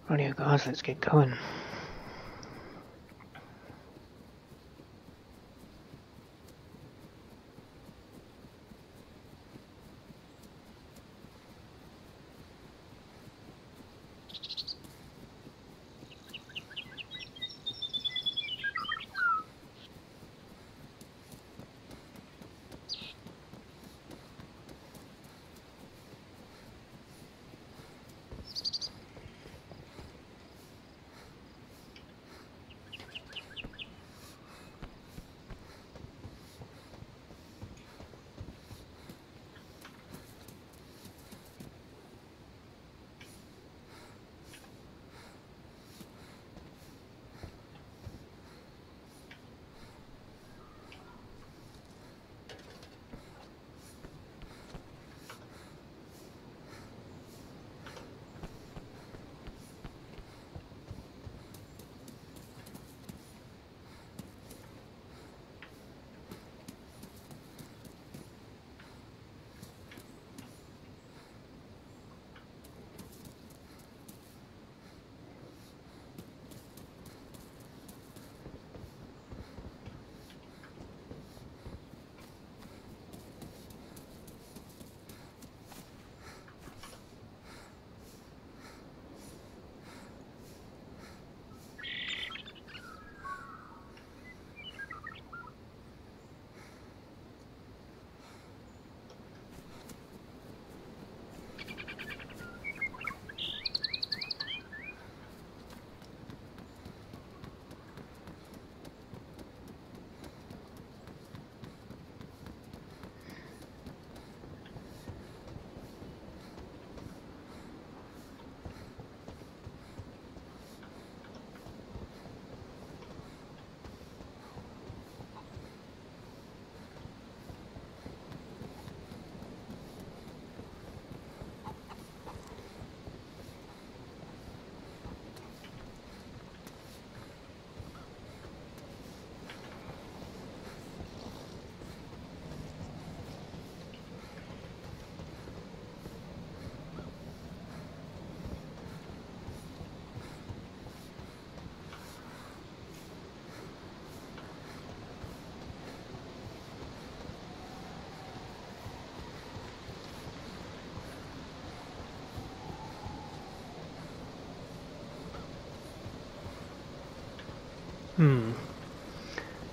Rightio guys, let's get going.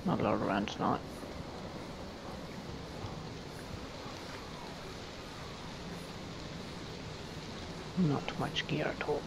Not a lot around tonight. Not much gear at all.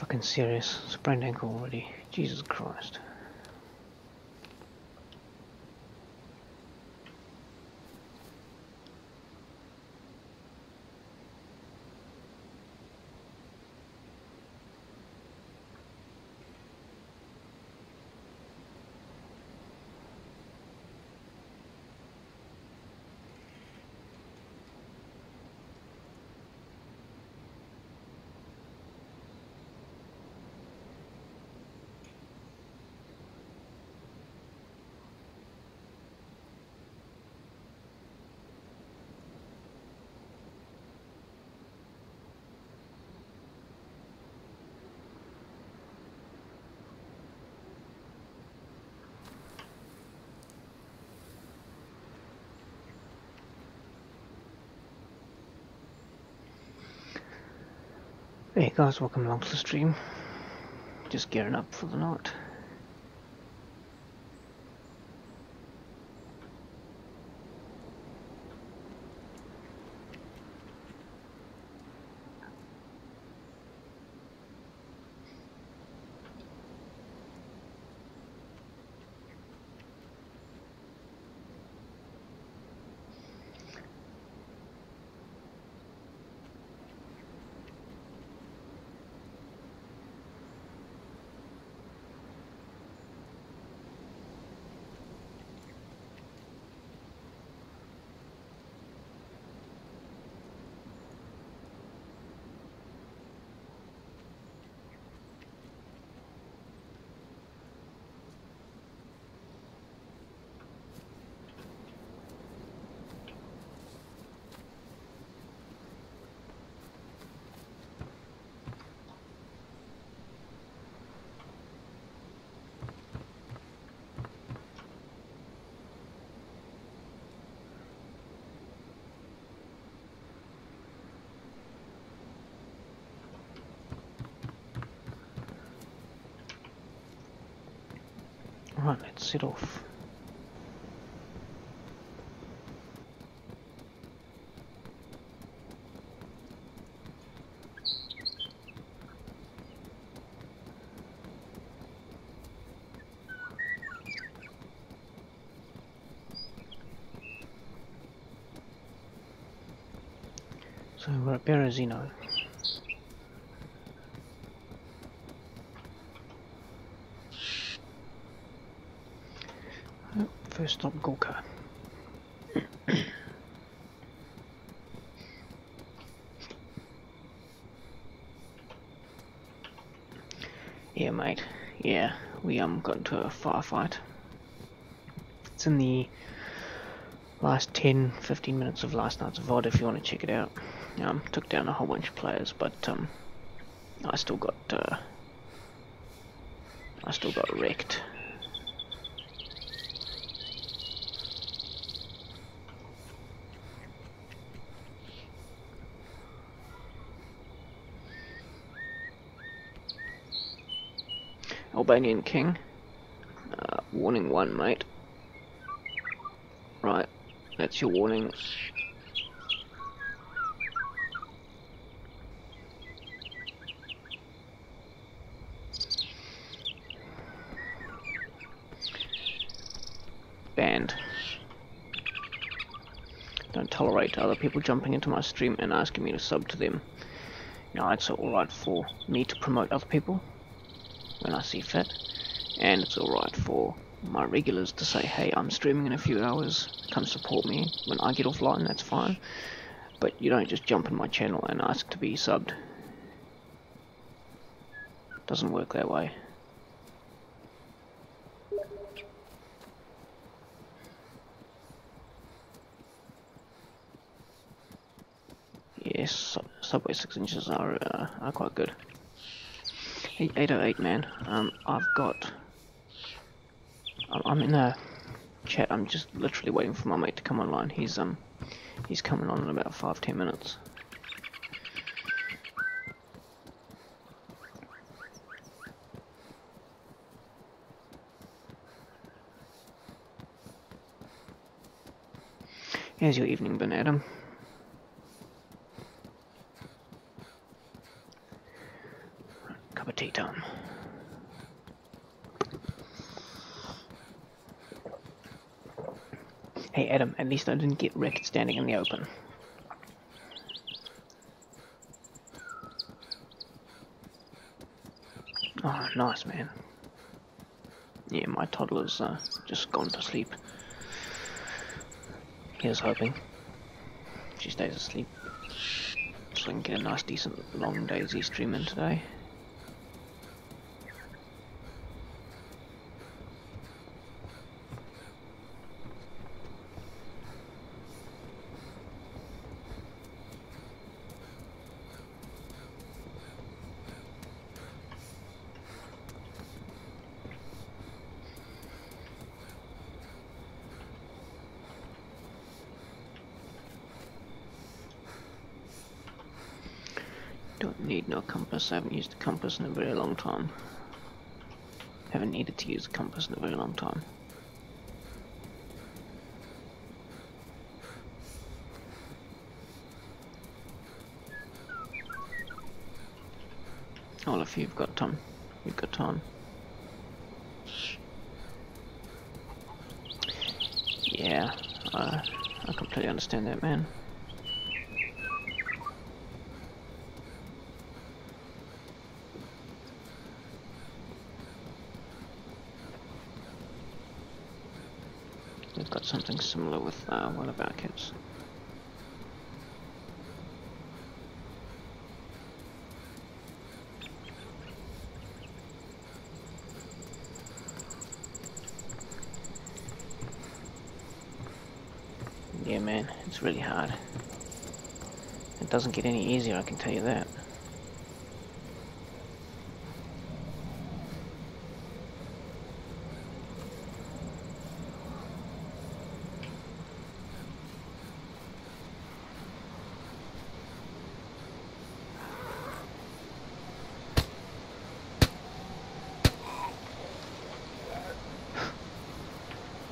fucking serious? Sprained ankle already. Jesus Christ. Hey guys, welcome along to the stream. Just gearing up for the night. Right, let's set off. So we're at Berezino. First stop Gorka. Yeah mate, yeah, we got into a firefight. It's in the last 10-15 minutes of last night's VOD if you want to check it out. Took down a whole bunch of players, but I still got wrecked. Albanian King. Warning 1, mate. Right, that's your warning. Banned. Don't tolerate other people jumping into my stream and asking me to sub to them. Now, it's alright for me to promote other people when I see fit, and it's alright for my regulars to say, hey, I'm streaming in a few hours, come support me. When I get offline, that's fine, but you don't just jump in my channel and ask to be subbed. Doesn't work that way. Yes, Subway 6 inches are quite good. Hey, 808 man, I'm in a chat. I'm just literally waiting for my mate to come online. He's coming on in about 5-10 minutes. How's your evening been, Adam? Cup of Hey Adam, at least I didn't get wrecked standing in the open. Oh, nice, man. Yeah, my toddler's just gone to sleep. Here's hoping she stays asleep, so I can get a nice, decent, long DayZ stream in today. Don't need no compass. I haven't used a compass in a very long time. Haven't needed to use a compass in a very long time. Well, if you've got time, you've got time. Yeah, I completely understand that, man. We've got something similar with one of our kids. Yeah, man, it's really hard. It doesn't get any easier, I can tell you that.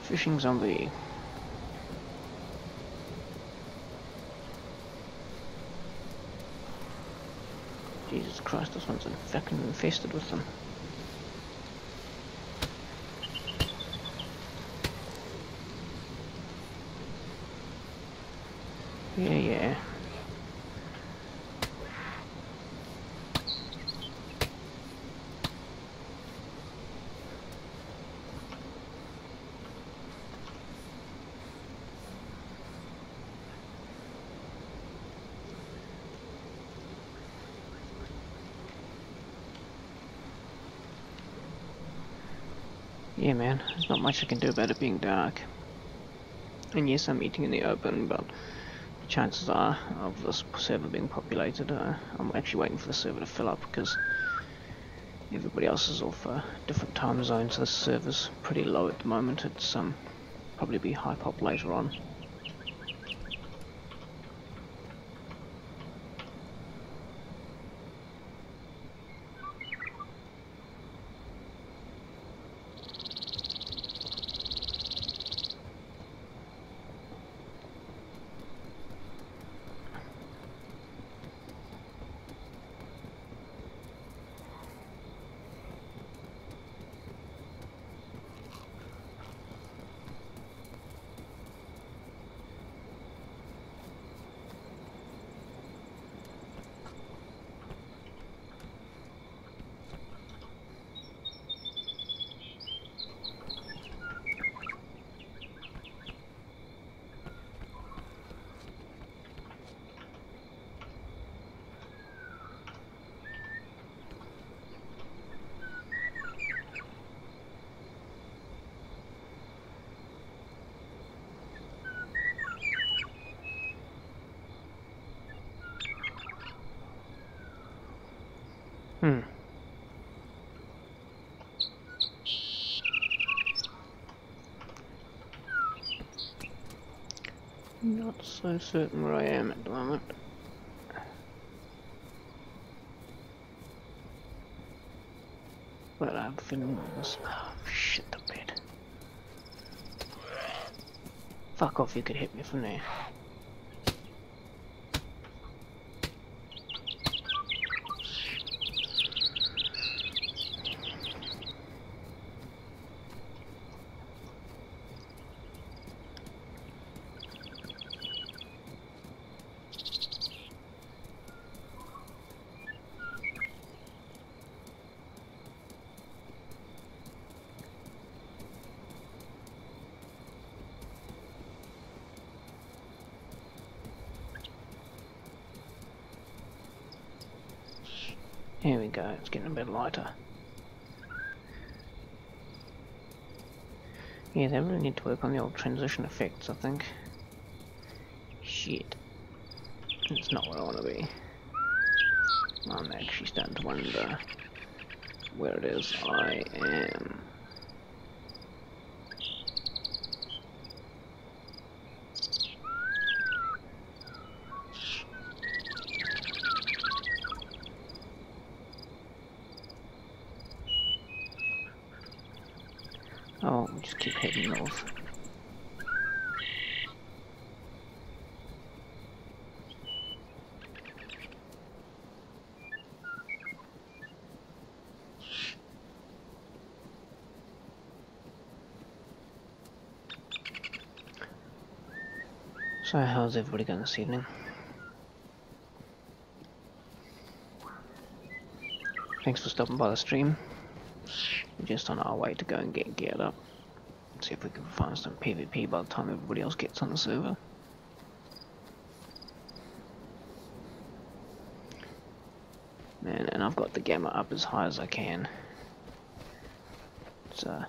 Fishing zombie. Jesus Christ, this one's fucking infested with them. Yeah. Yeah, man, there's not much I can do about it being dark. And yes, I'm eating in the open, but the chances are of this server being populated, I'm actually waiting for the server to fill up because everybody else is off different time zones, so the server's pretty low at the moment. It's probably be high pop later on. Not so certain where I am at the moment. But I've been... Oh, shit the bed. Fuck off, you could hit me from there. Here we go, it's getting a bit lighter. Yeah, they really need to work on the old transition effects, I think. Shit. It's not where I want to be. I'm actually starting to wonder where it is I am. Oh, we just keep heading north. So how's everybody going this evening? Thanks for stopping by the stream. We're just on our way to go and get geared up. See if we can find some PvP by the time everybody else gets on the server. Man, and I've got the gamma up as high as I can. So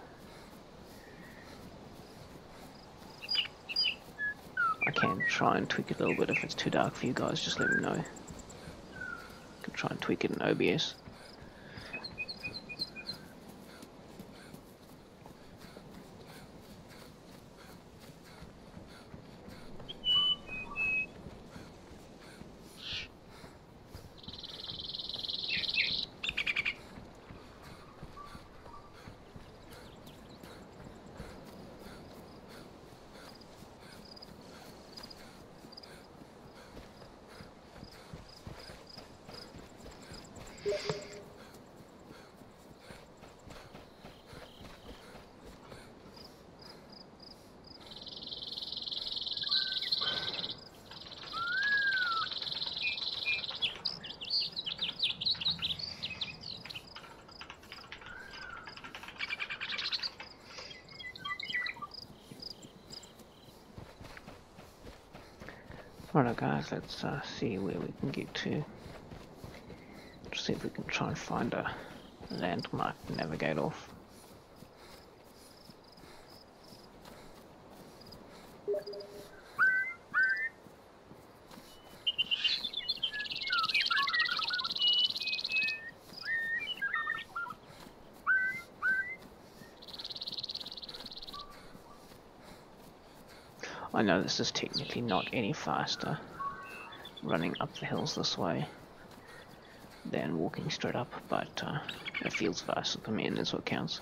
I can try and tweak it a little bit. If it's too dark for you guys, just let me know. I can try and tweak it in OBS. Alright guys, let's see where we can get to. Let's see if we can try and find a landmark to navigate off. I know this is technically not any faster running up the hills this way than walking straight up, but it feels faster for me and that's what counts.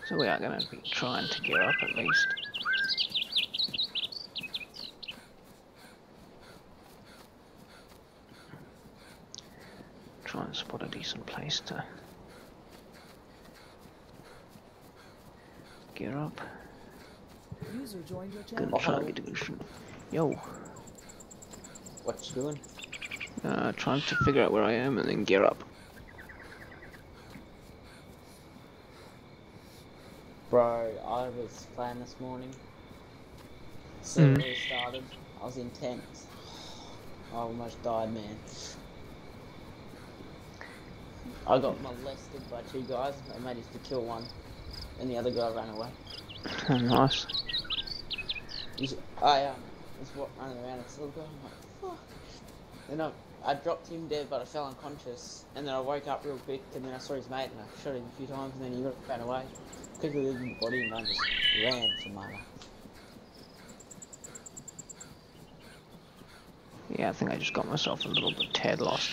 So we are going to be trying to gear up at least. Try and spot a decent place to gear up. User joined your channel. Gonna try and get a good shot. Yo. What you doing? Trying to figure out where I am and then gear up. Bro, I was playing this morning. Server restarted. I was in tents. I almost died, man. I got molested by two guys. I managed to kill one, and the other guy ran away. Nice. I was running around and still going like, fuck. Then I dropped him dead, but I fell unconscious. And then I woke up real quick, and then I saw his mate, and I shot him a few times, and then he ran away. Quickly leaving the body, and I just ran for my life. Yeah, I think I just got myself a little bit tad lost.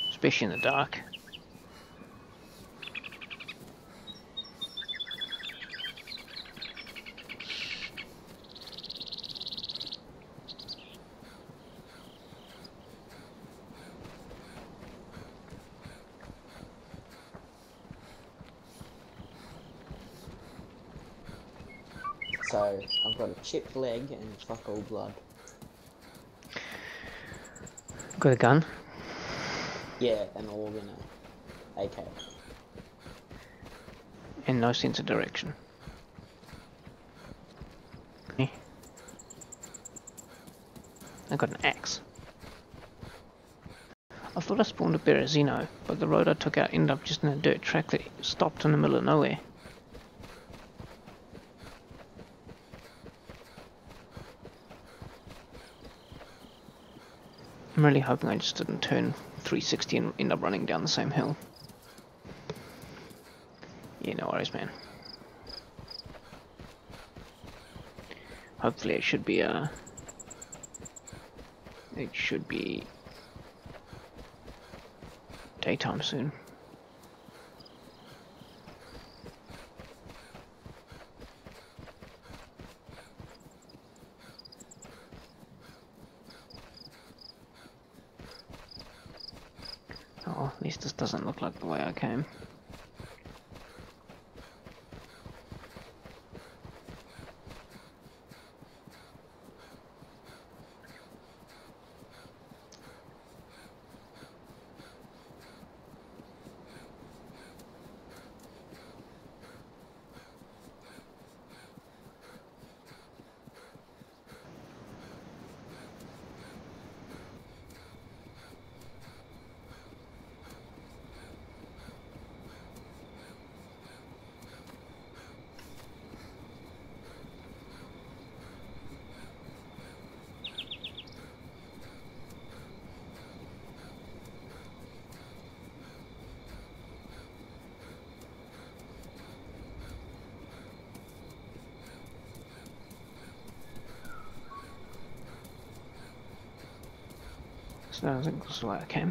Especially in the dark. So I've got a chipped leg and fuck all blood. Got a gun? Yeah, an organ, AK. And no sense of direction. Eh. I got an axe. I thought I spawned a Berezino, but the road I took out ended up just in a dirt track that stopped in the middle of nowhere. I'm really hoping I just didn't turn 360 and end up running down the same hill. Yeah, no worries, man. Hopefully it should be daytime soon. Oh, at least this doesn't look like the way I came. So I think this is where I came.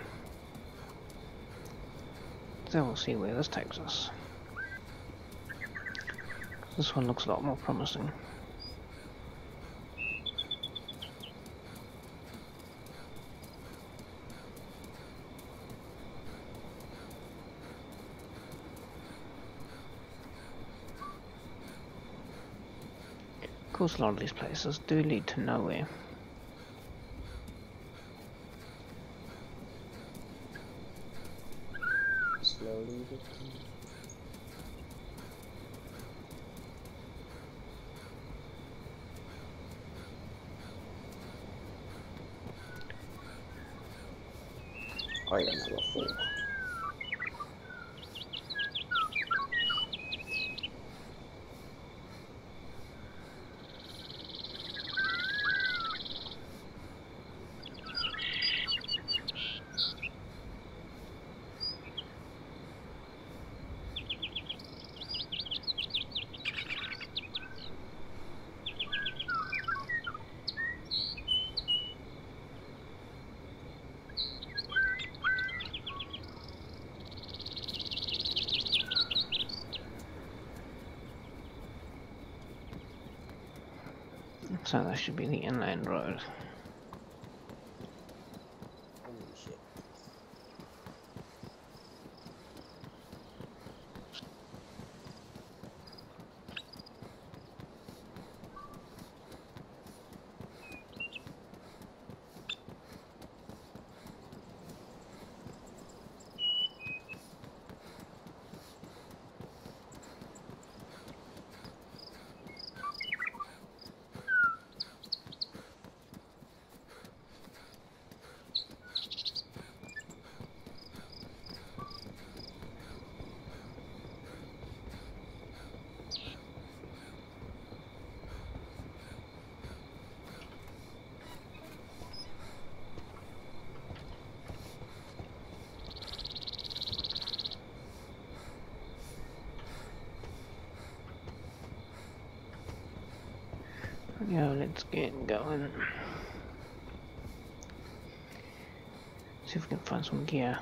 So we'll see where this takes us. This one looks a lot more promising. Of course, a lot of these places do lead to nowhere. Slowly oh yeah, number 4. So that should be the inland road. Holy shit. Yeah, let's get going. See if we can find some gear.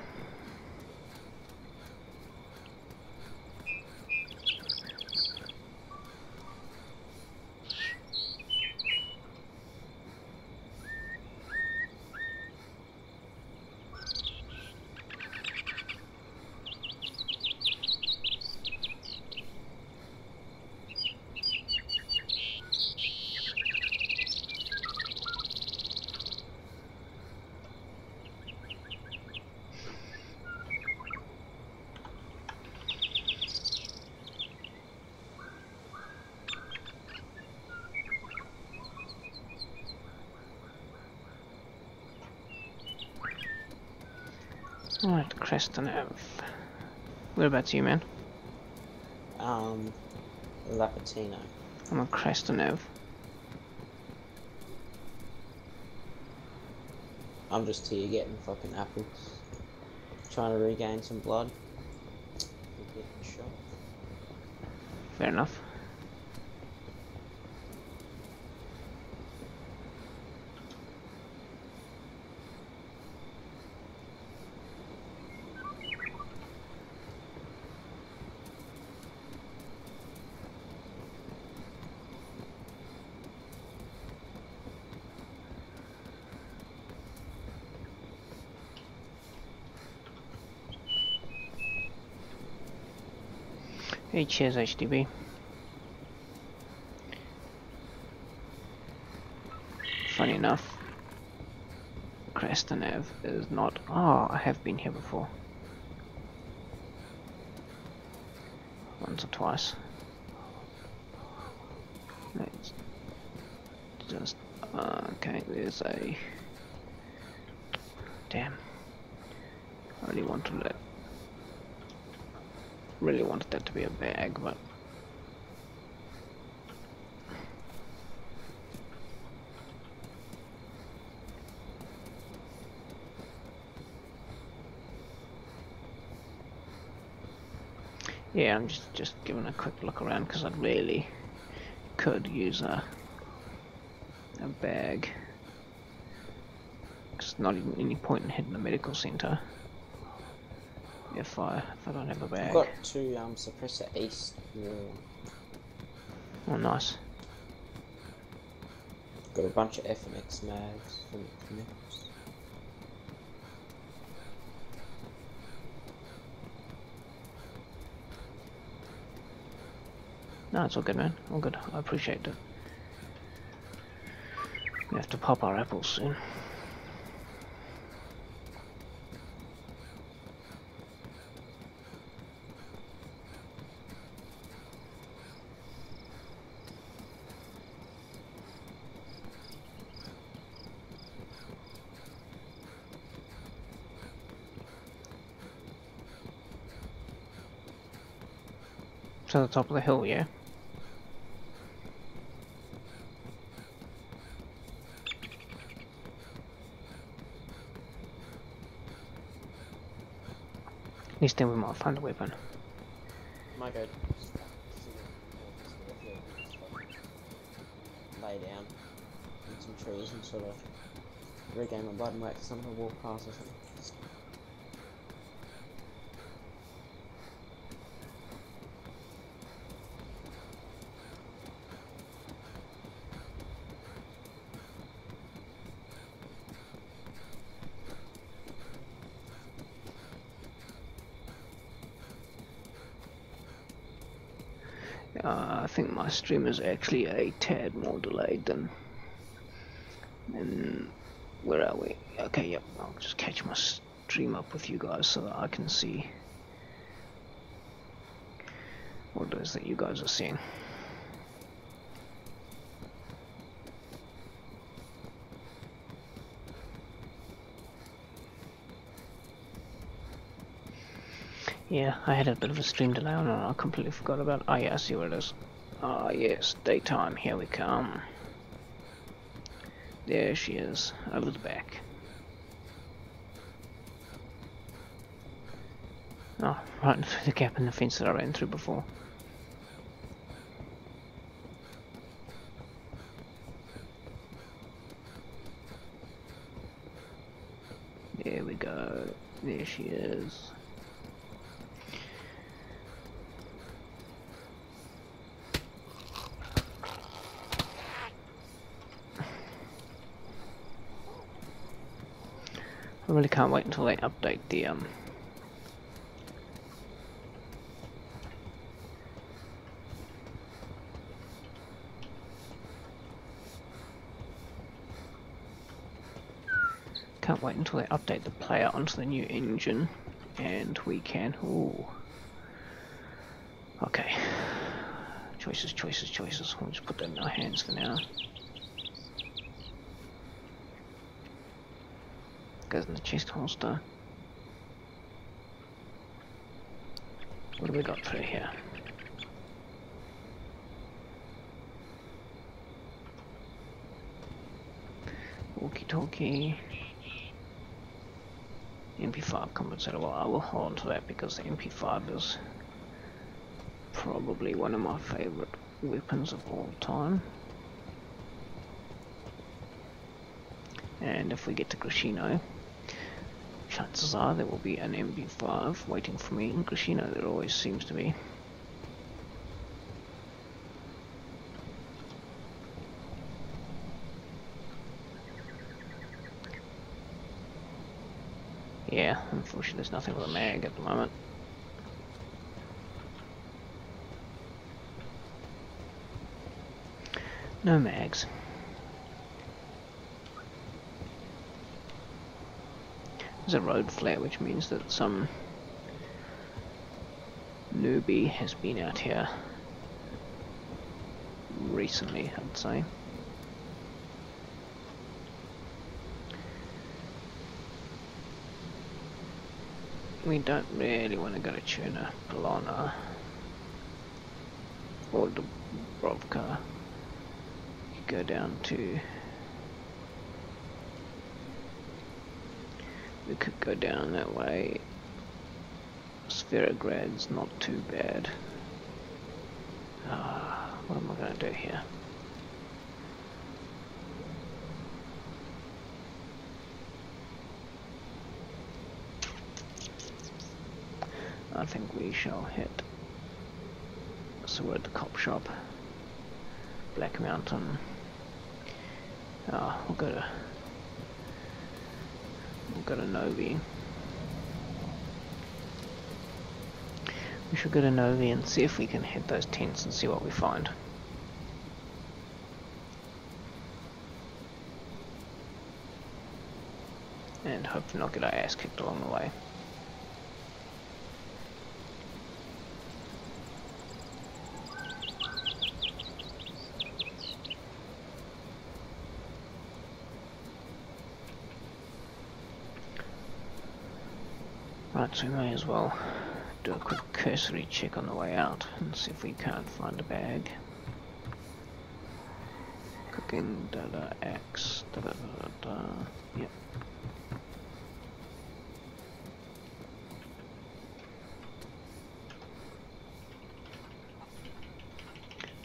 Right, Creston Ave. Whereabouts are you, man? Lapatino. I'm on Creston Ave. I'm just here getting fucking apples. Trying to regain some blood. We're getting shot. Fair enough. Hey, cheers, HDB. Funny enough, Creston Ave is not. Oh, I have been here before. Once or twice. Let's just. Okay, there's a. Damn. I really wanted that. Really wanted that to be a bag, but. Yeah, I'm just giving a quick look around because I really could use a bag. It's not even any point in hitting a medical center if I don't have a bag. I've got 2 suppressor east. Oh, nice. Got a bunch of F and X mags from Connects. No, it's all good, man. All good. I appreciate it. We have to pop our apples soon. To the top of the hill, yeah? At least then we might find a weapon. Might go lay down in some trees and sort of regain my blood and wait for someone to walk past or something. I think my stream is actually a tad more delayed than where are we? Okay, yep, I'll just catch my stream up with you guys so that I can see what it is that you guys are seeing. Yeah, I had a bit of a stream delay on it. I completely forgot about it. Oh yeah, I see where it is. Ah yes, daytime, here we come. There she is, over the back. Oh, right through the gap in the fence that I ran through before. There we go, there she is. I really can't wait until they update the can't wait until they update the player onto the new engine and we can ooh. Okay. Choices, choices, choices. We'll just put that in our hands for now. Goes in the chest holster. What have we got through here? Walkie-talkie. MP5 compensator. Well, I will hold on to that because the MP5 is probably one of my favourite weapons of all time. And if we get to Grishino, chances are there will be an MP5 waiting for me in Grishino. There always seems to be. Yeah, unfortunately there's nothing with a mag at the moment. No mags. There's a road flare, which means that some newbie has been out here recently, I'd say. We don't really want to go to Tuna, Polana, or Dubrovka. Go down to... We could go down that way. Sferograd's not too bad. What am I going to do here? I think we shall hit. So we're at the cop shop. Black Mountain. We'll go to Novi. We should go to Novi and see if we can hit those tents and see what we find. And hopefully not get our ass kicked along the way. Right, so we may as well do a quick cursory check on the way out and see if we can't find a bag. Cooking, axe, yep.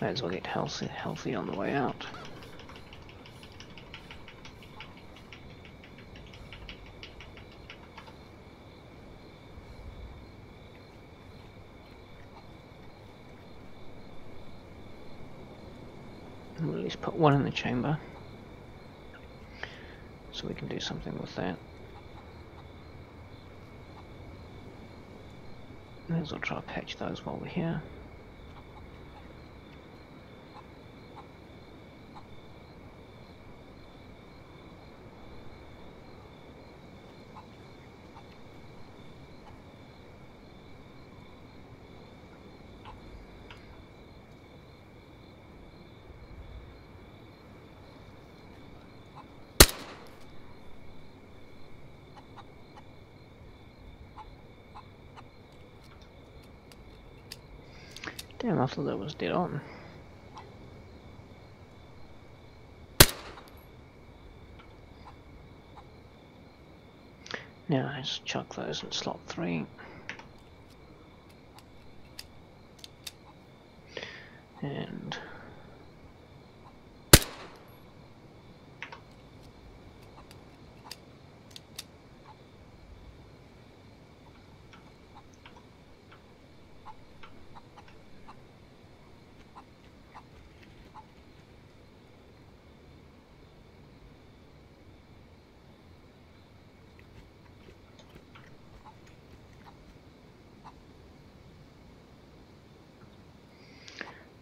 May as well get healthy on the way out. We'll at least put one in the chamber, so we can do something with that. May as well try to patch those while we're here. Damn, I thought that was dead on. Now let's chuck those in slot 3. And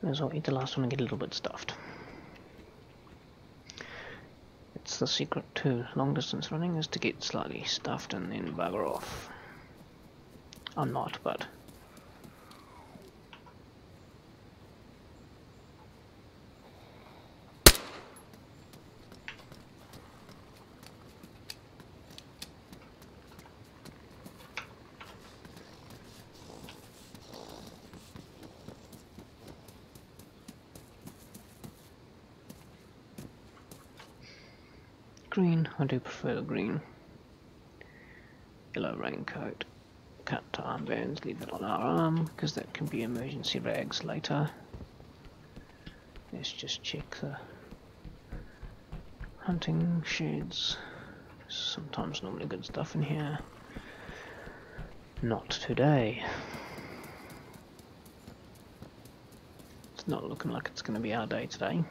may as well eat the last one and get a little bit stuffed. It's the secret to long distance running, is to get slightly stuffed and then bugger off. I'm not, but green. I do prefer the green. Yellow raincoat. Cut to armbands, leave it on our arm, because that can be emergency rags later. Let's just check the hunting sheds. Sometimes normally good stuff in here. Not today. It's not looking like it's going to be our day today.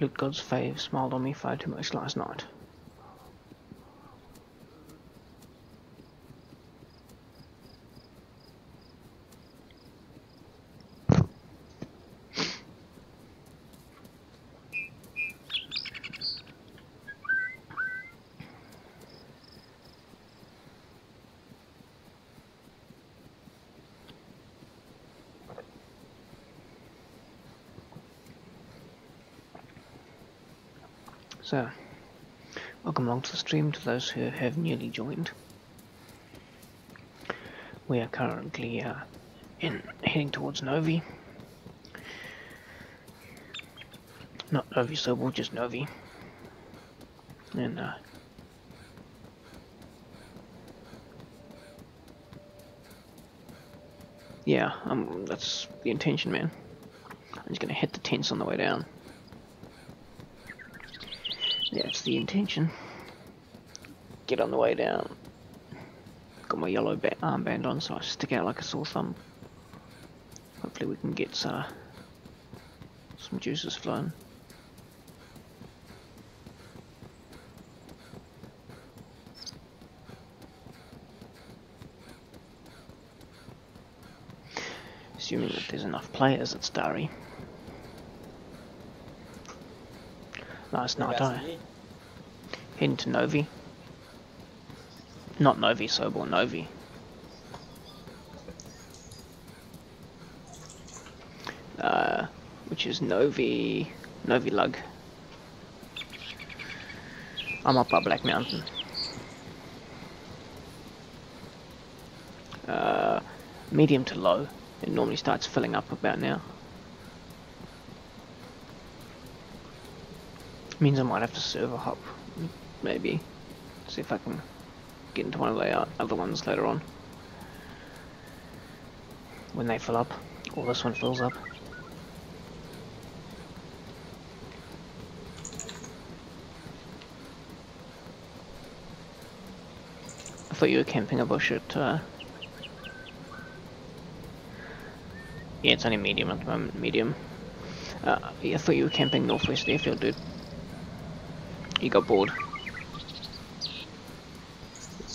Loot God's fave smiled on me far too much last night. So, welcome along to the stream to those who have newly joined. We are currently heading towards Novi. Not Novi Sobel, just Novi. And yeah, that's the intention, man. I'm just gonna hit the tents on the way down. That's the intention. Get on the way down. Got my yellow armband on so I stick out like a sore thumb. Hopefully we can get some juices flowing. Assuming that there's enough players at Starry. Last night I heading to Novi. Not Novi Sobel, Novi. Which is Novi Lug. I'm up by Black Mountain. Medium to low. It normally starts filling up about now. Means I might have to server hop, maybe. See if I can get into one of the other ones later on. When they fill up, or this one fills up. I thought you were camping a bush at... yeah, it's only medium at the moment, medium. Yeah, I thought you were camping northwest airfield, dude. You got bored.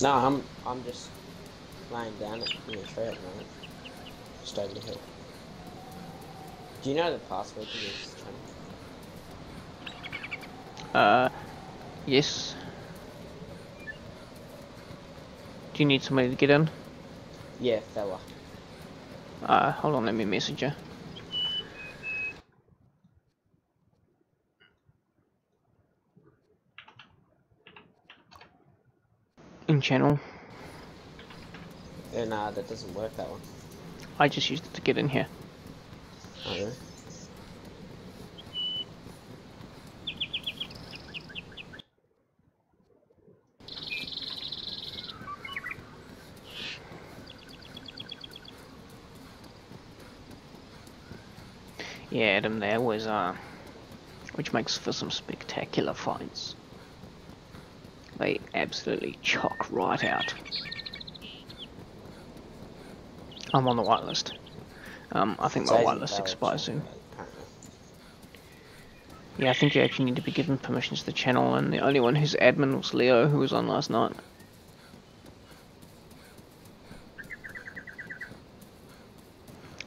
No, I'm just lying down in the tree at the moment. Just over the hill. Do you know the password to this channel? Yes. Do you need somebody to get in? Yeah, fella. Hold on, let me message you. In channel. And that doesn't work, that one. I just used it to get in here. Oh, really? Yeah, Adam, there was which makes for some spectacular fights. They absolutely chock right out. I'm on the whitelist. I think my whitelist expires soon. Yeah, I think you actually need to be given permissions to the channel, and the only one who's admin was Leo, who was on last night.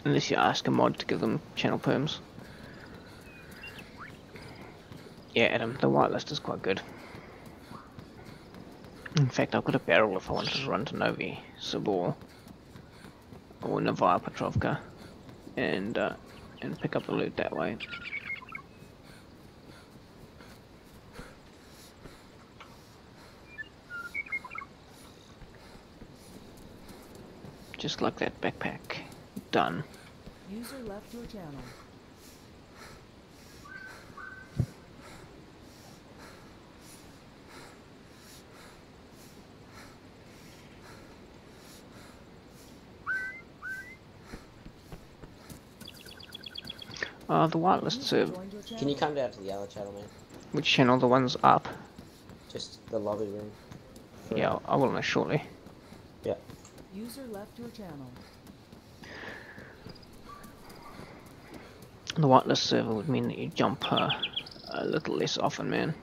Unless you ask a mod to give them channel perms. Yeah, Adam, the whitelist is quite good. In fact, I've got a barrel if I wanted to run to Novi Sobor or Novaya Petrovka and pick up the loot that way. Just like that backpack. Done. User left your channel. The wireless User server. joined your channel. Can you come down to the other channel, man? Which channel? The one's up. Just the lobby room. Yeah, I will know shortly. Yeah. User left your channel. The wireless server would mean that you jump a little less often, man.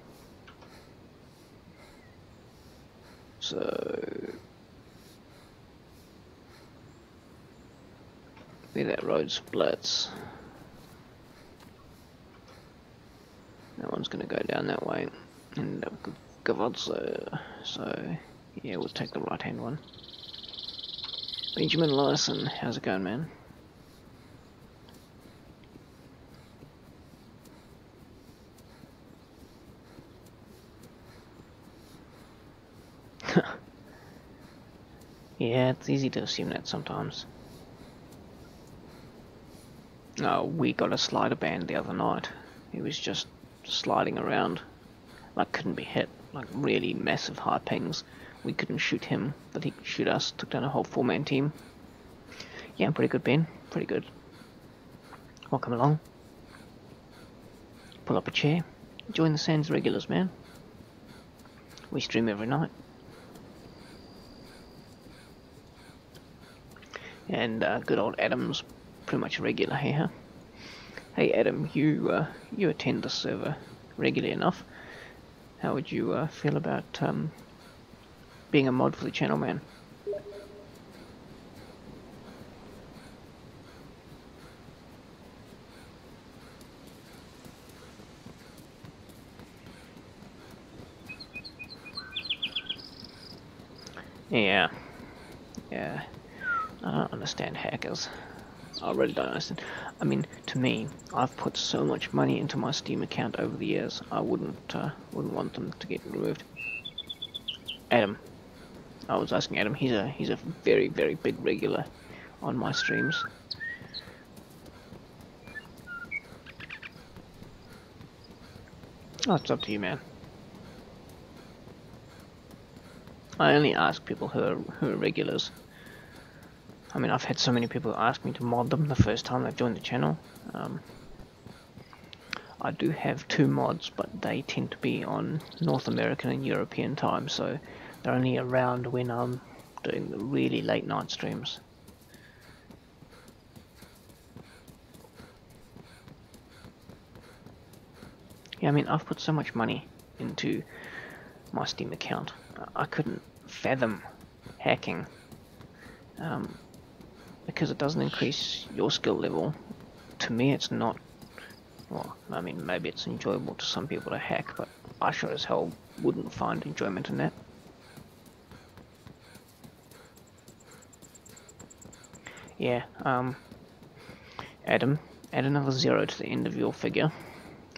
So where that road splits, that one's gonna go down that way, and Gigabyte. So yeah, we'll take the right hand one. Benjamin Lawson, how's it going, man? Yeah, it's easy to assume that sometimes. No, we got a slider band the other night. He was just sliding around, like couldn't be hit, like really massive high pings. We couldn't shoot him, but he could shoot us. Took down a whole 4-man team. Yeah, pretty good, Ben. Pretty good. Welcome along. Pull up a chair. Join the Sands regulars, man. We stream every night. And good old Adam's pretty much a regular here. Hey Adam, you attend the server regularly enough. How would you feel about being a mod for the channel, man? Yeah. I don't understand hackers. I really don't understand. I mean, to me, I've put so much money into my Steam account over the years. I wouldn't want them to get removed. Adam, I was asking Adam. He's a very big regular on my streams. Oh, it's up to you, man. I only ask people who are regulars. I mean, I've had so many people ask me to mod them the first time they've joined the channel. I do have 2 mods, but they tend to be on North American and European time, so they're only around when I'm doing the really late night streams. Yeah, I mean, I've put so much money into my Steam account. I couldn't fathom hacking. Because it doesn't increase your skill level. To me, it's not. Well, I mean, maybe it's enjoyable to some people to hack, but I sure as hell wouldn't find enjoyment in that. Yeah, Adam, add another 0 to the end of your figure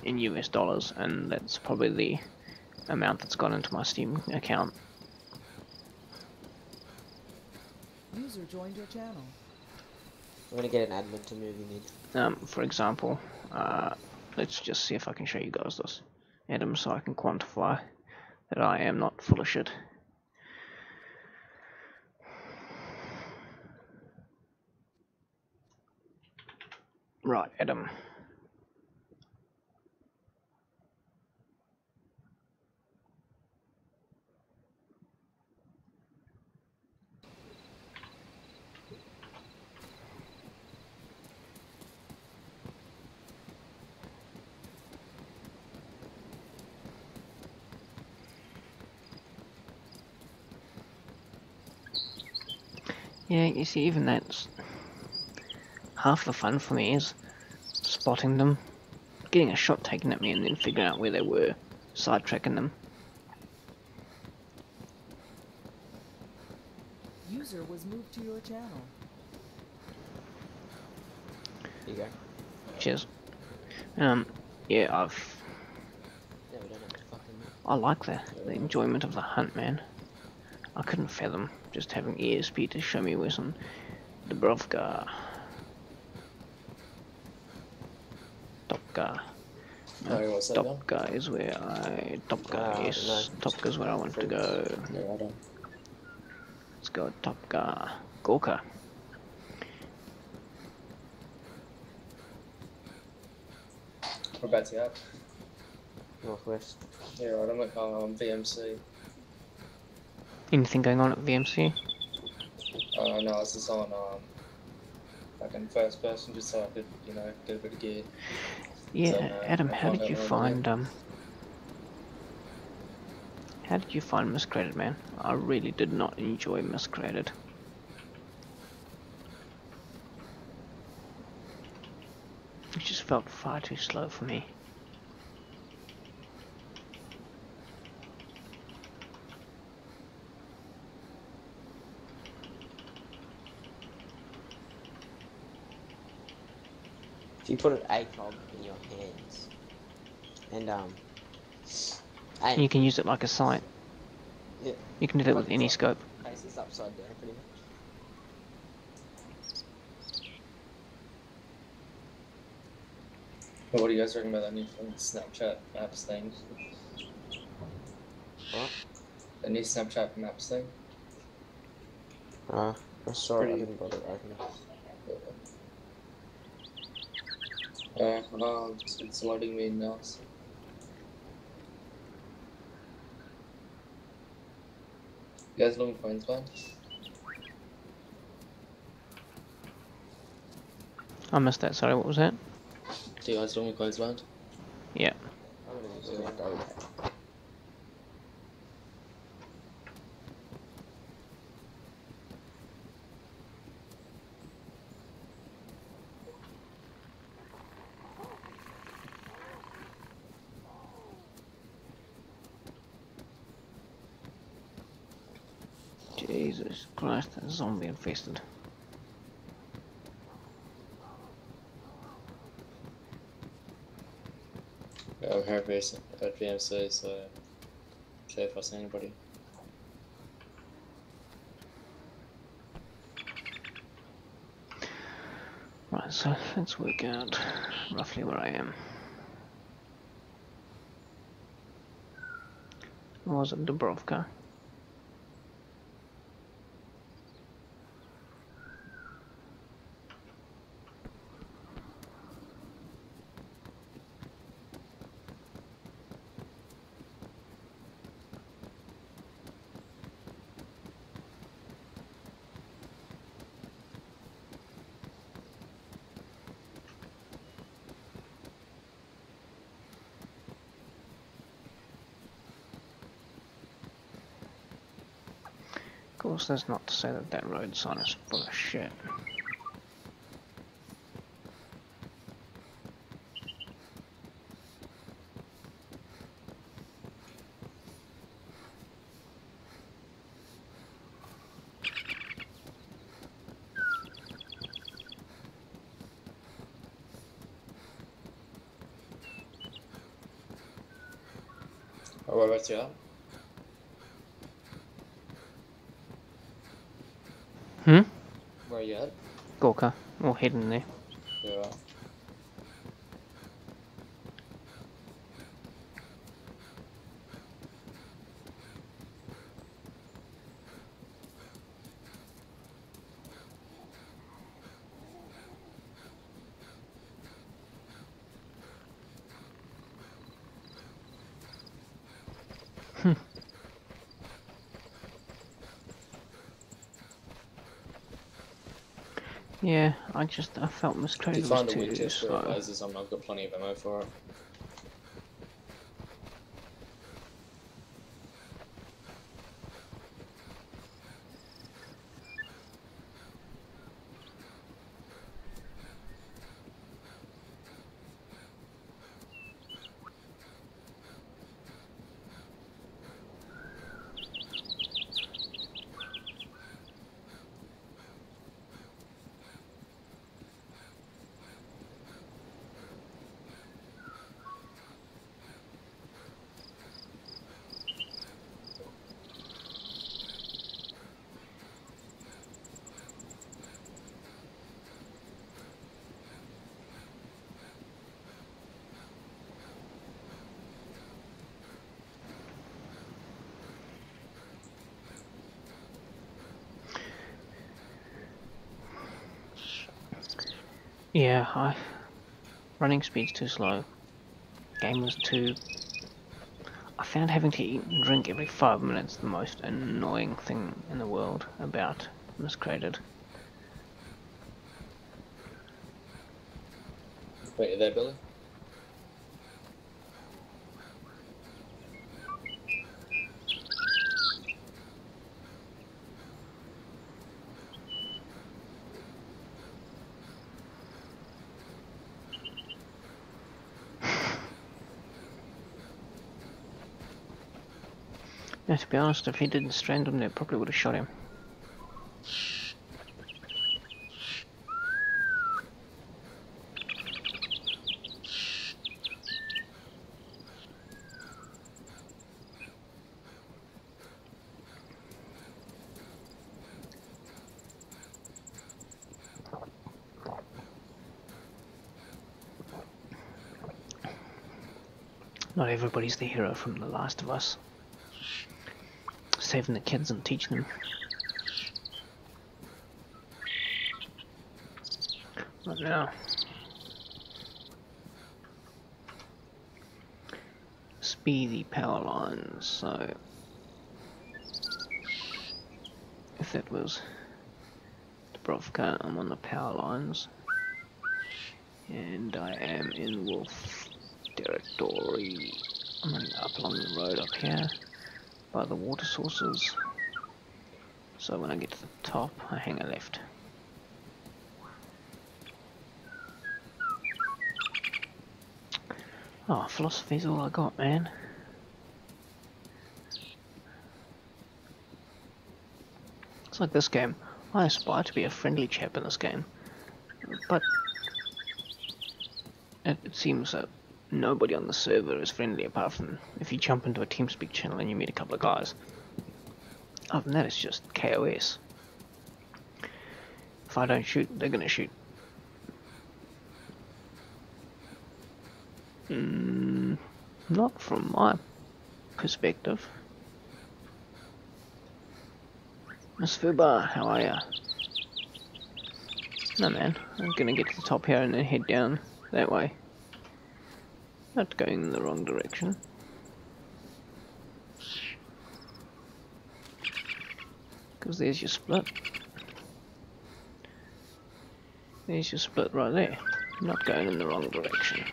in US dollars, and that's probably the amount that's gone into my Steam account. User joined your channel. I'm gonna get an admin to move you need. For example, let's just see if I can show you guys this, Adam, so I can quantify that I am not full of shit. Right, Adam. Yeah, you see, even that's half the fun for me is spotting them, getting a shot taken at me, and then figuring out where they were, sidetracking them. User was moved to your channel. Here you go. Cheers. Yeah, Yeah, we don't have to fucking... I like the enjoyment of the hunt, man. I couldn't fathom just having ESP to show me where some Dubrovka, Topka. Sorry, what's that, Bill? Topka is where I... Topka, yes. No. Topka is where I want to go. No, I don't. Let's go Topka. Gorka. Whereabouts you at? Northwest. Yeah, right, I'm at VMC. Anything going on at VMC? No, it's just on like in first person, just so I could, get a bit of gear. Yeah, So, Adam, I how find did out you more about find it. how did you find Miscreated, man? I really did not enjoy Miscreated. It just felt far too slow for me. If you put an ACOG in your hands and aim, You can use it like a sight. yeah, You can do that like with any it's scope. like faces upside down pretty much. Well, what do you guys reckon about that new Snapchat Maps thing? What? The new Snapchat Maps thing? I saw it, I Pretty- didn't bother opening it. It's loading me now. So. You guys live in Queensland? I missed that, sorry, what was that? Do you guys live in Queensland? Yeah. I'm gonna use it like okay. Jesus Christ, that zombie infested. Yeah, I've heard about VMC, so see if I see anybody. Right, so let's work out roughly where I am. Was it Dubrovka? Of course, that's not to say that that road sign is full of shit. Oh, whereabouts you at? Where are you at? Gorka, or heading there. Yeah. Yeah, I felt If Miscreated you was find a too Winchester or slow. lasers, I've got plenty of ammo for it. Yeah, running speed's too slow. game was too... I found having to eat and drink every 5 minutes the most annoying thing in the world about Miscreated. Wait, you there, Billy? Yeah, to be honest, if he didn't strand him there, probably would have shot him. Not everybody's the hero from The Last of Us. Saving the kids and teaching them. But now, speedy power lines. So, if that was Dubrovka, I'm on the power lines, and I am in Wolf territory. I'm running up along the road up here by the water sources, so when I get to the top I hang a left. Oh, philosophy's all I got, man. It's like this game. I aspire to be a friendly chap in this game, but it seems that nobody on the server is friendly apart from if you jump into a TeamSpeak channel and you meet a couple of guys. Other than that, it's just KOS. If I don't shoot, they're gonna shoot. Not from my perspective. Miss Fubar, how are ya? No man, I'm gonna get to the top here and then head down that way. Not going in the wrong direction. Because there's your split. There's your split right there. Not going in the wrong direction.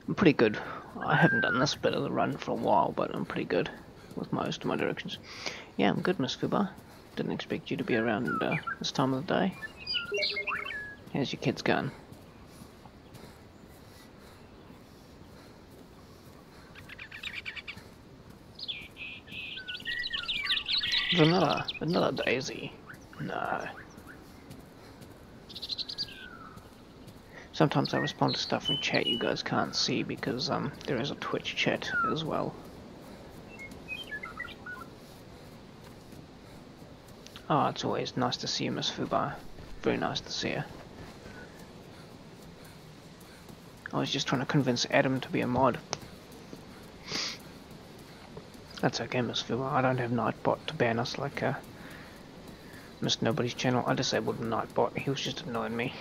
I'm pretty good. I haven't done this bit of the run for a while, but I'm pretty good with most of my directions. Yeah, I'm good, Miss Fubar. Didn't expect you to be around this time of the day. Here's your kid's gun. Vanilla DayZ. No. Sometimes I respond to stuff in chat you guys can't see because there is a Twitch chat as well. Oh, it's always nice to see you, Miss Fubar. Very nice to see you. I was just trying to convince Adam to be a mod. That's okay, Miss Fubar. I don't have Nightbot to ban us like Missed Nobody's channel. I disabled Nightbot. He was just annoying me.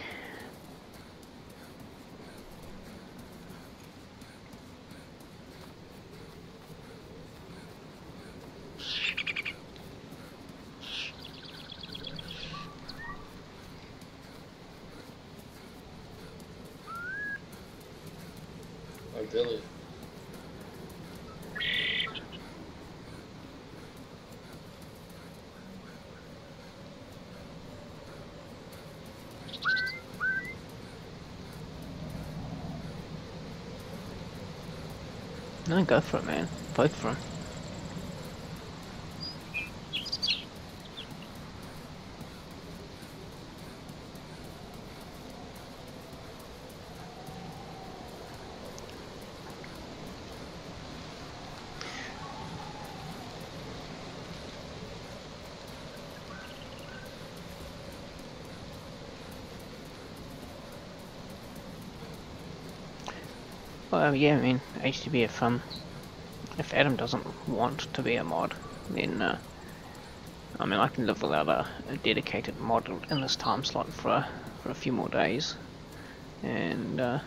Oh, Billy. No, go for it, man. Vote for him. Well, yeah, I mean, HTB, if Adam doesn't want to be a mod, then, I mean, I can live without a dedicated mod in this time slot for a few more days. and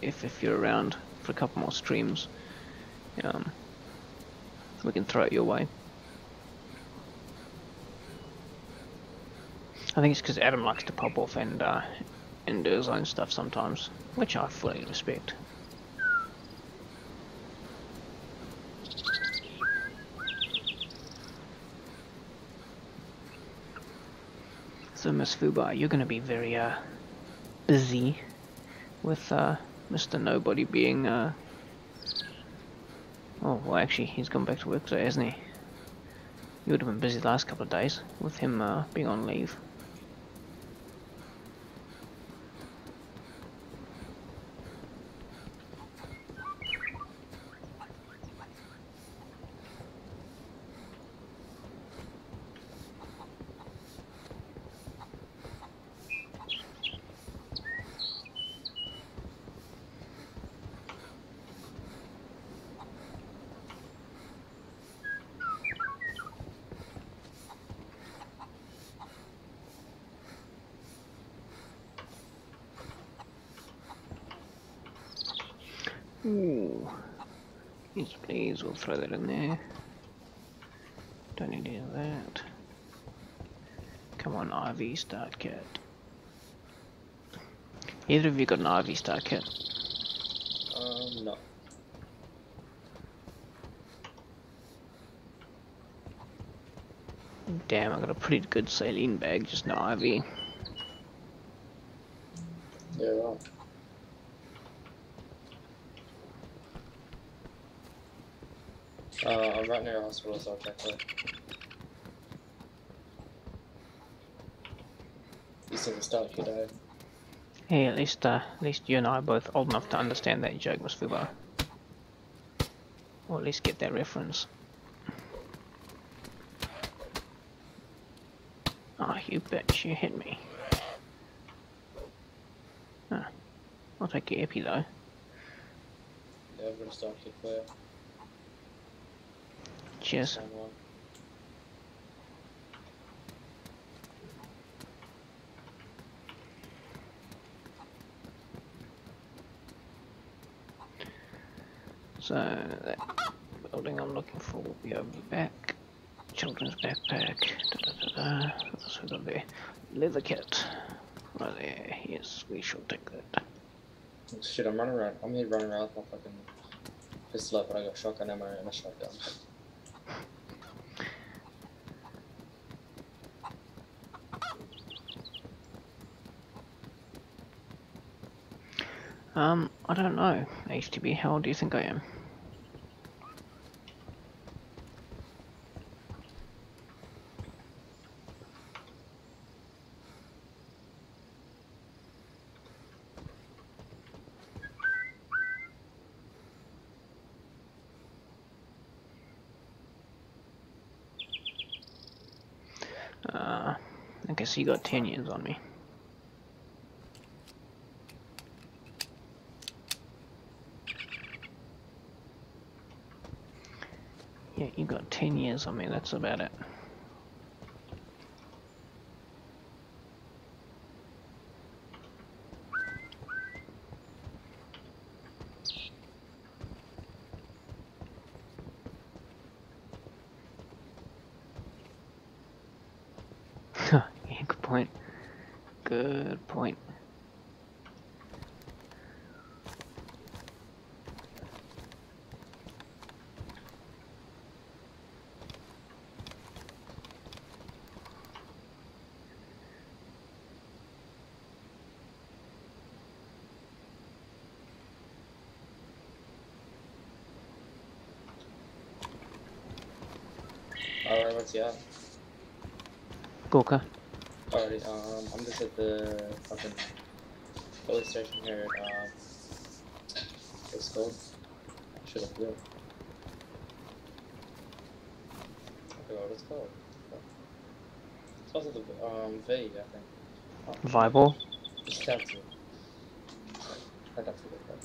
if you're around for a couple more streams, we can throw it your way. I think it's because Adam likes to pop off and do his own stuff sometimes, which I fully respect. So Miss Fubai, you're going to be very busy with Mr. Nobody being oh well, actually he's gone back to work today, hasn't he? You would have been busy the last couple of days with him being on leave. Ooh. Yes, please, we'll throw that in there. Don't need any of that. Come on, IV start kit. Either of you got an IV start kit? No. Damn, I got a pretty good saline bag, just no IV. Yeah, right. I'm right near a hospital, so I'll check that. You said the start kit, eh? Hey, at least you and I are both old enough to understand that joke, Miss Fubar. Or at least get that reference. Oh, you bitch, you hit me. Ah, I'll take your epi though. Yeah, I've got a start kit for you. Cheers. Same one. So, that building I'm looking for will be over the back. Children's backpack. What else we got there? Leather kit. Right there. Yes, we shall take that. Oh, shit, I'm running around. I'm here running around with my fucking pistol up, but I got shotgun ammo and a shotgun. I don't know. HTB, how old do you think I am? I guess you got 10 years on me. Yeah, you got 10 years on me, that's about it. Yeah, good point. Good point. Alright, what's he at? Gorka. Alrighty, I'm just at the fucking police station here at, what's it called? Should have flew. I forgot what it's called. It's also the, V, I think. Oh, Vibal. it's Tatsu. I'd have to look that.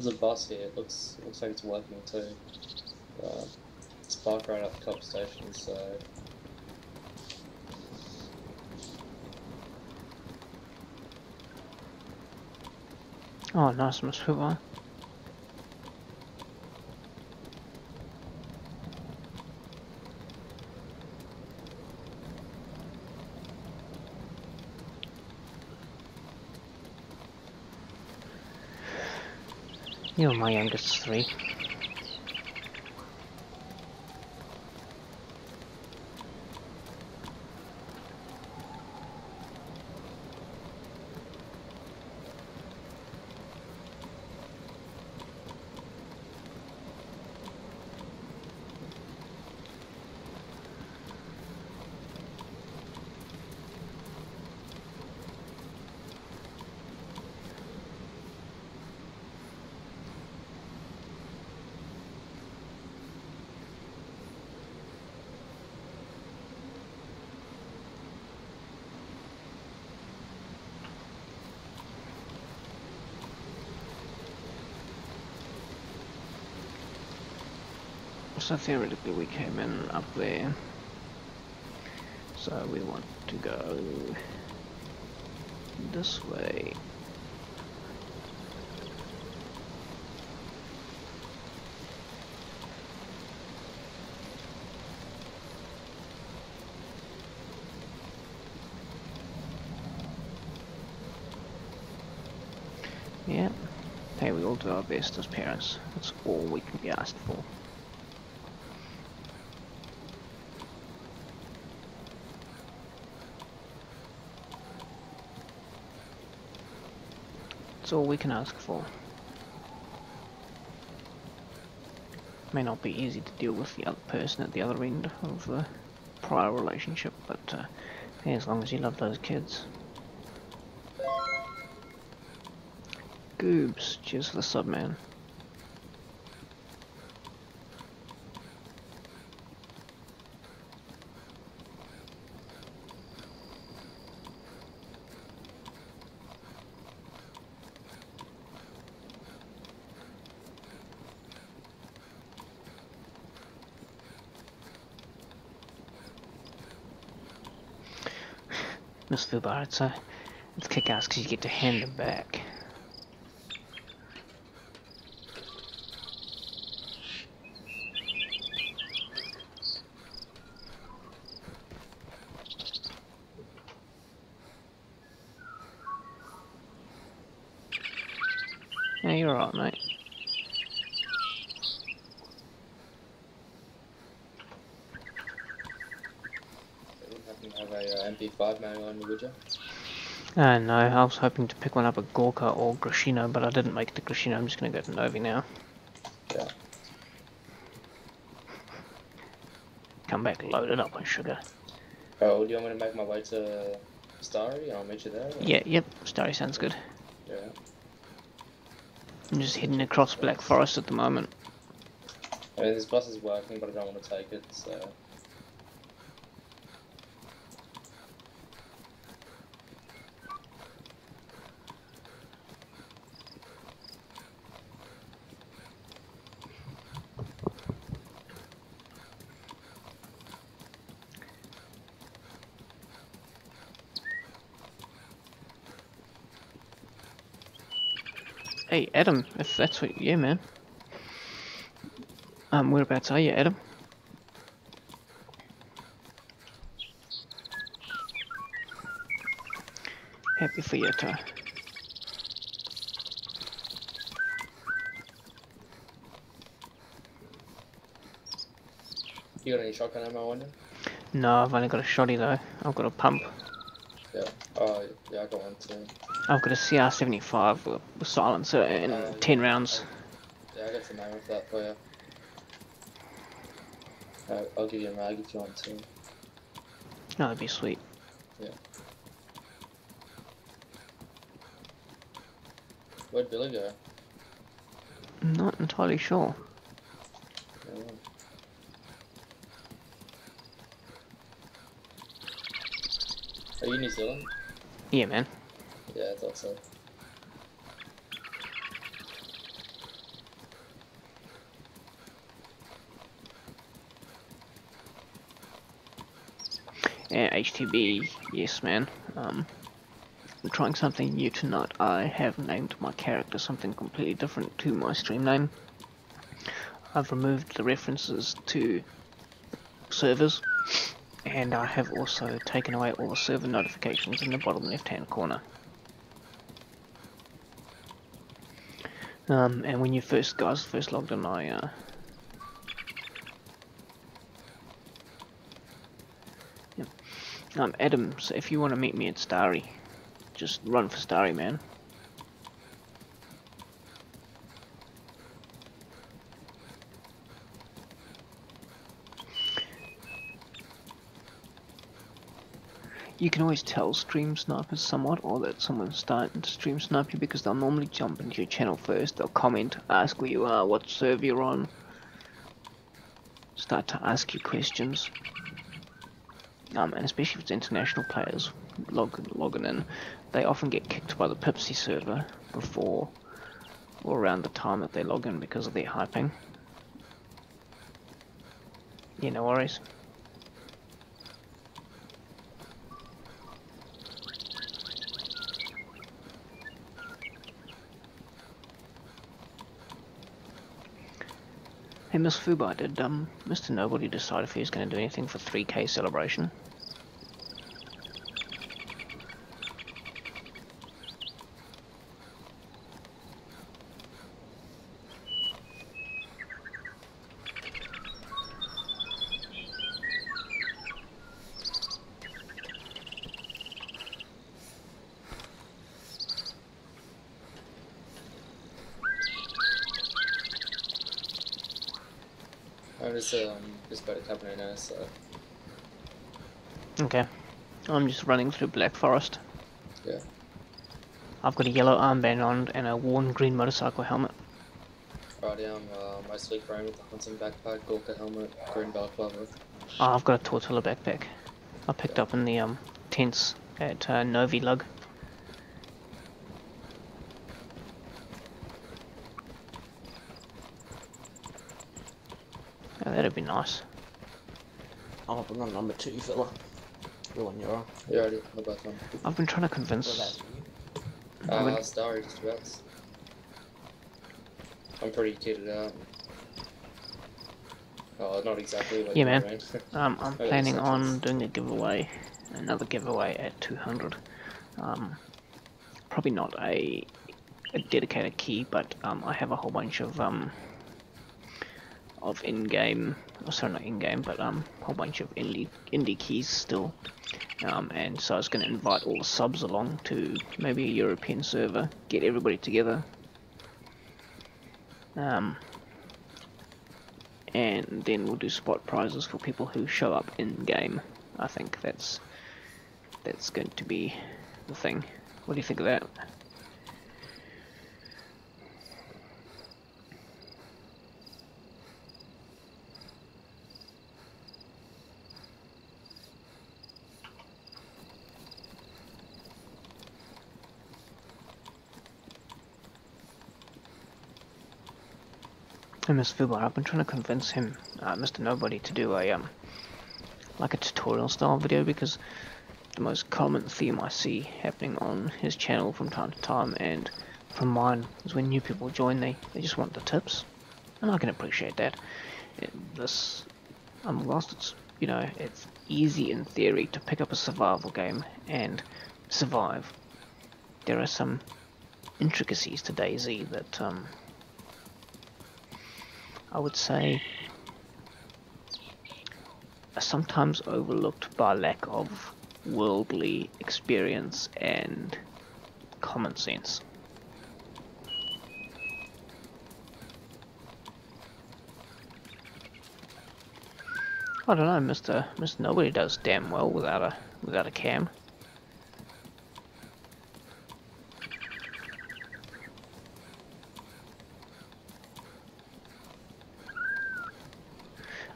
There's a bus here. It looks like it's working too. It's parked right up the cop station, so Oh, nice, Miss Hoover. You're my youngest 3. So theoretically we came in up there, so we want to go this way. Yeah, hey, we all do our best as parents, that's all we can be asked for. That's all we can ask for. May not be easy to deal with the other person at the other end of the prior relationship, but hey, as long as you love those kids. Goobs, cheers for the sub, man. Miss Fubar, it's kick-ass because you get to hand them back. Yeah, you're alright, mate. have a MP5 manual on you, would you? No, I was hoping to pick one up at Gorka or Grashino, but I didn't make the Grashino. I'm just going to go to Novi now. Yeah. Come back loaded up on sugar. Oh, do you want me to make my way to Starry and I'll meet you there? Or? Yeah, yep, Starry sounds good. Yeah. I'm just heading across Black Forest at the moment. I mean, this bus is working, but I don't want to take it, so... Hey, Adam, if that's what... Yeah, man. Whereabouts are you, Adam? Happy for you, Ty. You got any shotgun ammo on you? No, I've only got a shotty though. I've got a pump. Yeah. Oh, yeah, I got one too. I've got a CR75 with silencer and 10 rounds. Yeah, I got some ammo for that for you. I'll give you a mag if you want to. Oh, that'd be sweet. Yeah. Where'd Billy go? I'm not entirely sure. Yeah. Are you New Zealand? Yeah, man. Yeah, I thought so. Yeah, HTB, yes man. I'm trying something new tonight. I have named my character something completely different to my stream name. I've removed the references to servers, and I have also taken away all the server notifications in the bottom left hand corner. And when you guys first logged in, Adam, so if you want to meet me at Starry, just run for Starry, man. You can always tell stream snipers somewhat, or that someone's starting to stream snipe you, because they'll normally jump into your channel first, they'll comment, ask where you are, what server you're on, start to ask you questions. And especially if it's international players logging in, they often get kicked by the Pipsy server before or around the time that they log in because of their hyping. Yeah, no worries. Hey, Miss Fubai, did Mr. Nobody decide if he was going to do anything for 3K celebration? I'm just about to come right now, so. Okay. I'm just running through Black Forest. Yeah. I've got a yellow armband on and a worn green motorcycle helmet. Right, yeah, I'm mostly frame with the hunting backpack, Gorka helmet, green balaclava. Oh, I've got a Tortilla backpack. I picked up in the tents at Novi Lug. Oh, that'd be nice. I'll bring on number 2 fella. The one you're on. Yeah, already. How about them? I've been trying to convince... Starry, just about. I'm pretty kitted out. Oh, not exactly. Like yeah, man. Right? I'm planning on doing a giveaway, another giveaway at 200. Probably not a dedicated key, but I have a whole bunch of in-game, sorry, not in-game, but a whole bunch of indie keys still. And so I was going to invite all the subs along to maybe a European server, get everybody together. And then we'll do spot prizes for people who show up in-game. I think that's going to be the thing. What do you think of that? And Miss Fubar, I've been trying to convince him, Mr. Nobody, to do a like a tutorial style video, because the most common theme I see happening on his channel from time to time and from mine is when new people join, they just want the tips, and I can appreciate that. Whilst it's, you know, it's easy in theory to pick up a survival game and survive, there are some intricacies to DayZ that I would say are sometimes overlooked by lack of worldly experience and common sense. I don't know, Mr. Nobody does damn well without a cam.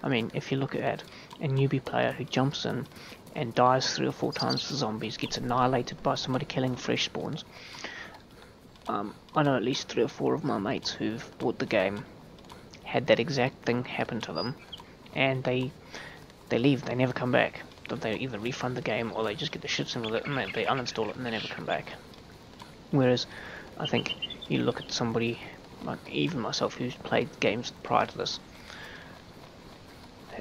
I mean, if you look at a newbie player who jumps in and dies 3 or 4 times to zombies, gets annihilated by somebody killing fresh spawns. I know at least 3 or 4 of my mates who've bought the game had that exact thing happen to them, and they leave, they never come back. that they either refund the game or they just get the shits in with it and they uninstall it and they never come back. Whereas, I think you look at somebody, like even myself, who's played games prior to this,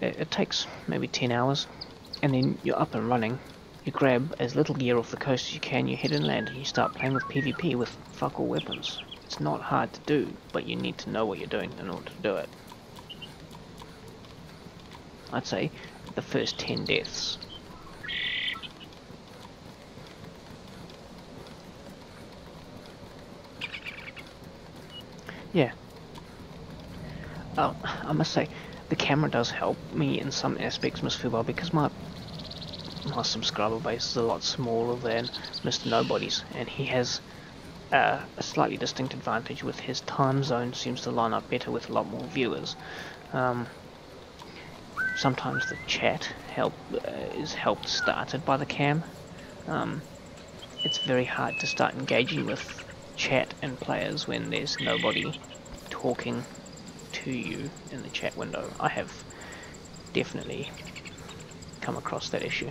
it takes maybe 10 hours, and then you're up and running, you grab as little gear off the coast as you can, you head inland and you start playing with PvP with fuck all weapons. It's not hard to do, but you need to know what you're doing in order to do it. I'd say the first 10 deaths. Yeah. I must say, the camera does help me in some aspects, Miss Fubar, because my subscriber base is a lot smaller than Mr. Nobody's, and he has a slightly distinct advantage with his time zone. Seems to line up better with a lot more viewers. Sometimes the chat is helped started by the cam. It's very hard to start engaging with chat and players when there's nobody talking to you in the chat window. I have definitely come across that issue.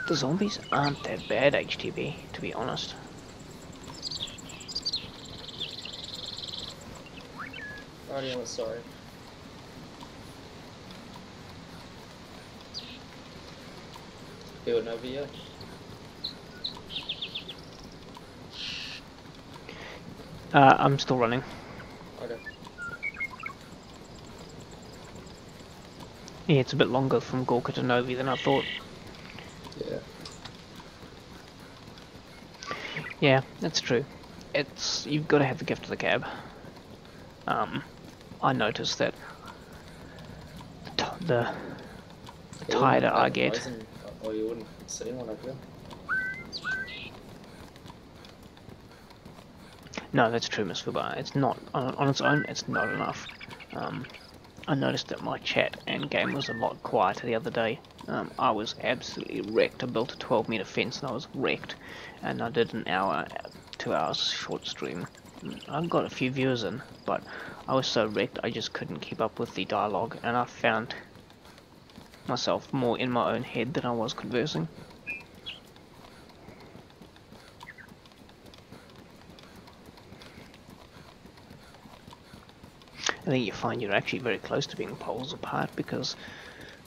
The zombies aren't that bad, HTB, to be honest. Already on sorry. Building over here. I'm still running. Okay. Yeah, it's a bit longer from Gorka to Novi than I thought. Yeah. Yeah, that's true. You've got to have the gift of the gab. I noticed that the tighter I get. Or you wouldn't see one up here. No, that's true, Miss Fubar. It's not on its own. It's not enough. I noticed that my chat and game was a lot quieter the other day. I was absolutely wrecked. I built a 12-meter fence and I was wrecked. And I did an hour, 2 hours short stream. I got a few viewers in, but I was so wrecked I just couldn't keep up with the dialogue, and I found myself more in my own head than I was conversing. I think you find you're actually very close to being poles apart, because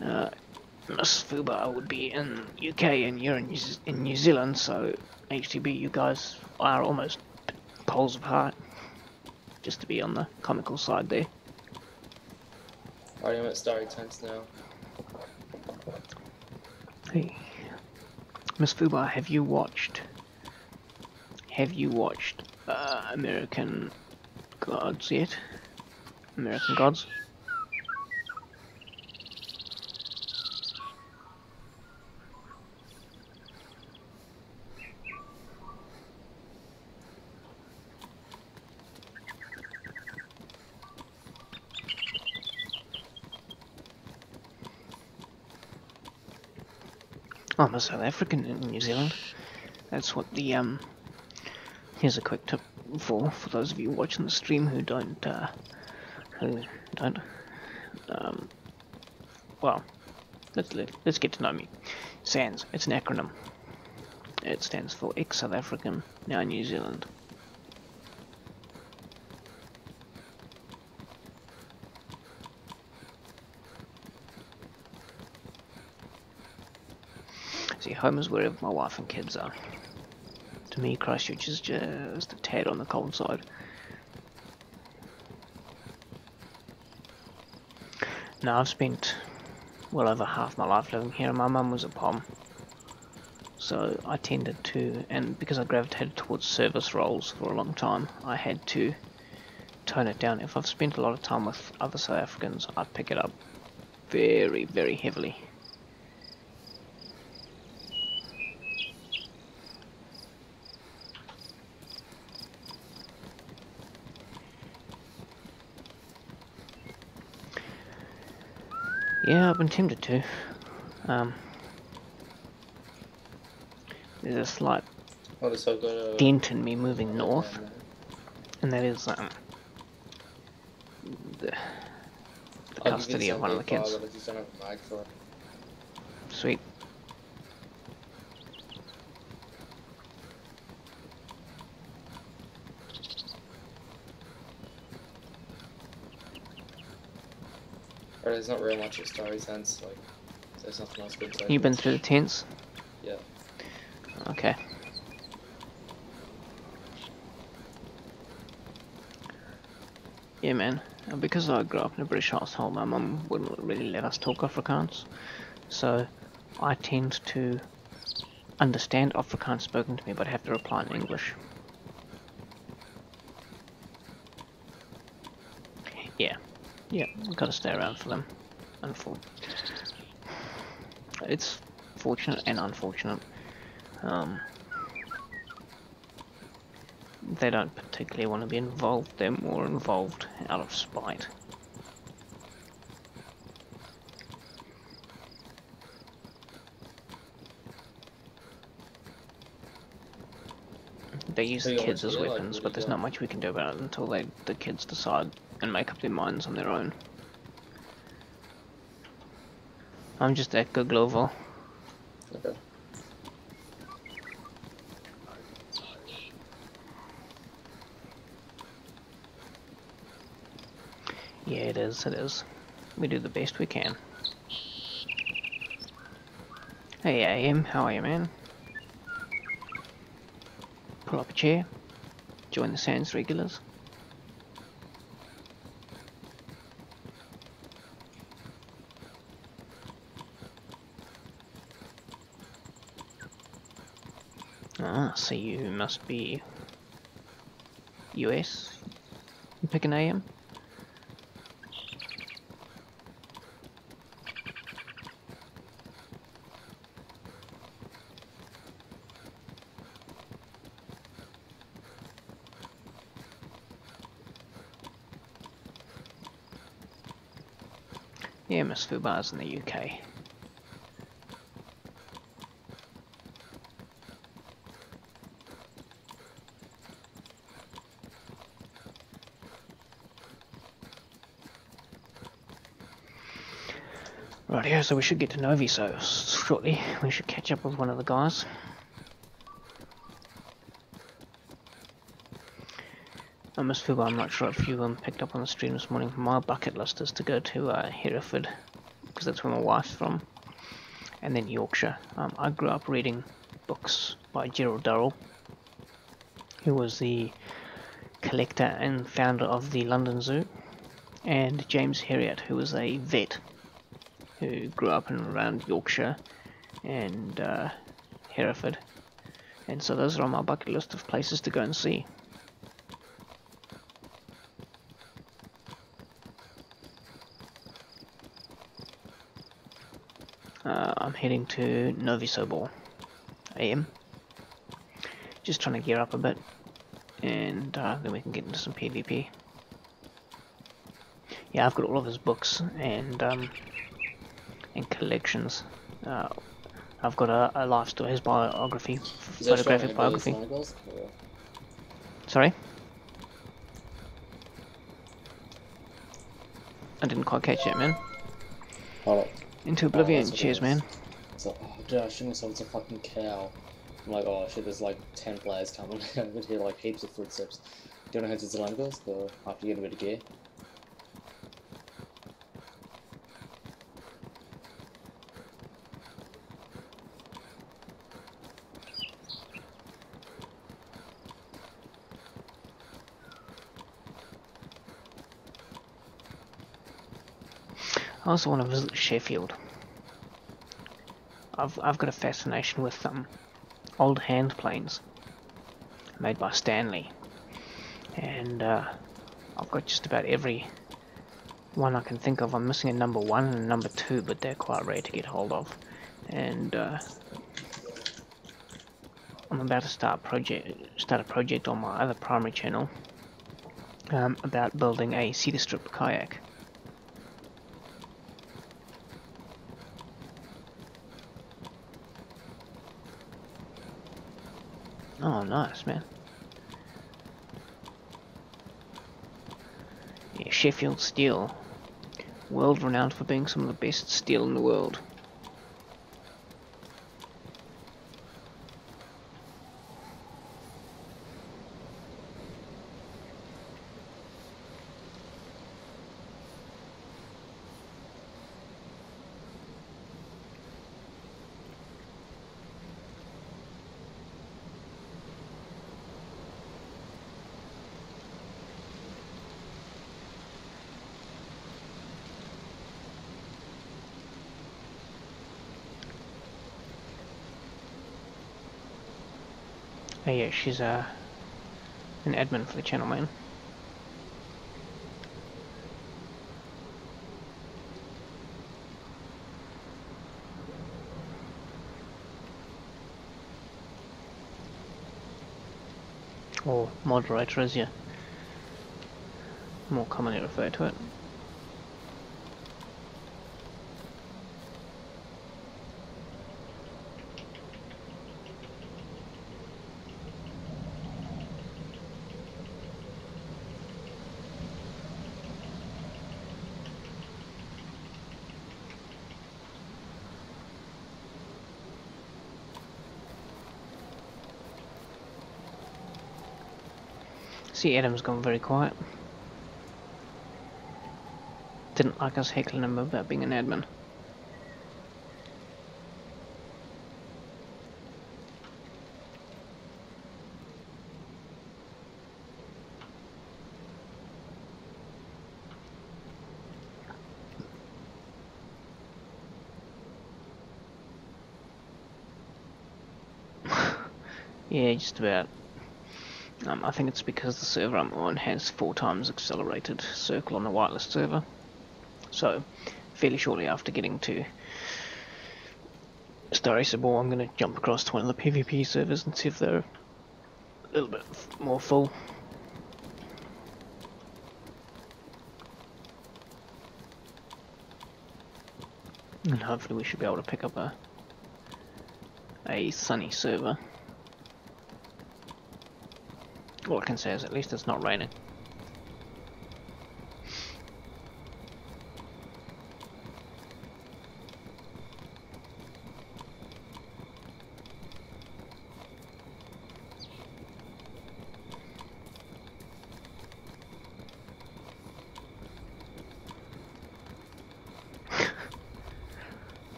Miss Fubar would be in UK and you're in New Zealand, so HTB, you guys are almost poles apart, just to be on the comical side there. Already I'm at Starry Tents now. Hey, Miss Fubar, have you watched American Gods yet? American Gods? I'm a South African in New Zealand. That's what the here's a quick tip for those of you watching the stream who don't well, let's get to know me. SANS, it's an acronym. It stands for ex-South African, now New Zealand. See, home is wherever my wife and kids are. To me, Christchurch is just a tad on the cold side. Now, I've spent well over half my life living here, and my mum was a POM. So I tended to, and because I gravitated towards service roles for a long time, I had to tone it down. If I've spent a lot of time with other South Africans, I pick it up very, very heavily. Yeah, I've been tempted to. There's a slight dent in me moving north, and that is I'll give you custody of one of the file, kids. but I just don't have a mic for it. Sweet. Or there's not real much of story sense, like, there's nothing else good to say. You been through the tents? Yeah. Okay. Yeah, man. Because I grew up in a British household, my mum wouldn't really let us talk Afrikaans. So I tend to understand Afrikaans spoken to me, but have to reply in English. Yeah. Yeah, gotta stay around for them. It's fortunate and unfortunate. They don't particularly want to be involved, they're more involved out of spite. They use the kids as weapons, but there's not much we can do about it until the kids decide and make up their minds on their own. I'm just at Global. Okay. Yeah, it is. We do the best we can. Hey AM, how are you, man? Pull up a chair. Join the Sands regulars. Ah, so you must be US. You pick an AM? Yeah, Miss Fubar's in the UK. Right here, so we should get to Novi so shortly. We should catch up with one of the guys. Miss Fubar, I'm not sure if you picked up on the stream this morning. My bucket list is to go to Hereford, because that's where my wife's from, and then Yorkshire. I grew up reading books by Gerald Durrell, who was the collector and founder of the London Zoo, and James Herriot, who was a vet who grew up in around Yorkshire and Hereford. And so those are on my bucket list of places to go and see. I'm heading to Novi Sobor AM. Just trying to gear up a bit, and then we can get into some PvP. Yeah, I've got all of his books and collections. I've got a life story, his biography, photographic biography. Sorry? I didn't quite catch that, man. Hold up. Into oblivion, cheers, man. So, oh, dude, I shouldn't have said it's a fucking cow. I'm like, oh shit, there's like 10 players coming. I could hear like heaps of footsteps. Do you want to head to Zelangos, or after you get a bit of gear? I also want to visit Sheffield. I've got a fascination with old hand planes made by Stanley, and I've got just about every one I can think of. I'm missing a number 1 and a number 2, but they're quite rare to get hold of. And I'm about to start a project on my other primary channel about building a cedar strip kayak. Oh, nice, man. Yeah, Sheffield Steel. world renowned for being some of the best steel in the world. Oh yeah, she's an admin for the channel, man. Or moderator, as you more commonly refer to it. See, Adam's gone very quiet. Didn't like us heckling him about being an admin. Yeah, just about. I think it's because the server I'm on has 4 times accelerated circle on the whitelist server. So, fairly shortly after getting to Starry Sabor, I'm going to jump across to one of the PvP servers and see if they're a little bit more full. And hopefully we should be able to pick up a sunny server. All I can say is at least it's not raining.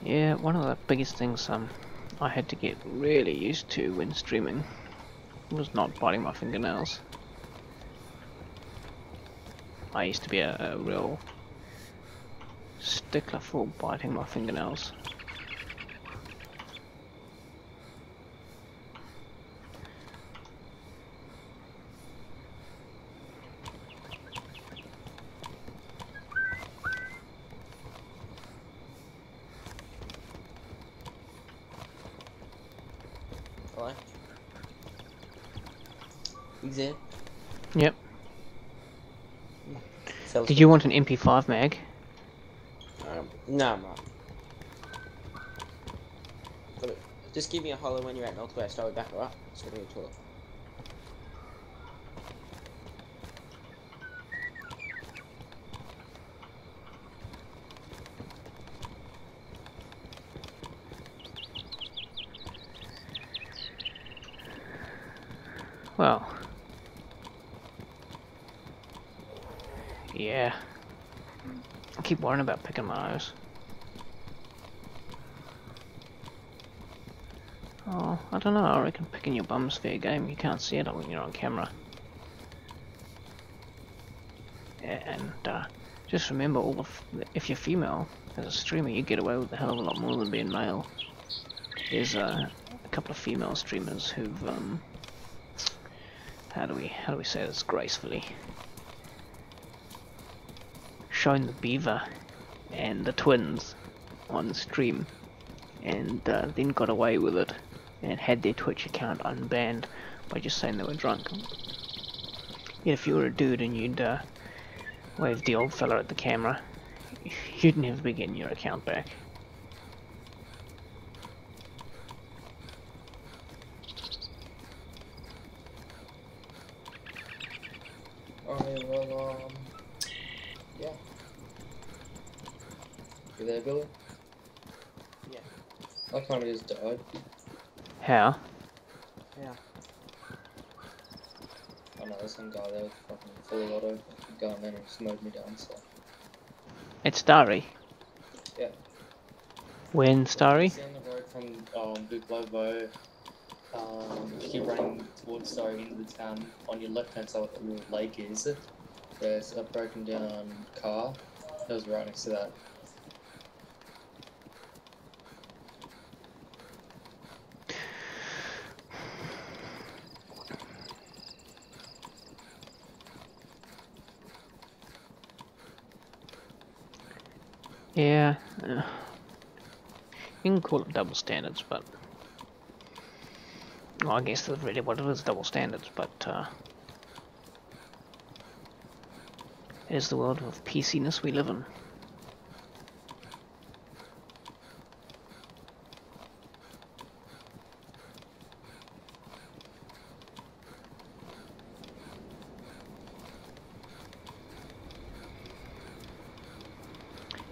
Yeah, one of the biggest things I had to get really used to when streaming was not biting my fingernails. I used to be a real stickler for biting my fingernails. Hello? EVGA? Yep. Tell Did you want an MP5 mag? No, I'm not. But just give me a holler when you're at Northwest, I'll be back, alright? Just go to the toilet. Well, yeah. I keep worrying about picking my nose. Oh, I don't know, I reckon picking your bum's fair game. You can't see it when you're on camera. And just remember, if you're female as a streamer, you get away with a hell of a lot more than being male. There's a couple of female streamers who've how do we say this gracefully? Shown the beaver and the twins on stream, and then got away with it and had their Twitch account unbanned by just saying they were drunk. Yet if you were a dude and you'd waved the old fella at the camera, you'd never be getting your account back. Alright, well, Yeah. You there, Billy? Yeah. I kind of just died. How? Yeah. I know, there's some guy there fucking fully auto going in and just mowed me down, so. It's Starry. Yeah. When Starry? Down the road from Buklovo, if you keep running towards Surrey into the town, on your left hand side where the little lake is, there's a broken down car. It was right next to that. Yeah. You can call it double standards, but... Well, I guess that's really what it is, double standards, but... It is the world of PC-ness we live in.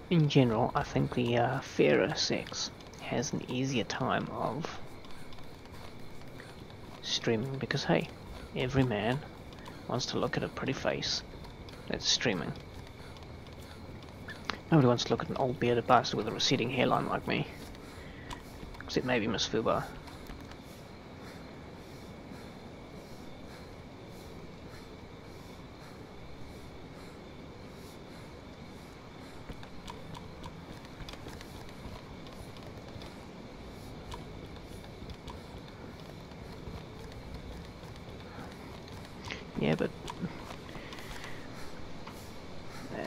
In general, I think the fairer sex has an easier time of streaming because, hey, every man wants to look at a pretty face that's streaming. Nobody wants to look at an old bearded bastard with a receding hairline like me. Except maybe Miss Fubar. Yeah, but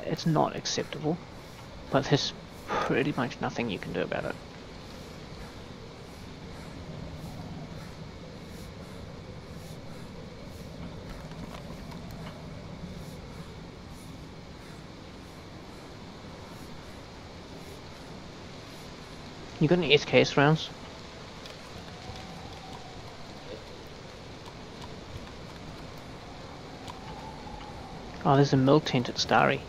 it's not acceptable. But there's pretty much nothing you can do about it. You got any SKS rounds? Oh, there's a mill tent at Starry.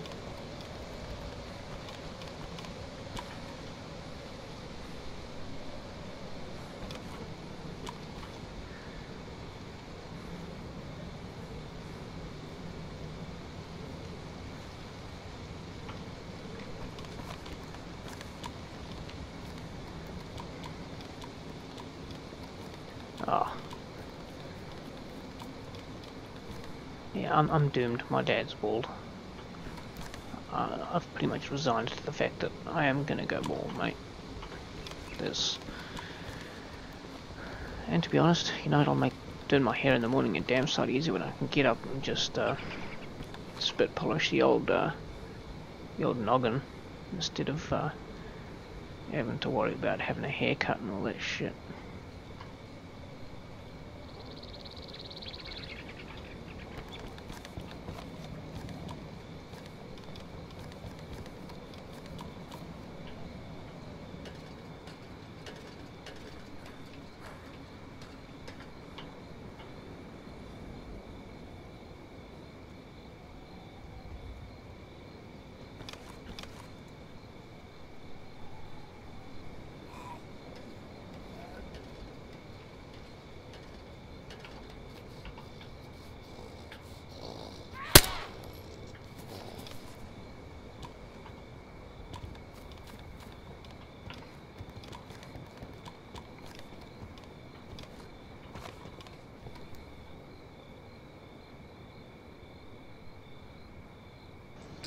Oh. Yeah, I'm doomed. My dad's bald. I've pretty much resigned to the fact that I am gonna go bald, mate. And to be honest, you know, it'll make doing my hair in the morning a damn sight easier when I can get up and just spit polish the old noggin instead of having to worry about having a haircut and all that shit.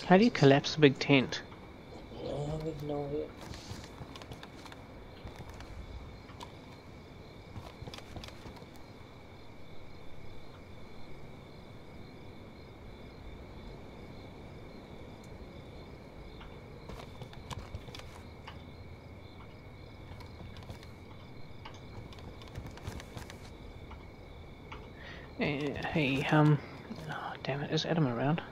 How do you collapse a big tent? Oh, I have no idea. Hey, oh, damn it, is Adam around?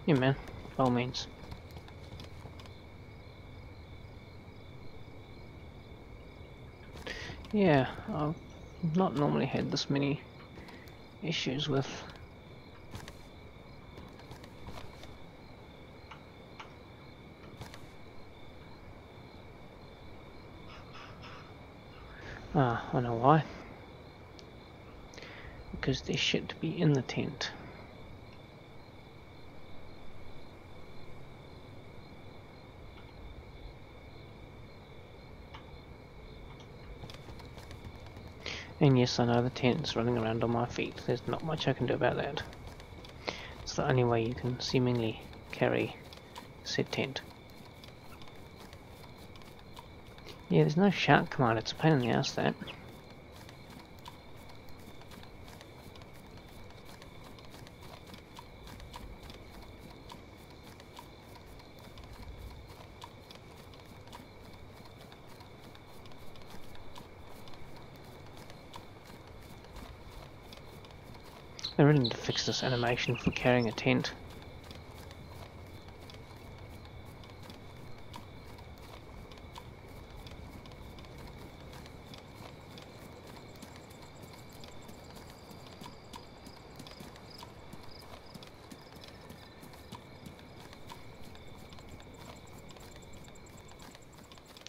Yeah, man, by all means. Yeah, I've not normally had this many issues with I know why. Because there's shit to be in the tent. And yes, I know the tent's running around on my feet. There's not much I can do about that. It's the only way you can seemingly carry said tent. Yeah, there's no shout command. It's a pain in the ass, that. They really need to fix this animation for carrying a tent.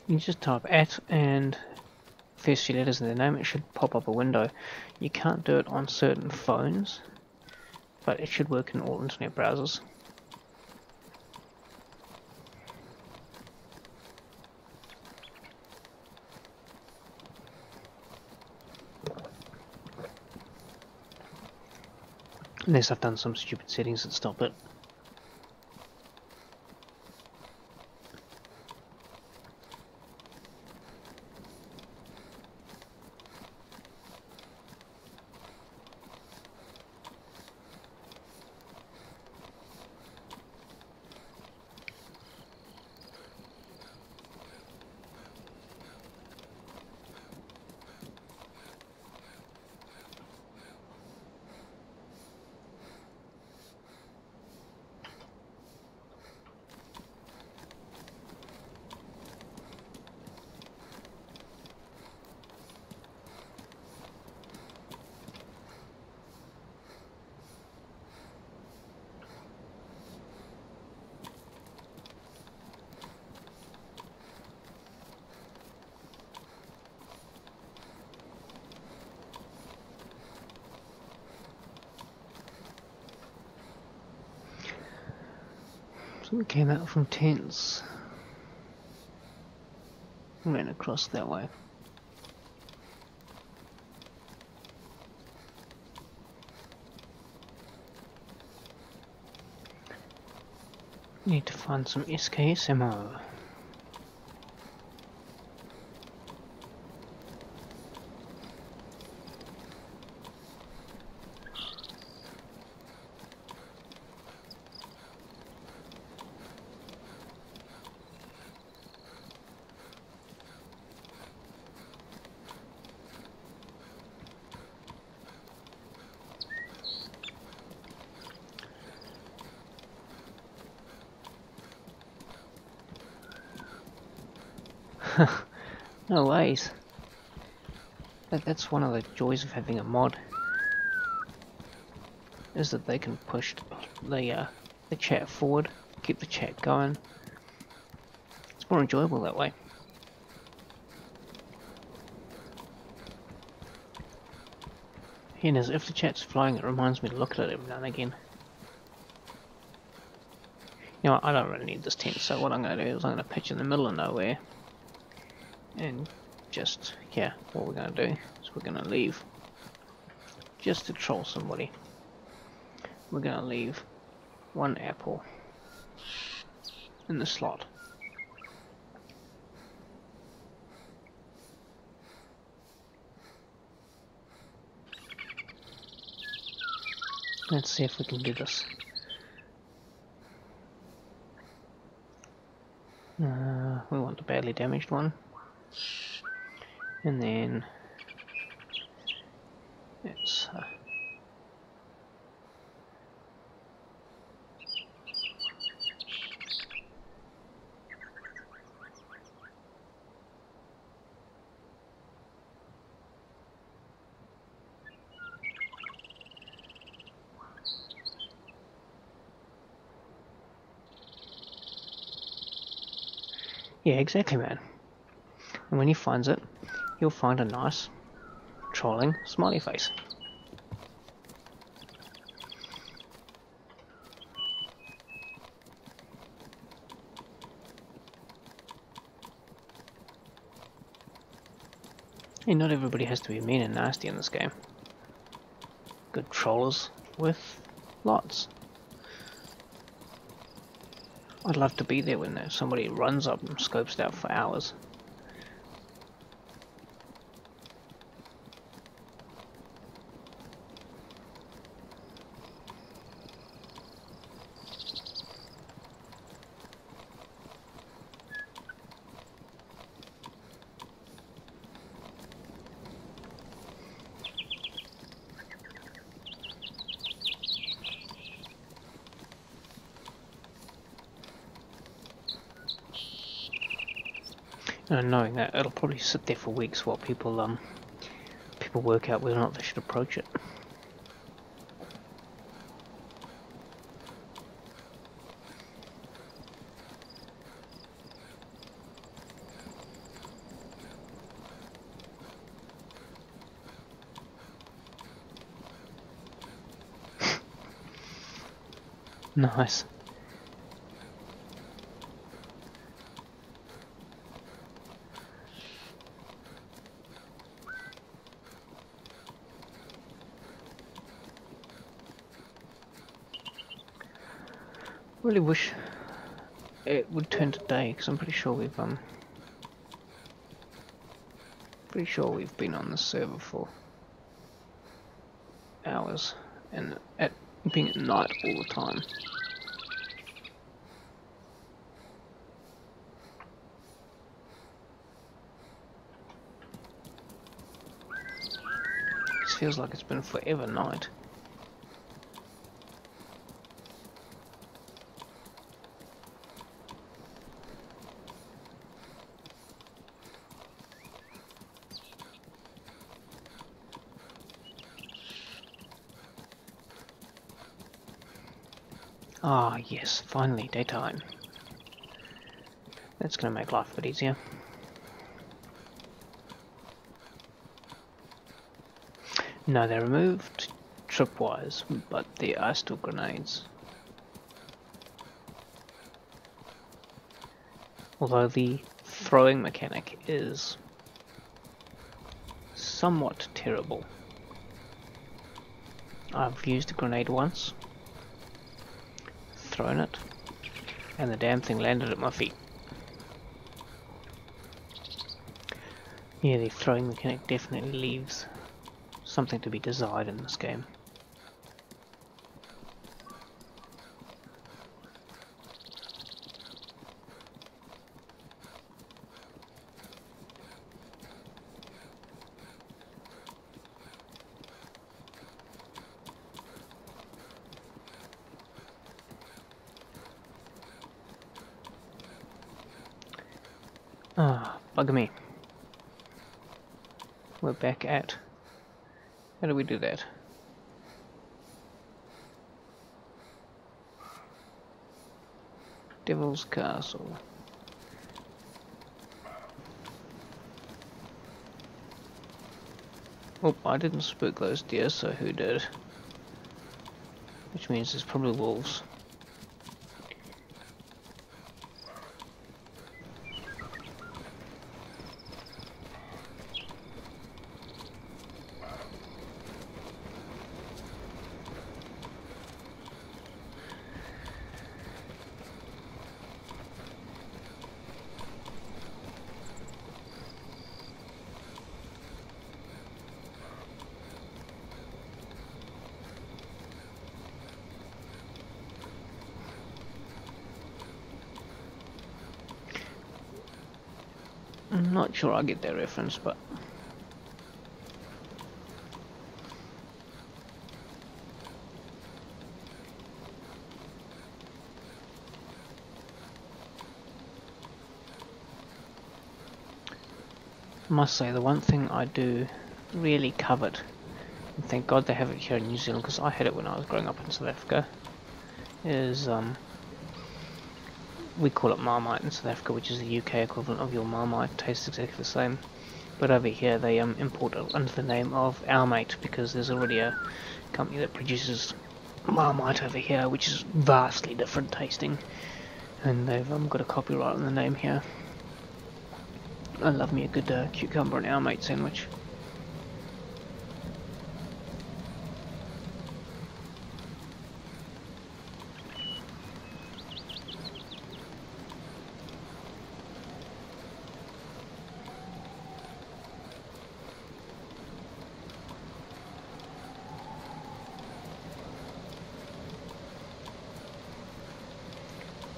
You just type at and first few letters in the name, it should pop up a window. You can't do it on certain phones, but it should work in all internet browsers. Unless I've done some stupid settings that stop it. Something came out from tents. Ran across that way. Need to find some SKS ammo. No ways. That's one of the joys of having a mod, is that they can push the chat forward, keep the chat going. It's more enjoyable that way. And as if the chat's flying, it reminds me to look at it every now and again. You know what, I don't really need this tent, so what I'm going to do is I'm going to pitch in the middle of nowhere. And just, yeah, what we're going to do is we're going to leave, just to troll somebody, we're going to leave one apple in the slot. Let's see if we can do this. We want the badly damaged one. And then it's Yeah, exactly, man. And when he finds it, he'll find a nice, trolling smiley face. Hey, not everybody has to be mean and nasty in this game. Good trollers with lots. I'd love to be there when somebody runs up and scopes it out for hours. And knowing that it'll probably sit there for weeks while people work out whether or not they should approach it. Nice. Really wish it would turn to day, because I'm pretty sure we've been on this server for hours, and being at night all the time. It feels like it's been forever night. Ah, yes, finally, daytime. That's gonna make life a bit easier. No, they removed tripwires, but there are still grenades. Although the throwing mechanic is somewhat terrible. I've used a grenade once, thrown it, and the damn thing landed at my feet. Yeah, the throwing mechanic definitely leaves something to be desired in this game. Ah, bugger me. We're back at... How do we do that? Devil's Castle. Oh, I didn't spook those deer, so who did? Which means there's probably wolves. I'm not sure I get that reference, but... I must say, the one thing I do really covet, and thank God they have it here in New Zealand, because I had it when I was growing up in South Africa, is we call it Marmite in South Africa, which is the UK equivalent of your Marmite. Tastes exactly the same. But over here they import it under the name of Our Mate, because there's already a company that produces Marmite over here, which is vastly different tasting. And they've got a copyright on the name here. I love me a good cucumber and Our Mate sandwich.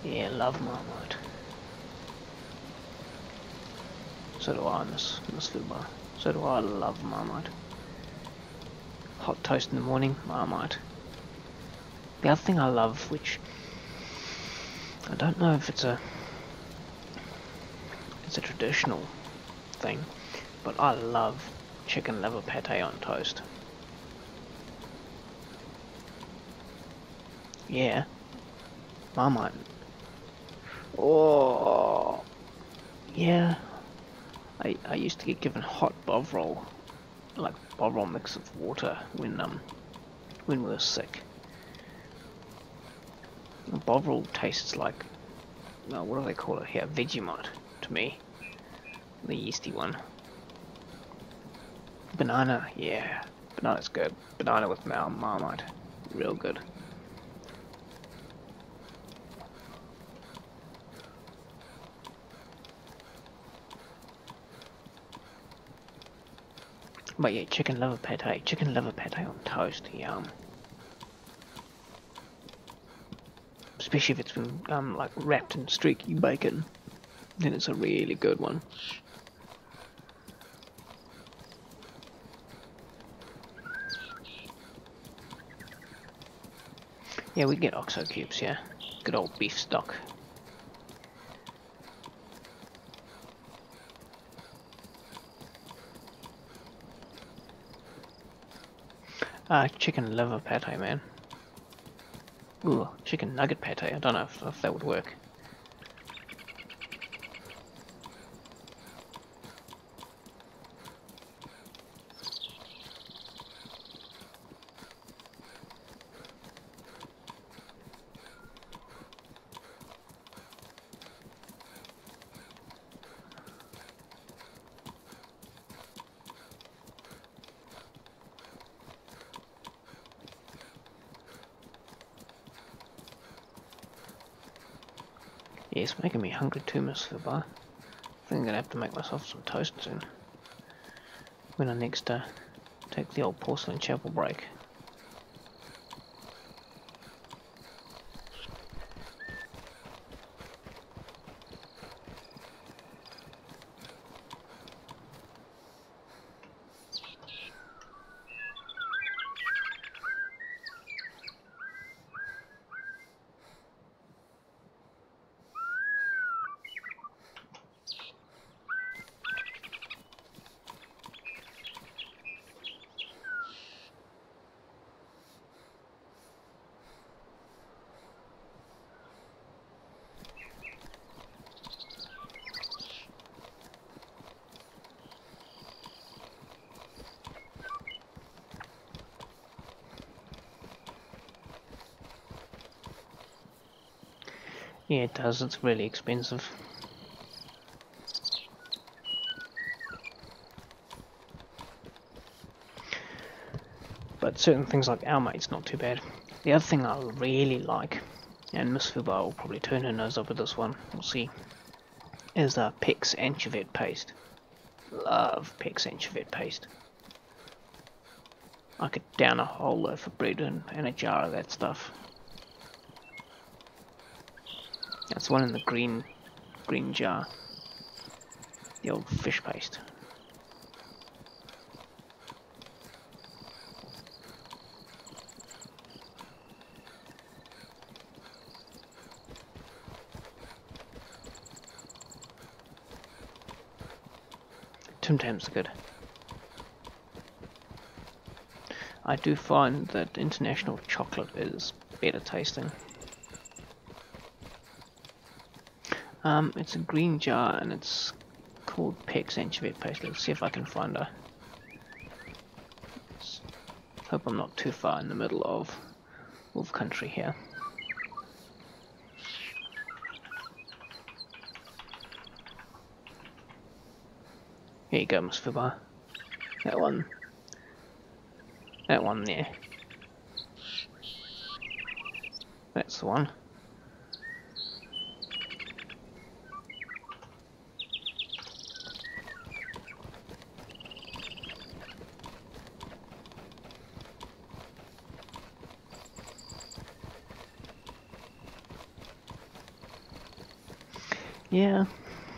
Yeah, love Marmite. So do I, Miss Fubar. So do I love Marmite. Hot toast in the morning, Marmite. The other thing I love, which I don't know if it's a traditional thing, but I love chicken liver pate on toast. Yeah, Marmite. Oh, yeah. I used to get given hot bovril, like bovril mixed with water when we were sick. Bovril tastes like, well, what do they call it here? Vegemite to me, the yeasty one. Banana, yeah, banana's good. Banana with Marmite, real good. But yeah, chicken liver pate on toast, yum. Especially if it's been like wrapped in streaky bacon, then it's a really good one. Yeah, we get OXO cubes, yeah. Good old beef stock. Chicken liver pate, man. Ooh, chicken nugget pate. I don't know if that would work. Yeah, it's making me hungry too, Miss Fubar. I think I'm gonna have to make myself some toast soon. When I next take the old porcelain chapel break. Yeah, it does. It's really expensive. But certain things like Our Mate's not too bad. The other thing I really like, and Miss Fubar will probably turn her nose up at this one, we'll see, is Peck's anchovy paste. Love Peck's anchovy paste. I could down a whole loaf of bread and a jar of that stuff. That's one in the green jar. The old fish paste. Tim Tams are good. I do find that international chocolate is better tasting. It's a green jar and it's called Pex anchovy paste. Let's see if I can find her. Hope I'm not too far in the middle of wolf country here. Here you go, Miss Fibar. That one. That one there. That's the one. Yeah,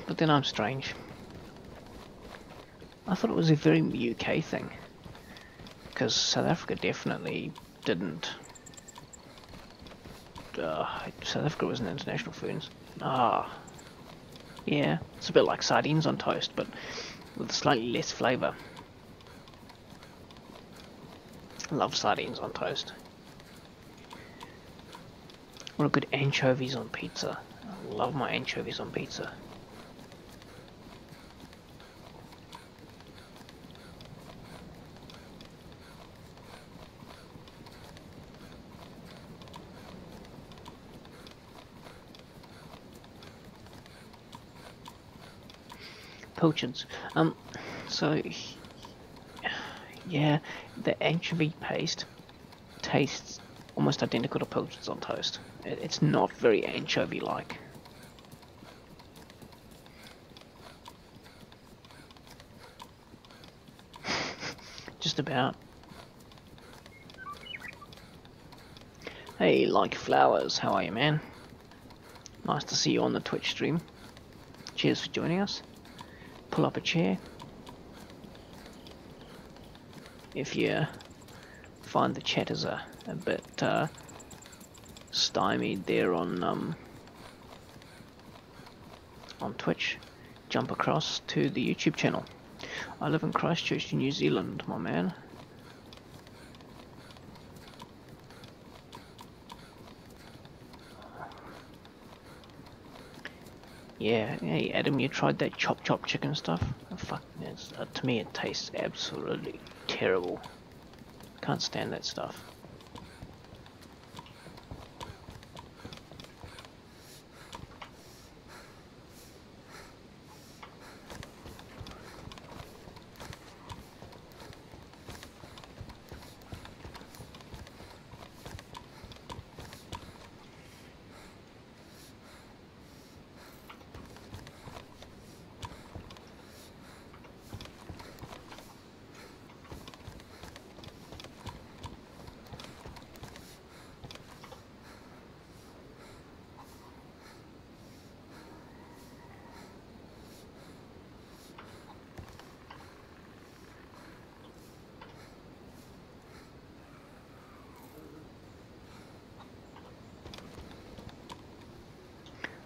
but then I'm strange. I thought it was a very UK thing, because South Africa definitely didn't. South Africa was an international food. Yeah, it's a bit like sardines on toast, but with slightly less flavour. I love sardines on toast. What a good anchovies on pizza. I love my anchovies on pizza. Pilchards. So yeah, the anchovy paste tastes almost identical to pilchards on toast. It's not very anchovy-like. Just about. Hey, like flowers, how are you, man? Nice to see you on the Twitch stream. Cheers for joining us. Pull up a chair. If you find the chat is a bit stymied there on Twitch, jump across to the YouTube channel. I live in Christchurch, New Zealand, my man. Yeah, hey Adam, you tried that chop chicken stuff? Oh, fuck, to me it tastes absolutely terrible. Can't stand that stuff.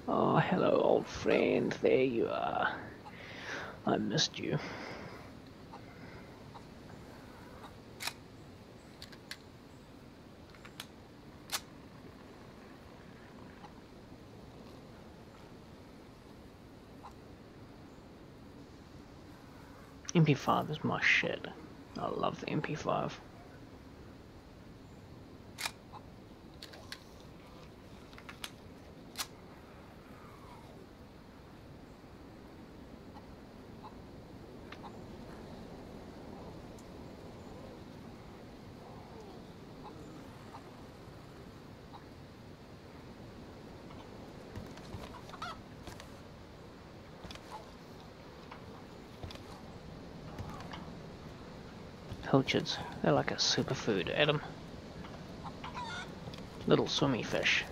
Oh, hello, old friend. There you are. I missed you. MP5 is my shit. I love the MP5. Pilchards, they're like a superfood, Adam. Little swimmy fish.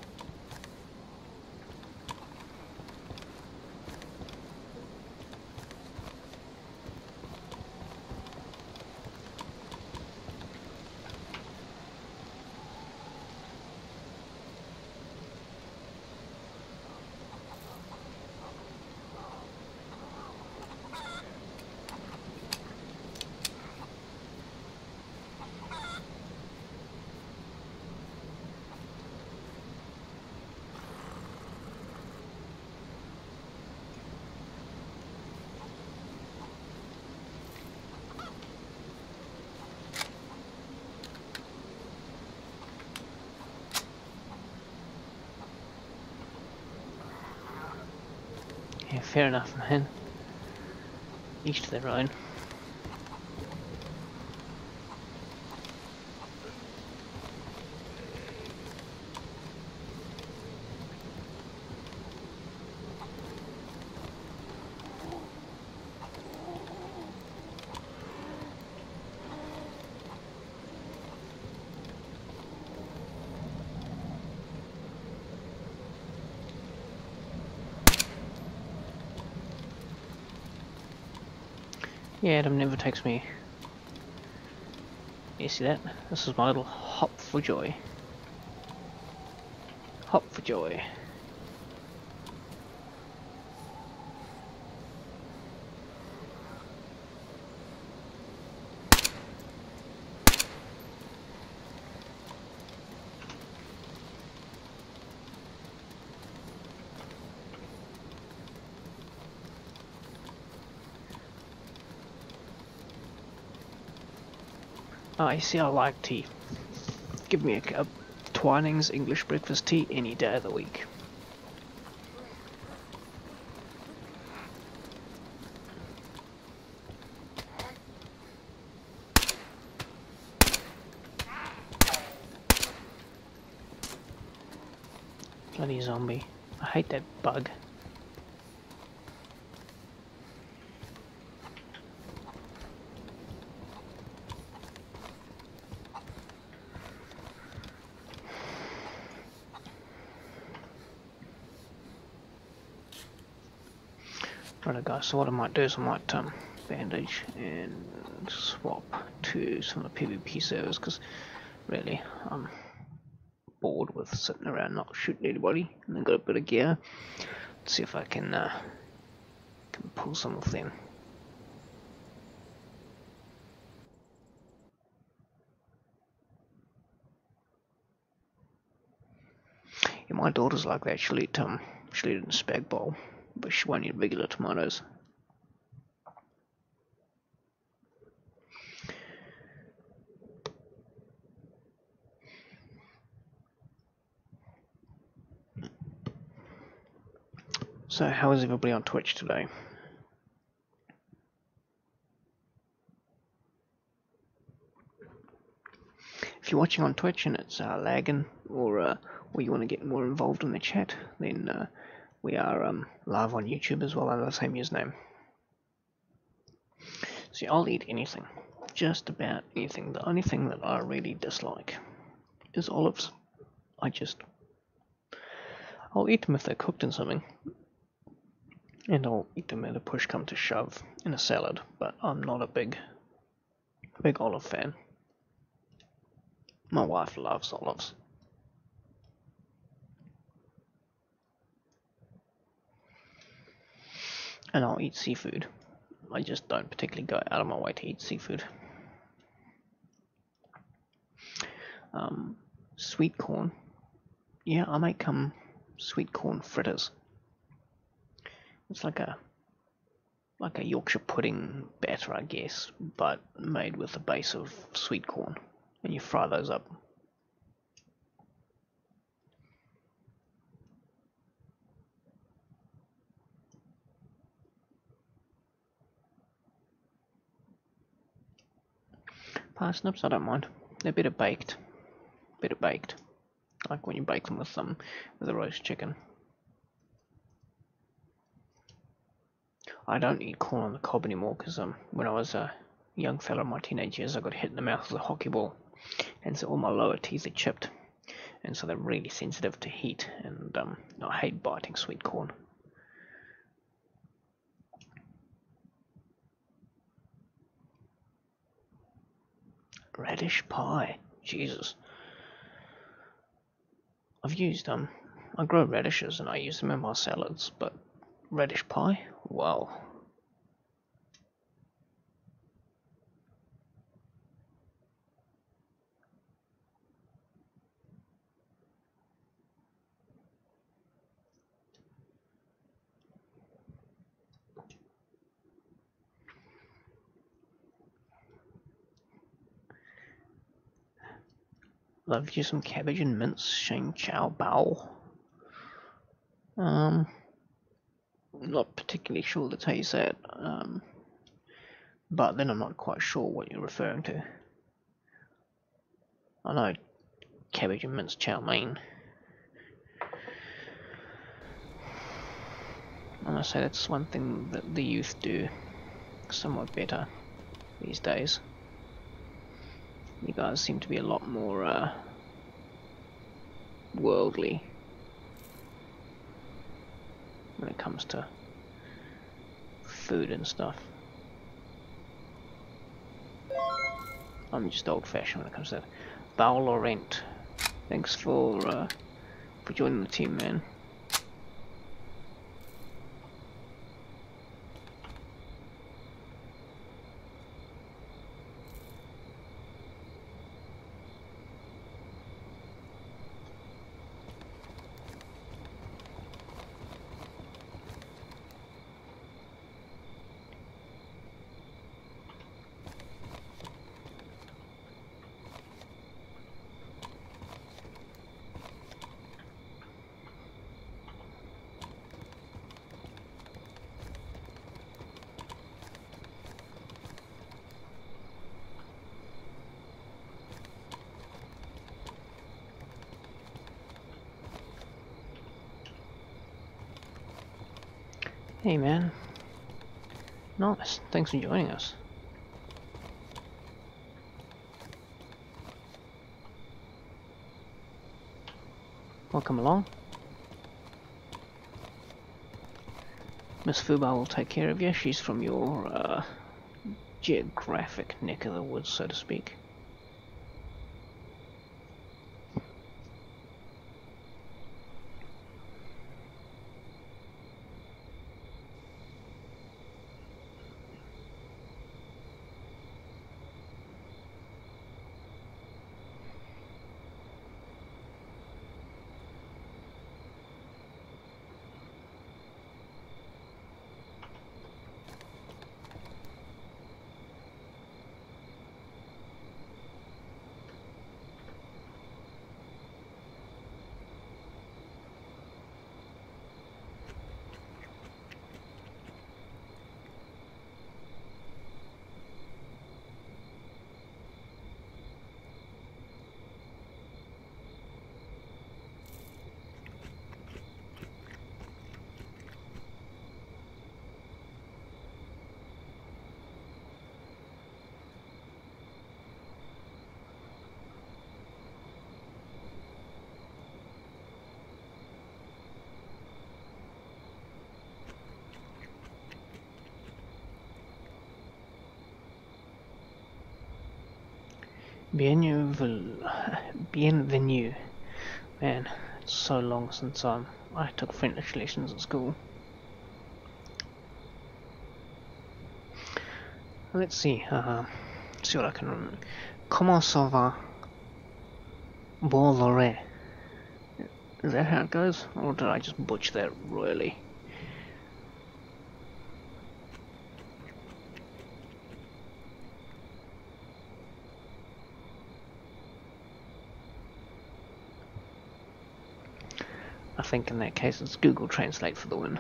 fair enough, man. Each to their own. Yeah, Adam never takes me. You see that? This is my little hop for joy. Hop for joy. Oh, you see, I like tea. Give me a Twinings English breakfast tea any day of the week. Bloody zombie. I hate that bug. Right guys, so what I might do is I might bandage and swap to some of the PvP servers, because really I'm bored with sitting around not shooting anybody, and I've got a bit of gear. Let's see if I can pull some of them. Yeah, my daughter's like that. She'll eat in a spag bowl, but she won't eat regular tomatoes. So how is everybody on Twitch today? If you're watching on Twitch and it's lagging, or you want to get more involved in the chat, then we are live on YouTube as well under the same username. See, I'll eat anything, just about anything. The only thing that I really dislike is olives. I'll eat them if they're cooked in something, and I'll eat them at a push come to shove in a salad, but I'm not a big olive fan. My wife loves olives. And I'll eat seafood. I just don't particularly go out of my way to eat seafood. Sweet corn. Yeah, I make sweet corn fritters. It's like a Yorkshire pudding batter, I guess, but made with a base of sweet corn, and you fry those up. Parsnips, I don't mind. They're better baked. Like when you bake them with a roast chicken. I don't eat corn on the cob anymore because when I was a young fella in my teenage years, I got hit in the mouth with a hockey ball, and so all my lower teeth are chipped, and so they're really sensitive to heat, and I hate biting sweet corn. Radish pie, Jesus. I've used I grow radishes and I use them in my salads, but radish pie, wow. Love you some cabbage and mince, shing chow bao. not particularly sure that's how you say it, but then I'm not quite sure what you're referring to. I know cabbage and minced chow mein. I must say that's one thing that the youth do somewhat better these days. You guys seem to be a lot more worldly when it comes to food and stuff. I'm just old-fashioned when it comes to that. Val Laurent, thanks for joining the team, man. Hey man, nice, thanks for joining us. Welcome along. Miss Fuba will take care of you, she's from your geographic neck of the woods, so to speak. Bienvenue. Man, it's so long since I took French lessons at school. Let's see what I can remember. Comment ça va? Bolloré. Is that how it goes? Or did I just butcher that royally? I think in that case it's Google Translate for the win.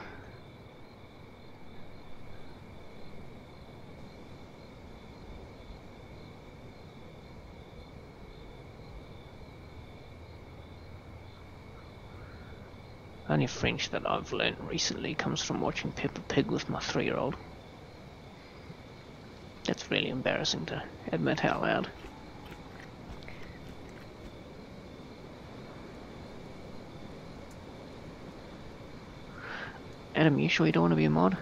Only French that I've learnt recently comes from watching Peppa Pig with my 3-year-old. That's really embarrassing to admit out loud. Adam, you sure you don't want to be a mod?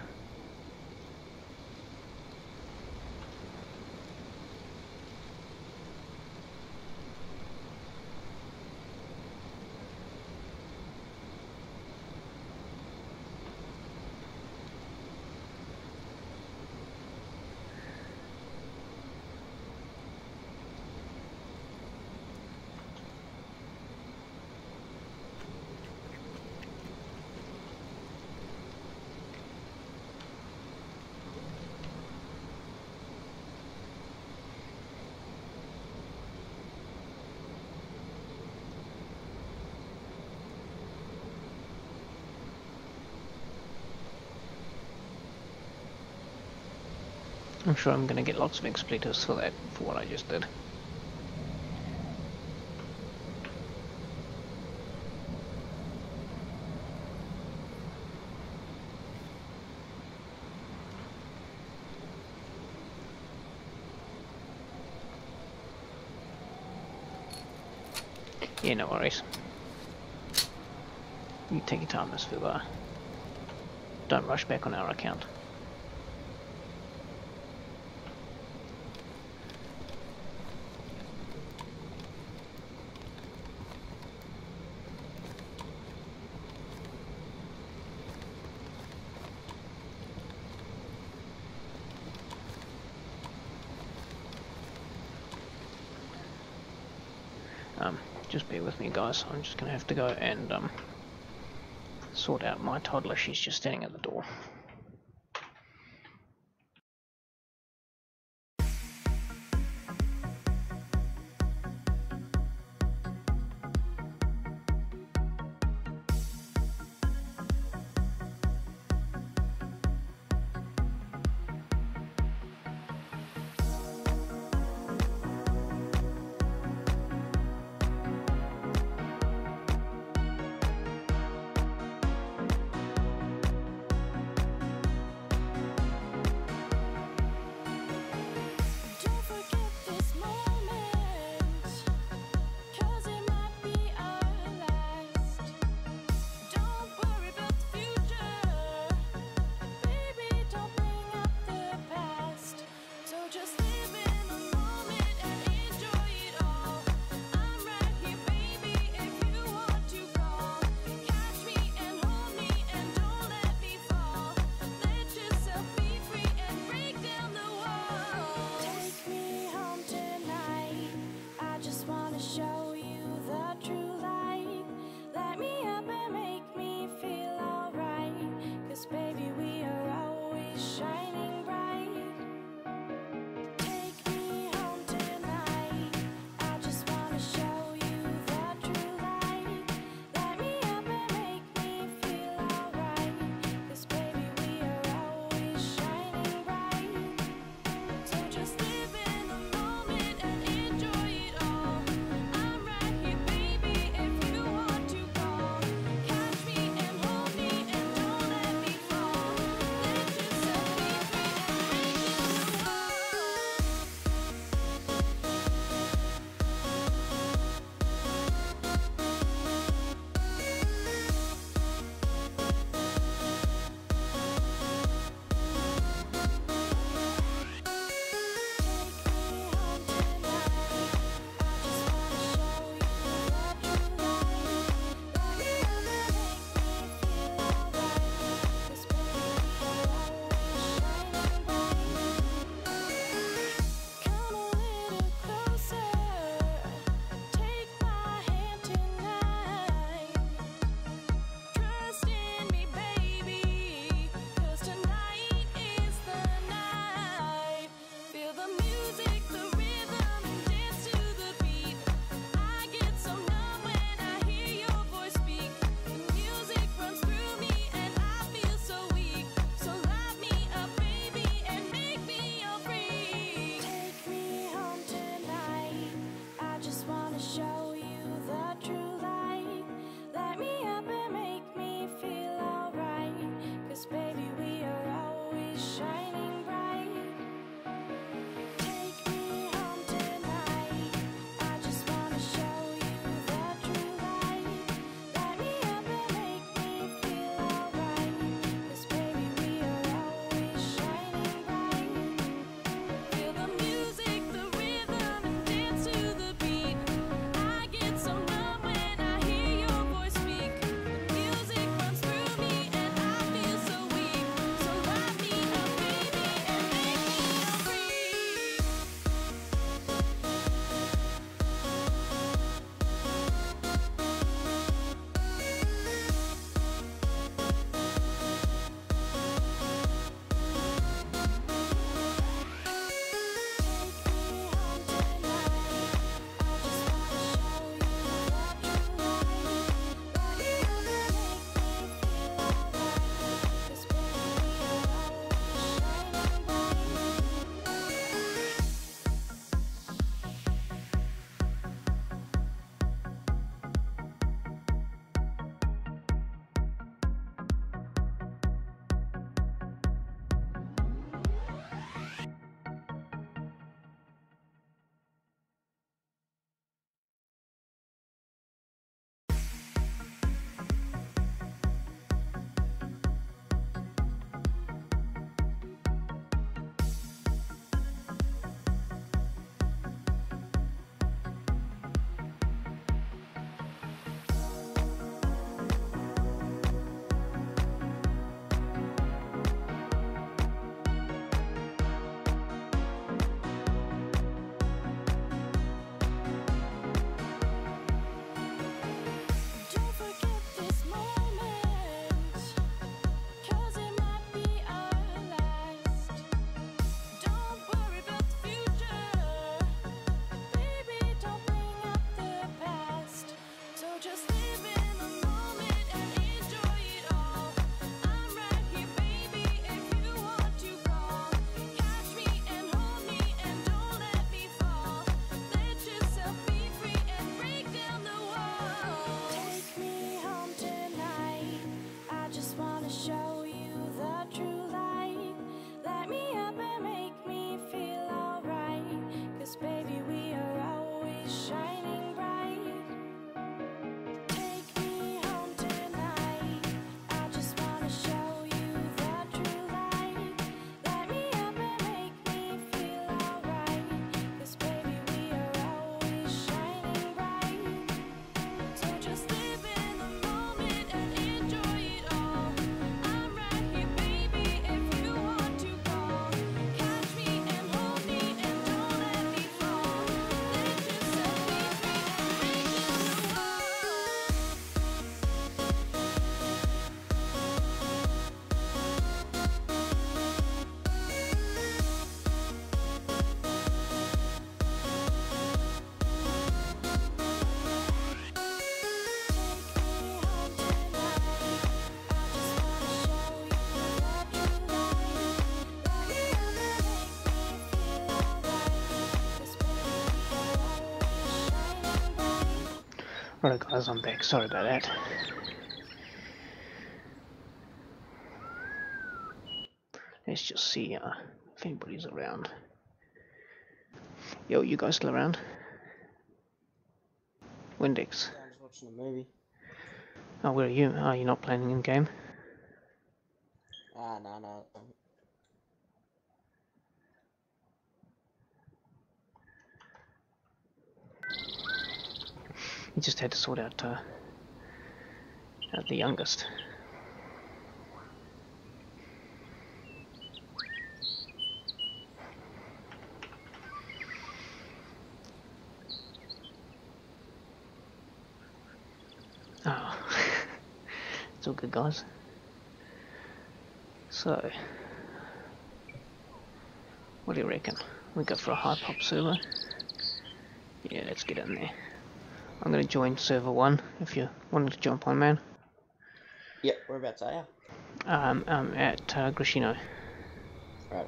I'm sure I'm going to get lots of expletives for that, for what I just did. Yeah, no worries. You take your time, Miss Fubar. Don't rush back on our account. Just bear with me, guys. I'm just gonna have to go and sort out my toddler. She's just standing at the door. Right guys, I'm back, sorry about that. Let's just see if anybody's around. Yo, you guys still around? Windex. Yeah, I'm just watching a movie. Oh, where are you? Are you not playing in game? Ah, no. You just had to sort out the youngest. Oh, it's all good, guys. So, what do you reckon? We go for a high pop server? Yeah, let's get in there. I'm going to join server 1 if you're wanting to jump on, man. Yep, whereabouts are you? I'm at Grishino. Right.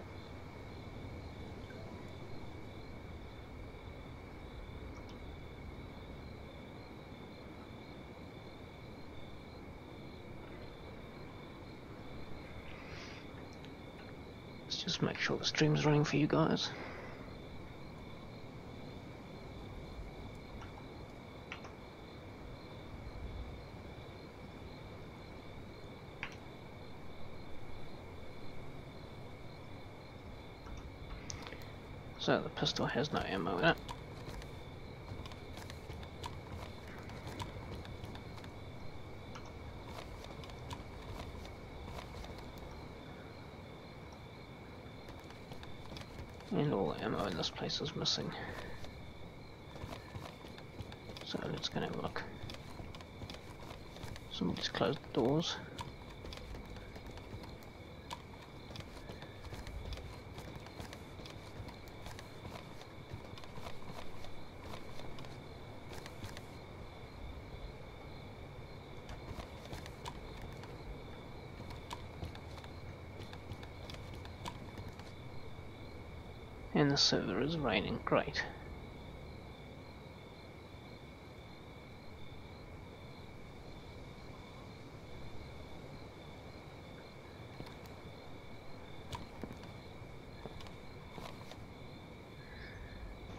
Let's just make sure the stream's running for you guys. So the pistol has no ammo in it. And all the ammo in this place is missing. So let's go and have a look. Somebody's closed the doors. And the server is raining, great.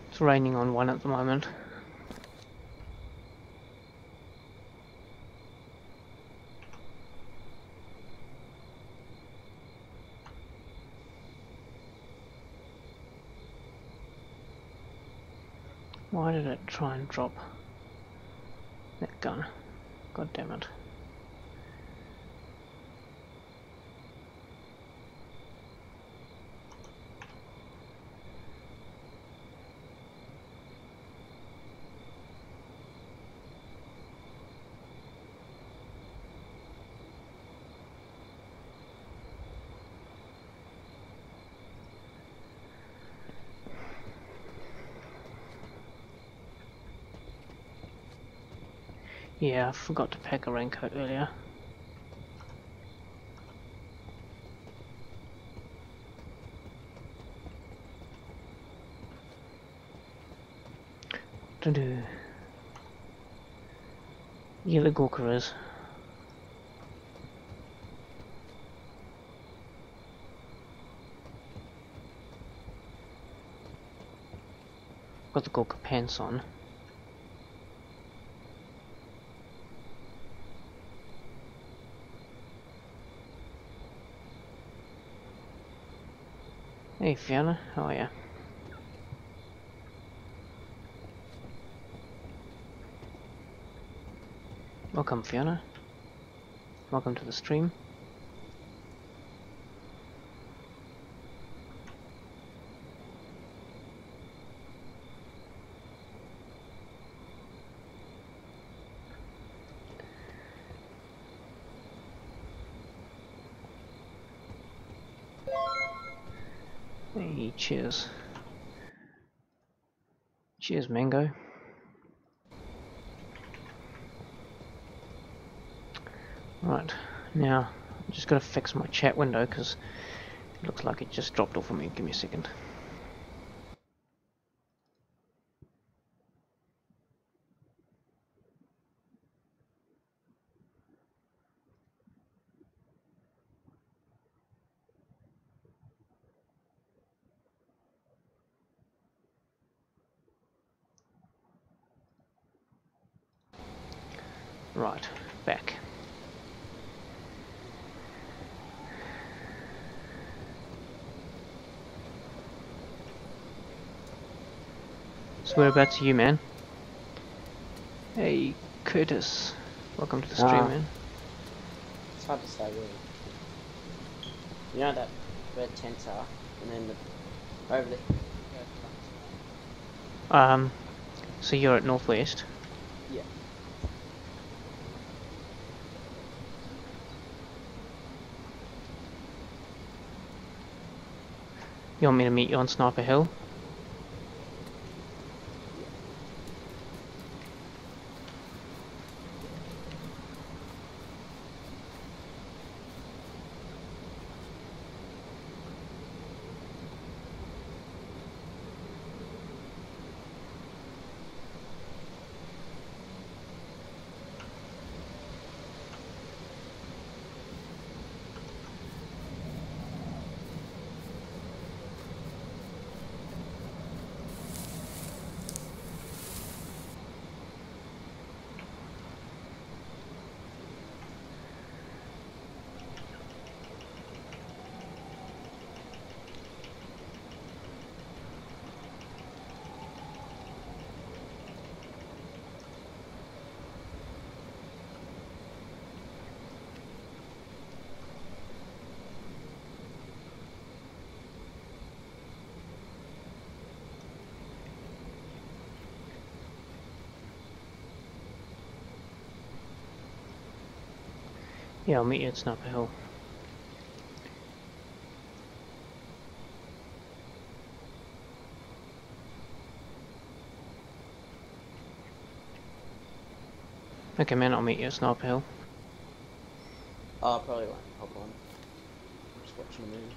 It's raining on 1 at the moment. Why did it try and drop that gun? God damn it. Yeah, I forgot to pack a raincoat earlier. Doo-doo. Yellow Gawker is. Got the Gawker pants on. Hey Fiona, how are ya? Welcome Fiona. Welcome to the stream. Hey, cheers. Cheers, Mango. Right, now I'm just gotta fix my chat window because it looks like it just dropped off on me. Give me a second. Right, back. So whereabouts are you, man? Hey, Curtis. Welcome to the stream, man. It's hard to say, really. You know that where tents are, and then over there. So you're at Northwest. Yeah. You want me to meet you on Sniper Hill? Yeah, I'll meet you at Sniper Hill. Okay, man, I'll meet you at Sniper Hill. Oh, I probably won't hop on. I'm just watching a movie.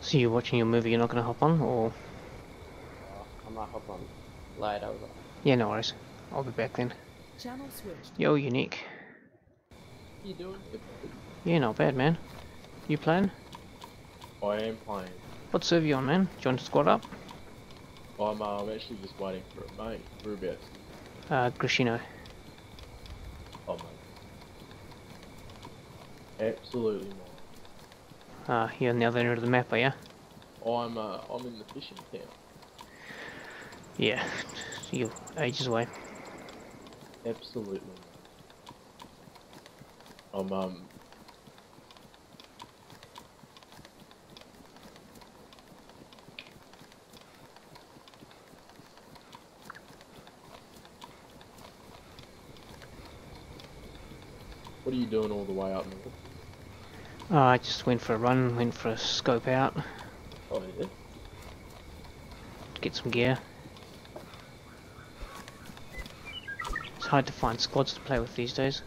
So you're watching your movie, you're not going to hop on, or? I might hop on later. Yeah, no worries. I'll be back then. Channel switched. Yo, Unique. What are you doing? Yeah, not bad, man. You playing? I am playing. What server you on, man? Do you want to squad up? I'm actually just waiting for it, mate. Whereabouts? Grishino. Oh, mate. Absolutely not. You're on the other end of the map, are you? I'm in the fishing town. Yeah. You're ages away. Absolutely not. What are you doing all the way up north? I just went for a run, went for a scope out, Oh, yeah? get some gear. It's hard to find squads to play with these days.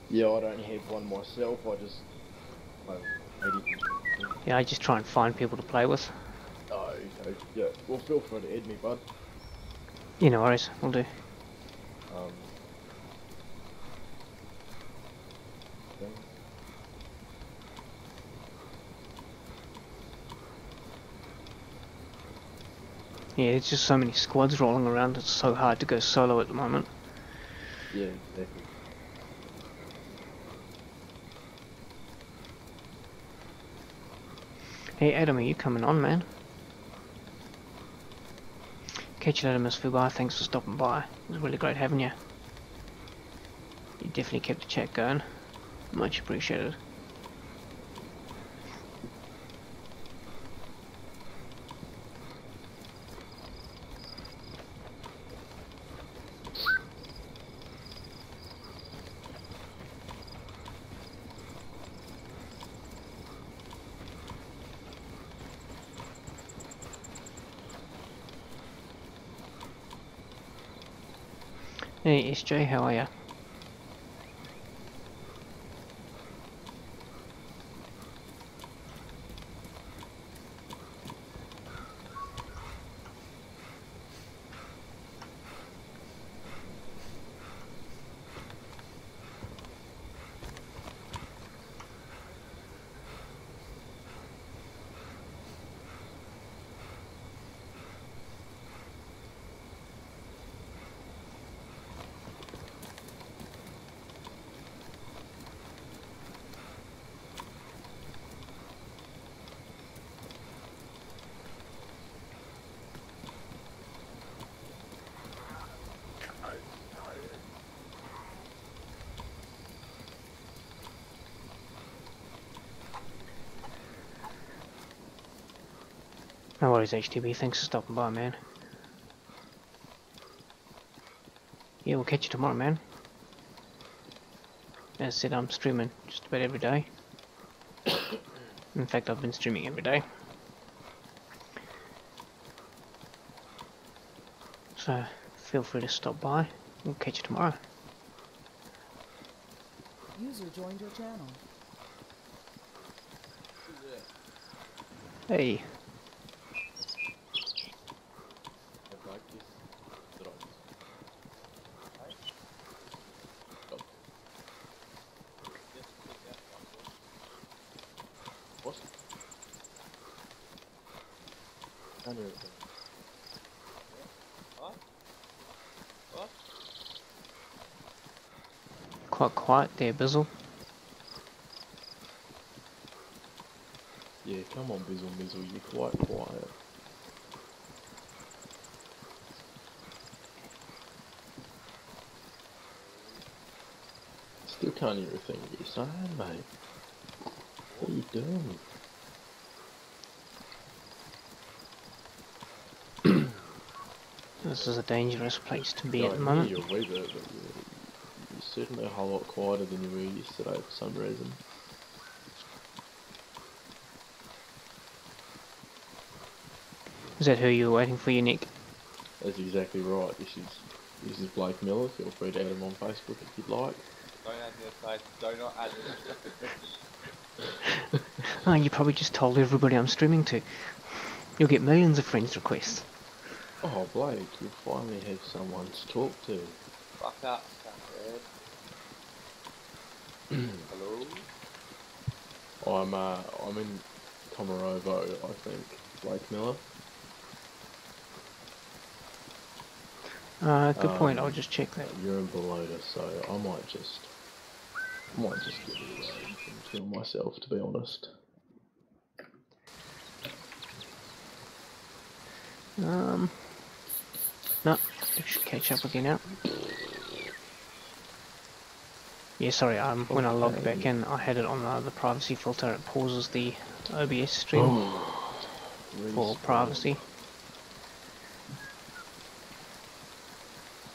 Yeah, I don't have one myself. I just... Yeah, I just try and find people to play with. Oh, okay. Yeah, well, feel free to add me, bud. Yeah, no worries, we'll do. Yeah, there's just so many squads rolling around, it's so hard to go solo at the moment. Yeah, exactly. Hey Adam, are you coming on, man? Catch you later, Miss Fubar, thanks for stopping by. It was really great having you. You definitely kept the chat going. Much appreciated. Hey SJ, how are ya? No worries HTB, thanks for stopping by, man. Yeah, we'll catch you tomorrow, man. As I said, I'm streaming just about every day. In fact, I've been streaming every day. So, feel free to stop by. We'll catch you tomorrow. User joined your channel. Hey. Quite quiet there, Bizzle. Yeah, come on, Bizzle, you're quite quiet. Still can't hear a thing you're saying, mate. What are you doing? This is a dangerous place to be Yeah, at I the can moment. hear you a wee bit, but you're certainly a whole lot quieter than you were yesterday for some reason. Is that who you were waiting for, you Nick? That's exactly right. This is Blake Miller. Feel free to add him on Facebook if you'd like. Don't add me a face. Do not add me. Oh, you probably just told everybody I'm streaming to. You'll get millions of friends requests. Oh, Blake, you finally have someone to talk to. Fuck up, cunt. Hello? I'm in Tomarovo, I think. Blake Miller. Good point, I'll just check that. You're in Belota, so I might just get a rage and kill myself, to be honest. No, I should catch up with you now. Yeah, sorry, when I logged back in, I had it on the privacy filter. It pauses the OBS stream for privacy.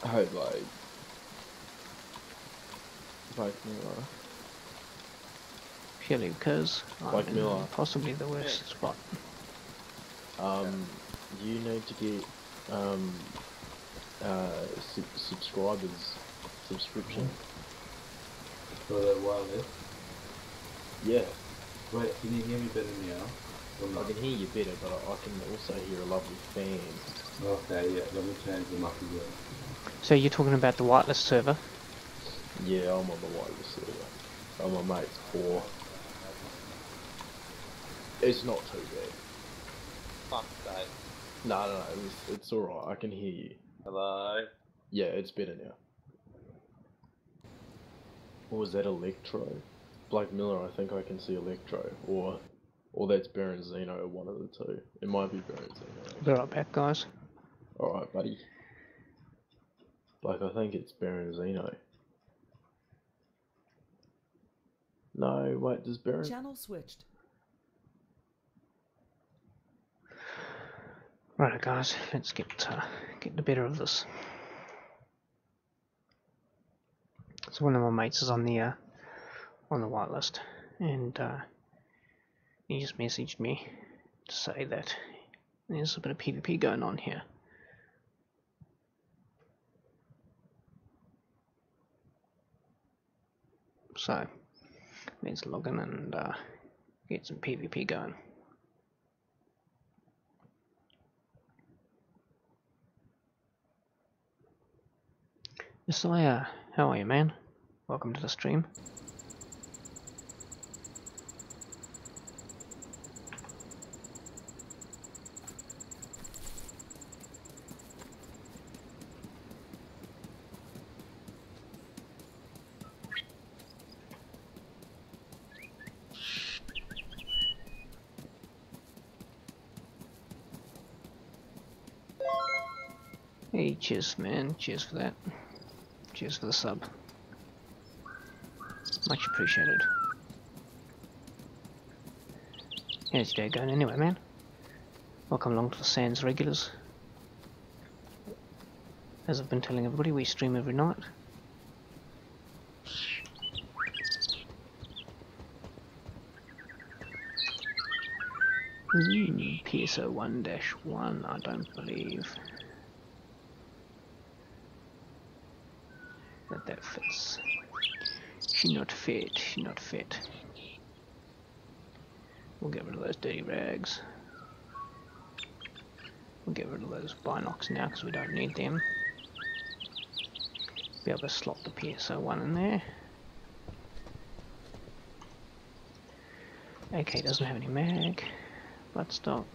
Hey, Blake. Blake Miller. Purely because Like I'm Miller. in possibly the worst spot. You need to get subscribers subscription. For the wireless? Yeah, Wait, can you hear me better now? Or I not? can hear you better, but I can also hear a lovely fan. Okay, yeah, let me change them up again. So you're talking about the whitelist server? Yeah, I'm on the wireless server. Oh, my mate's poor. It's not too bad. Fuck sake. No, it's alright, I can hear you. Hello? Yeah, it's better now. Or was that Electro? Blake Miller, I think I can see Electro. Or that's Berenzino, one of the two. It might be Berenzino. Be right back, guys. Alright, buddy. Blake, I think it's Berenzino. No, wait, does Beren... Channel switched. Right, guys, let's get the better of this. So one of my mates is on the whitelist, and he just messaged me to say that there's a bit of PvP going on here. So let's log in and get some PvP going. Messiah, how are you, man? Welcome to the stream. Hey, cheers, man. Cheers for that. Cheers for the sub. Much appreciated. How's your day going anyway, man? Welcome along to the Sands regulars. As I've been telling everybody, we stream every night. PSO 1-1, I don't believe that fits. She not fit, she not fit. We'll get rid of those dirty rags. We'll get rid of those binocs now because we don't need them. Be able to slot the PSO1 in there. AK doesn't have any mag. Bloodstock.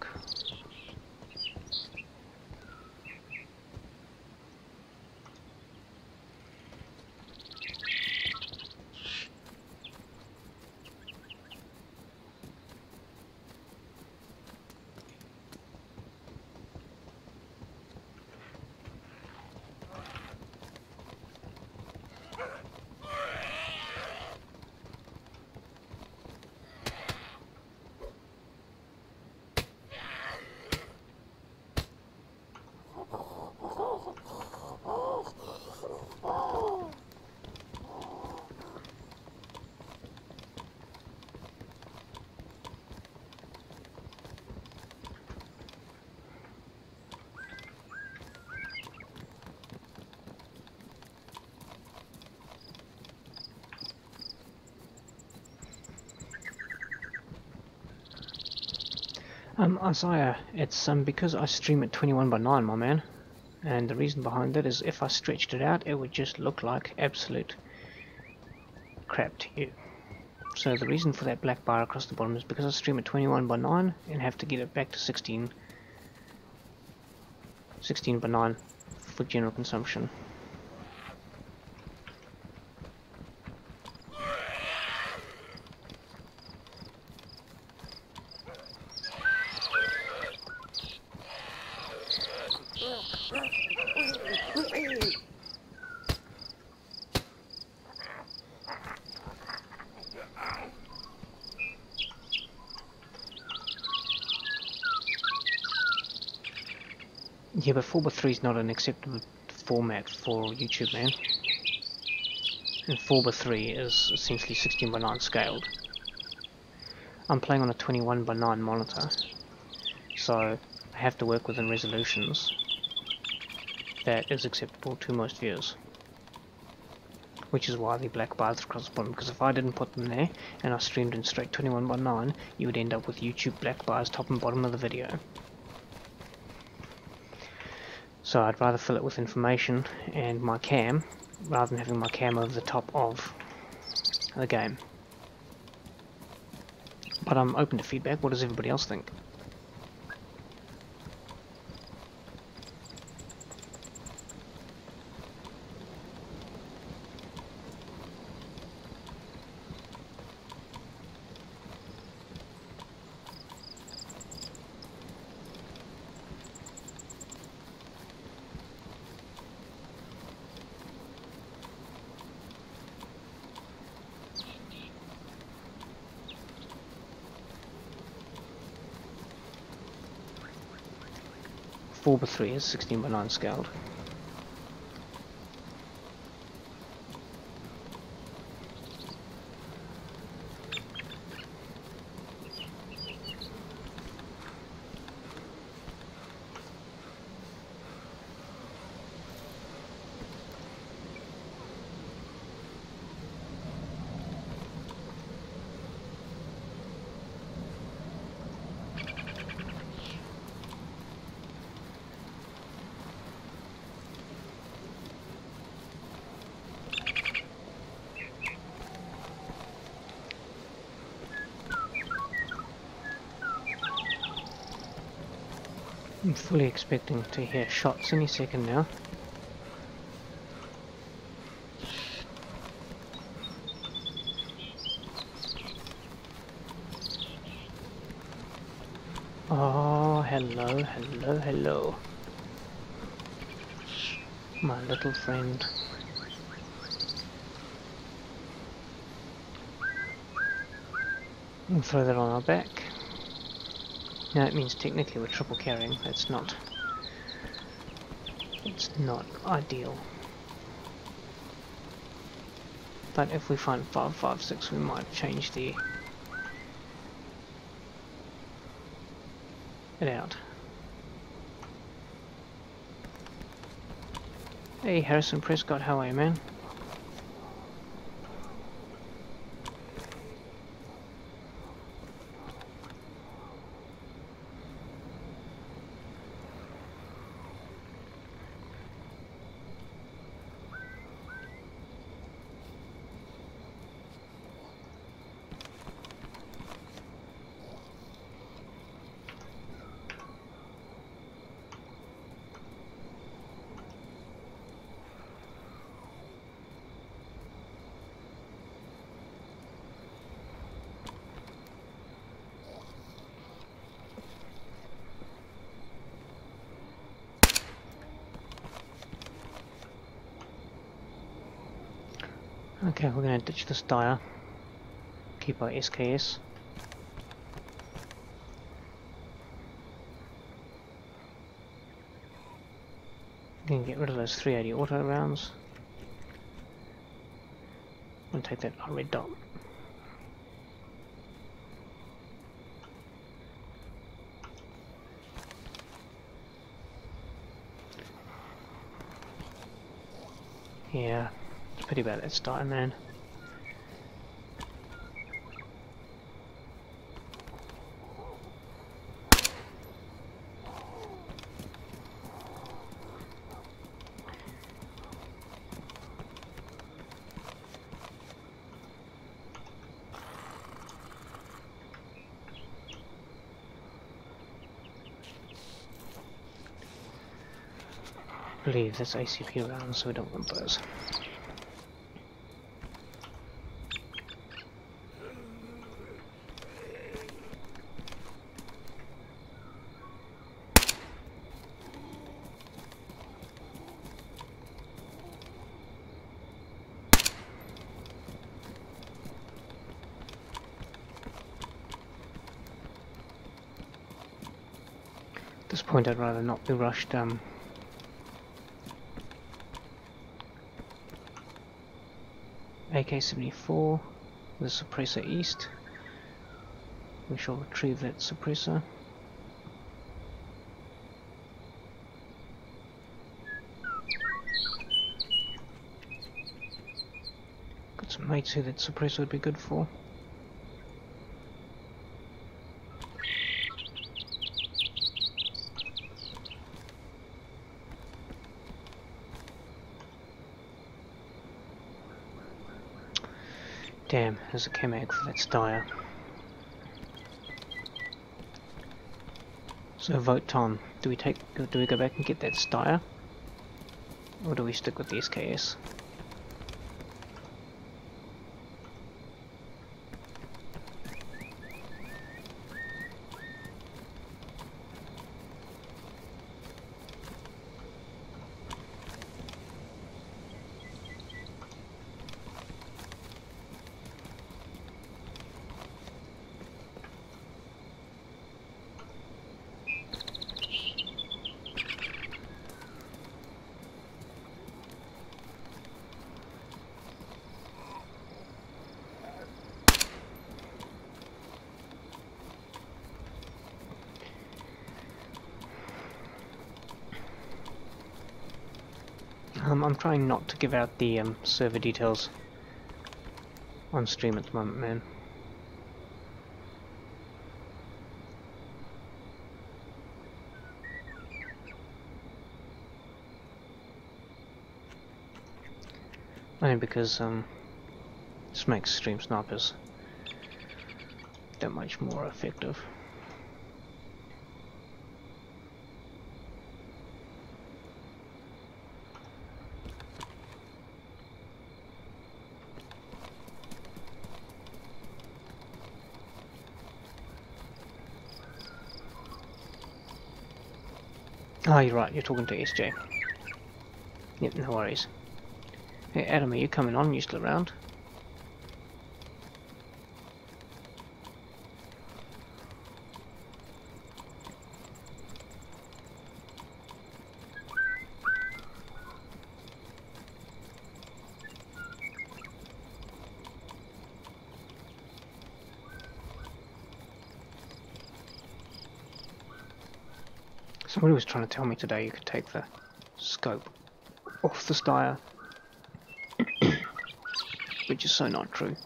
Isaiah, it's because I stream at 21:9, my man, and the reason behind that is if I stretched it out, it would just look like absolute crap to you. So the reason for that black bar across the bottom is because I stream at 21:9 and have to get it back to 16:9 for general consumption. Yeah, but 4:3 is not an acceptable format for YouTube, man. And 4:3 is essentially 16:9 scaled. I'm playing on a 21:9 monitor, so I have to work within resolutions that is acceptable to most viewers. Which is why the black bars across the bottom, because if I didn't put them there and I streamed in straight 21:9, you would end up with YouTube black bars top and bottom of the video. So I'd rather fill it with information and my cam, rather than having my cam over the top of the game. But I'm open to feedback. What does everybody else think? Four by 3 is 16:9 scaled. I'm fully expecting to hear shots any second now. Oh, hello, hello, hello. My little friend. We'll throw that on our back. Now it means technically we're triple carrying. It's not ideal. But if we find 556, we might change it out. Hey Harrison Prescott, how are you, man? Okay, we're going to ditch this Dia, keep our SKS. Going to get rid of those 380 auto rounds. And take that red dot. Yeah. Pretty bad at starting, man. I believe that's ACP rounds, so we don't want those. At this point I'd rather not be rushed. AK-74 with a suppressor east. We shall retrieve that suppressor. Got some mates who that suppressor would be good for. Damn, there's a chemag for that Steyr. So vote Tom. Do we go back and get that Steyr? Or do we stick with the SKS? I'm trying not to give out the server details on stream at the moment, man. Only because this makes stream snipers that much more effective. Oh, you're right, you're talking to SJ. Yep, no worries. Hey Adam, are you coming on? You still around? Somebody was trying to tell me today you could take the scope off the Steyr, which is so not true.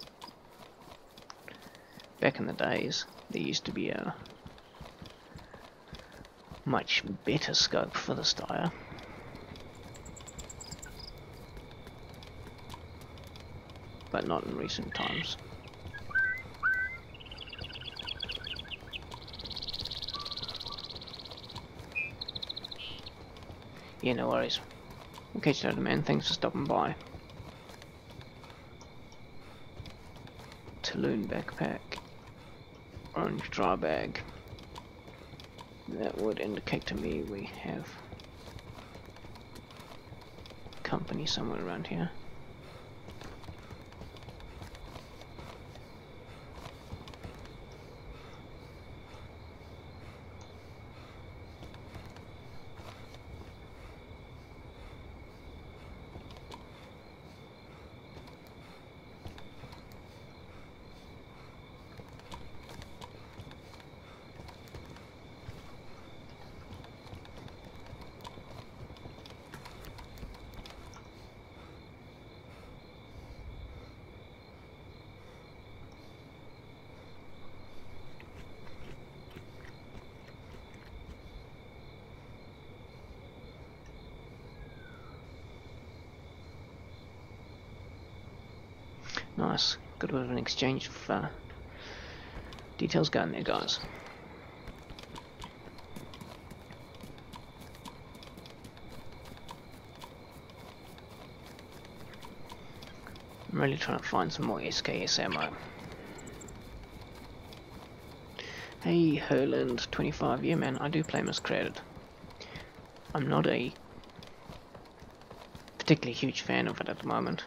Back in the days, there used to be a much better scope for the Steyr. But not in recent times. Yeah, no worries. Okay, so man, thanks for stopping by. Tulloon backpack. Orange dry bag. That would indicate to me we have company somewhere around here. Nice, good bit of an exchange of details going there, guys. I'm really trying to find some more SKS ammo. Hey, Herland 25, yeah man, I do play Miscreated. I'm not a particularly huge fan of it at the moment.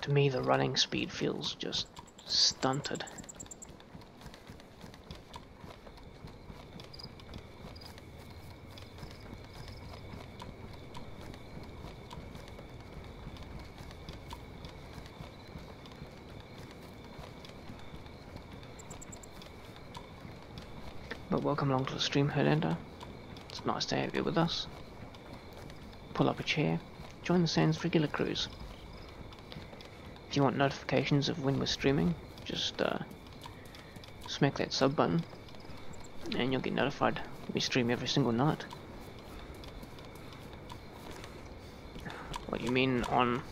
To me, the running speed feels just stunted. But welcome along to the stream, Herlander. It's nice to have you with us. Pull up a chair, join the Sands regular cruise. If you want notifications of when we're streaming, just smack that sub button and you'll get notified. We stream every single night. What you mean on...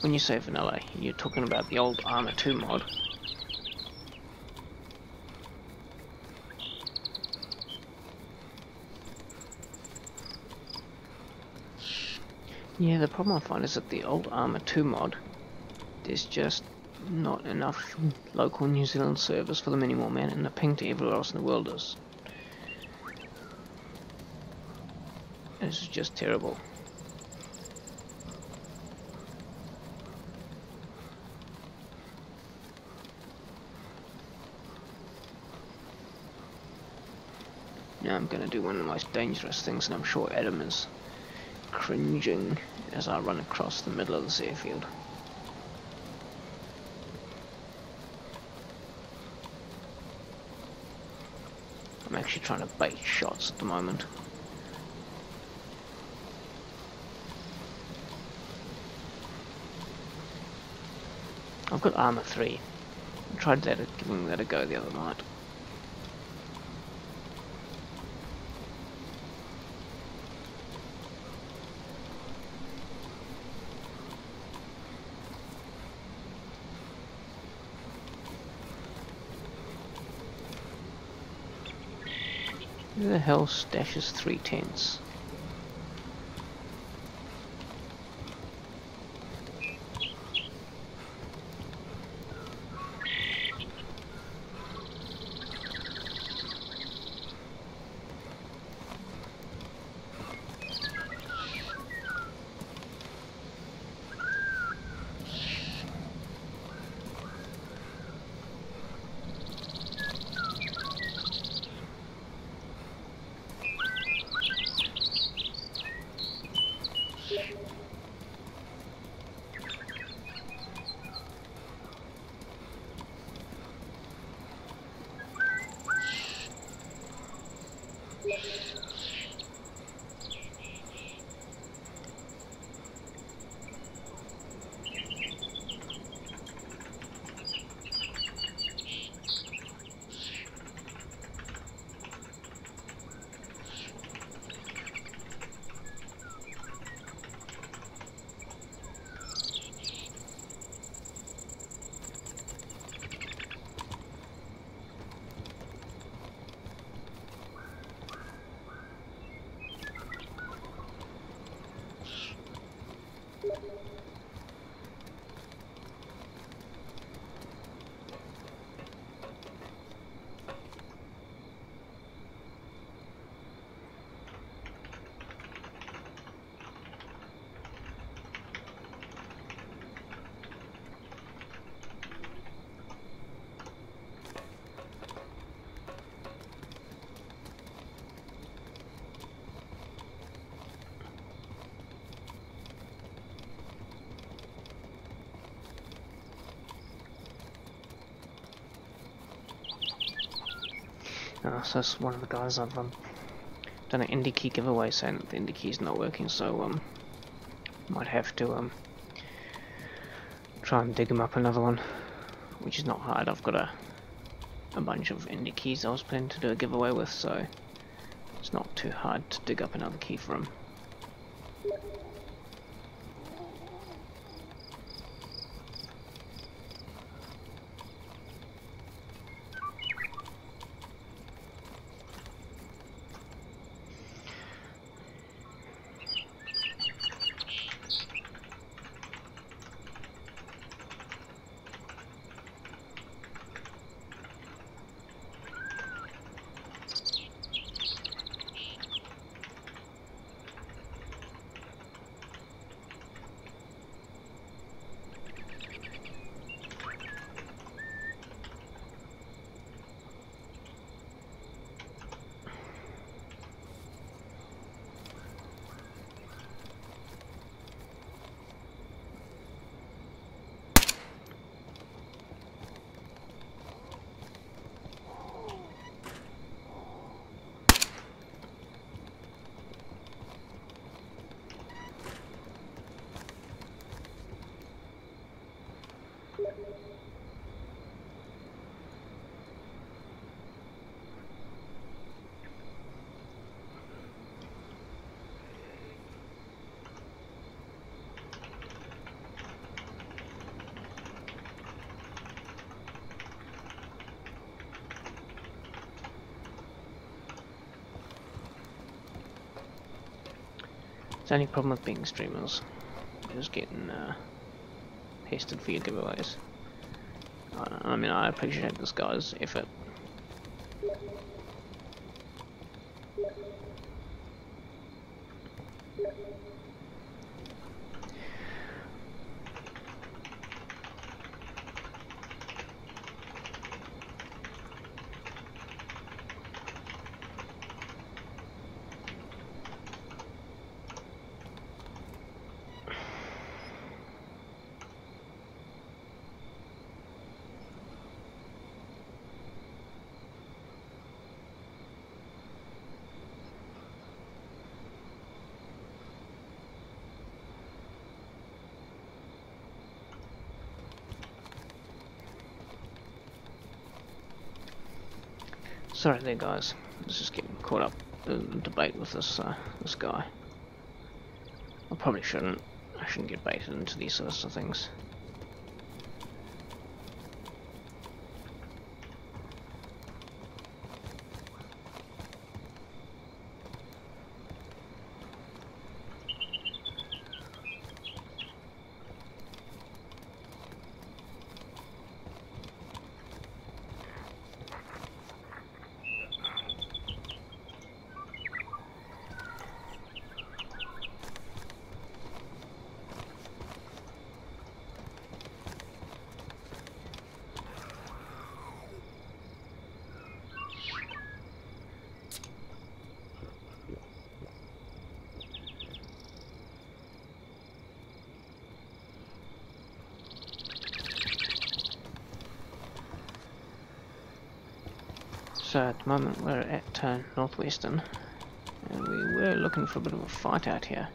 When you say vanilla, you're talking about the old Arma 2 mod. Yeah, the problem I find is that the old Arma 2 mod, there's just not enough local New Zealand servers for them anymore, man, and the ping to everywhere else in the world is... This is just terrible. Now I'm gonna do one of the most dangerous things, and I'm sure Adam is cringing as I run across the middle of this airfield. I'm actually trying to bait shots at the moment. I've got Arma 3. I tried that, giving that a go the other night. Who the hell stashes 3 tents? So that's one of the guys I've done an indie key giveaway saying that the indie key is not working, so might have to try and dig him up another one, which is not hard. I've got a bunch of indie keys I was planning to do a giveaway with, so it's not too hard to dig up another key for him. The only problem with being streamers is getting pested for your giveaways. I mean, I appreciate this guy's effort. Sorry there guys, I was just getting caught up in debate with this this guy. I probably shouldn't. I shouldn't get baited into these sorts of things. So at the moment we're at Northwestern, and we were looking for a bit of a fight out here.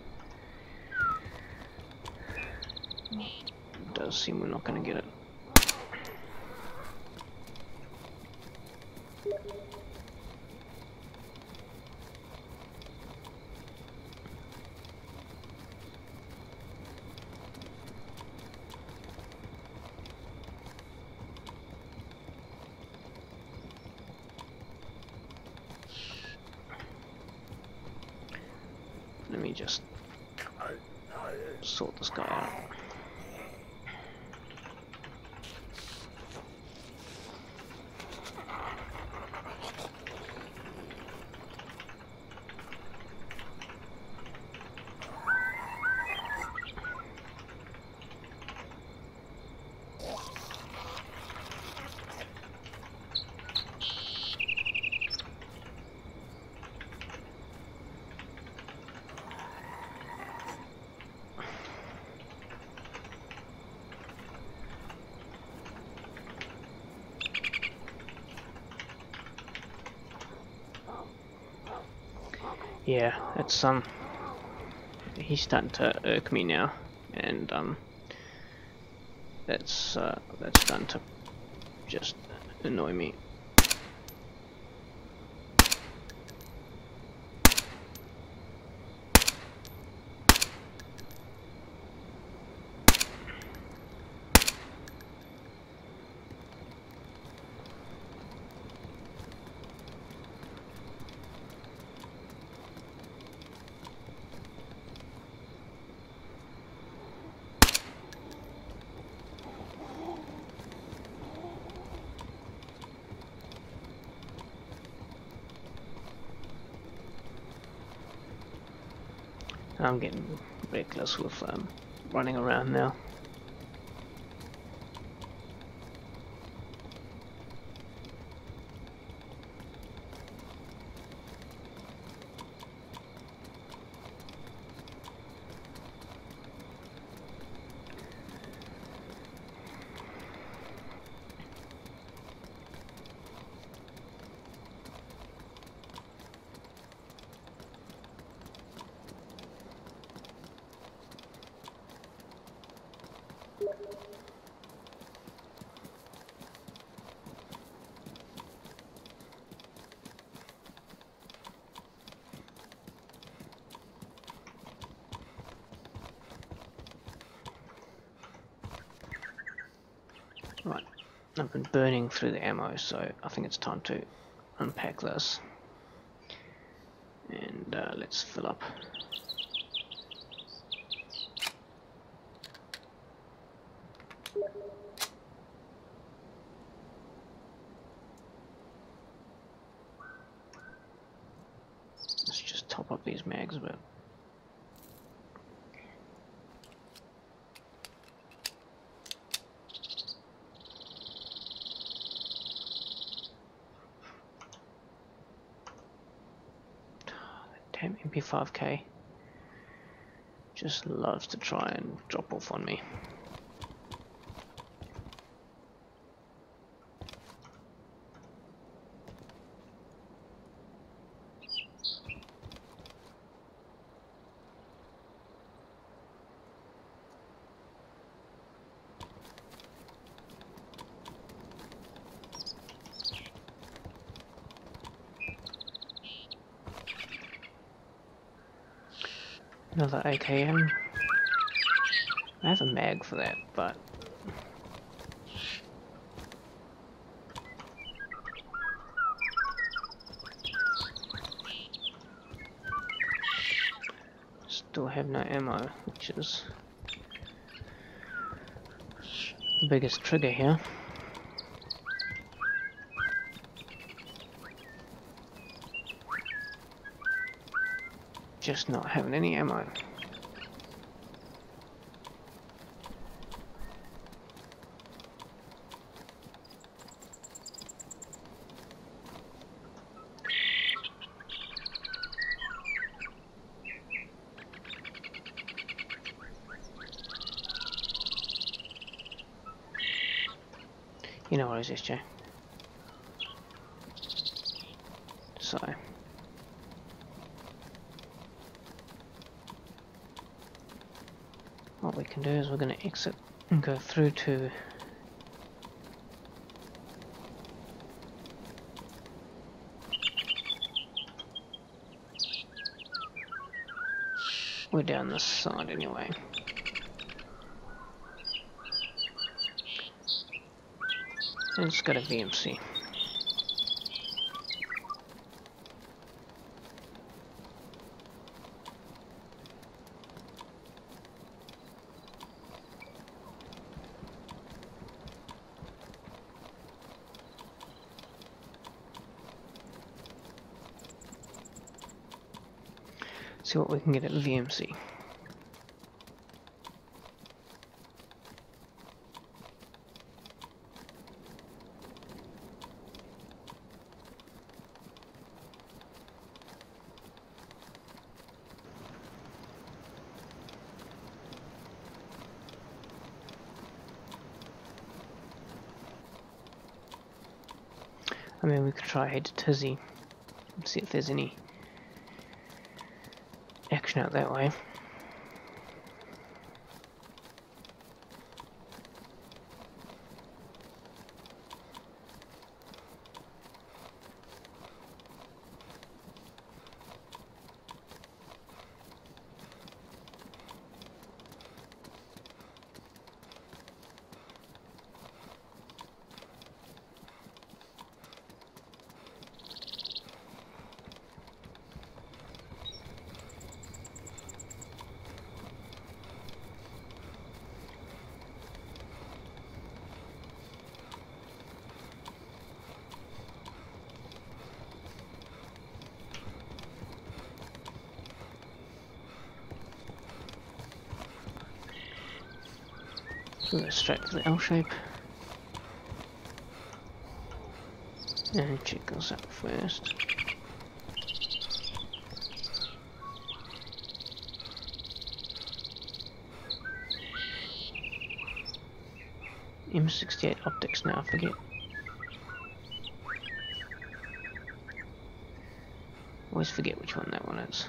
It does seem we're not going to get it. Let me just sort this guy out. Yeah, it's he's starting to irk me now, and that's starting to just annoy me. I'm getting reckless with running around now. Right, I've been burning through the ammo, so I think it's time to unpack this. And let's fill up. Let's just top up these mags a bit. Damn MP5K just loves to try and drop off on me. Another AKM. I have a mag for that, but still have no ammo, which is the biggest trigger here. Just not having any ammo. You know what is this, Jay? So what we can do is we're going to exit and go through to we're down this side anyway. And it's got a VMC. See what we can get at VMC. I mean, we could try H.O.T.A.S and see if there's any pushing out that way. So let's straight to the L shape. And check us out first. M68 optics now, I forget. Always forget which one that one is.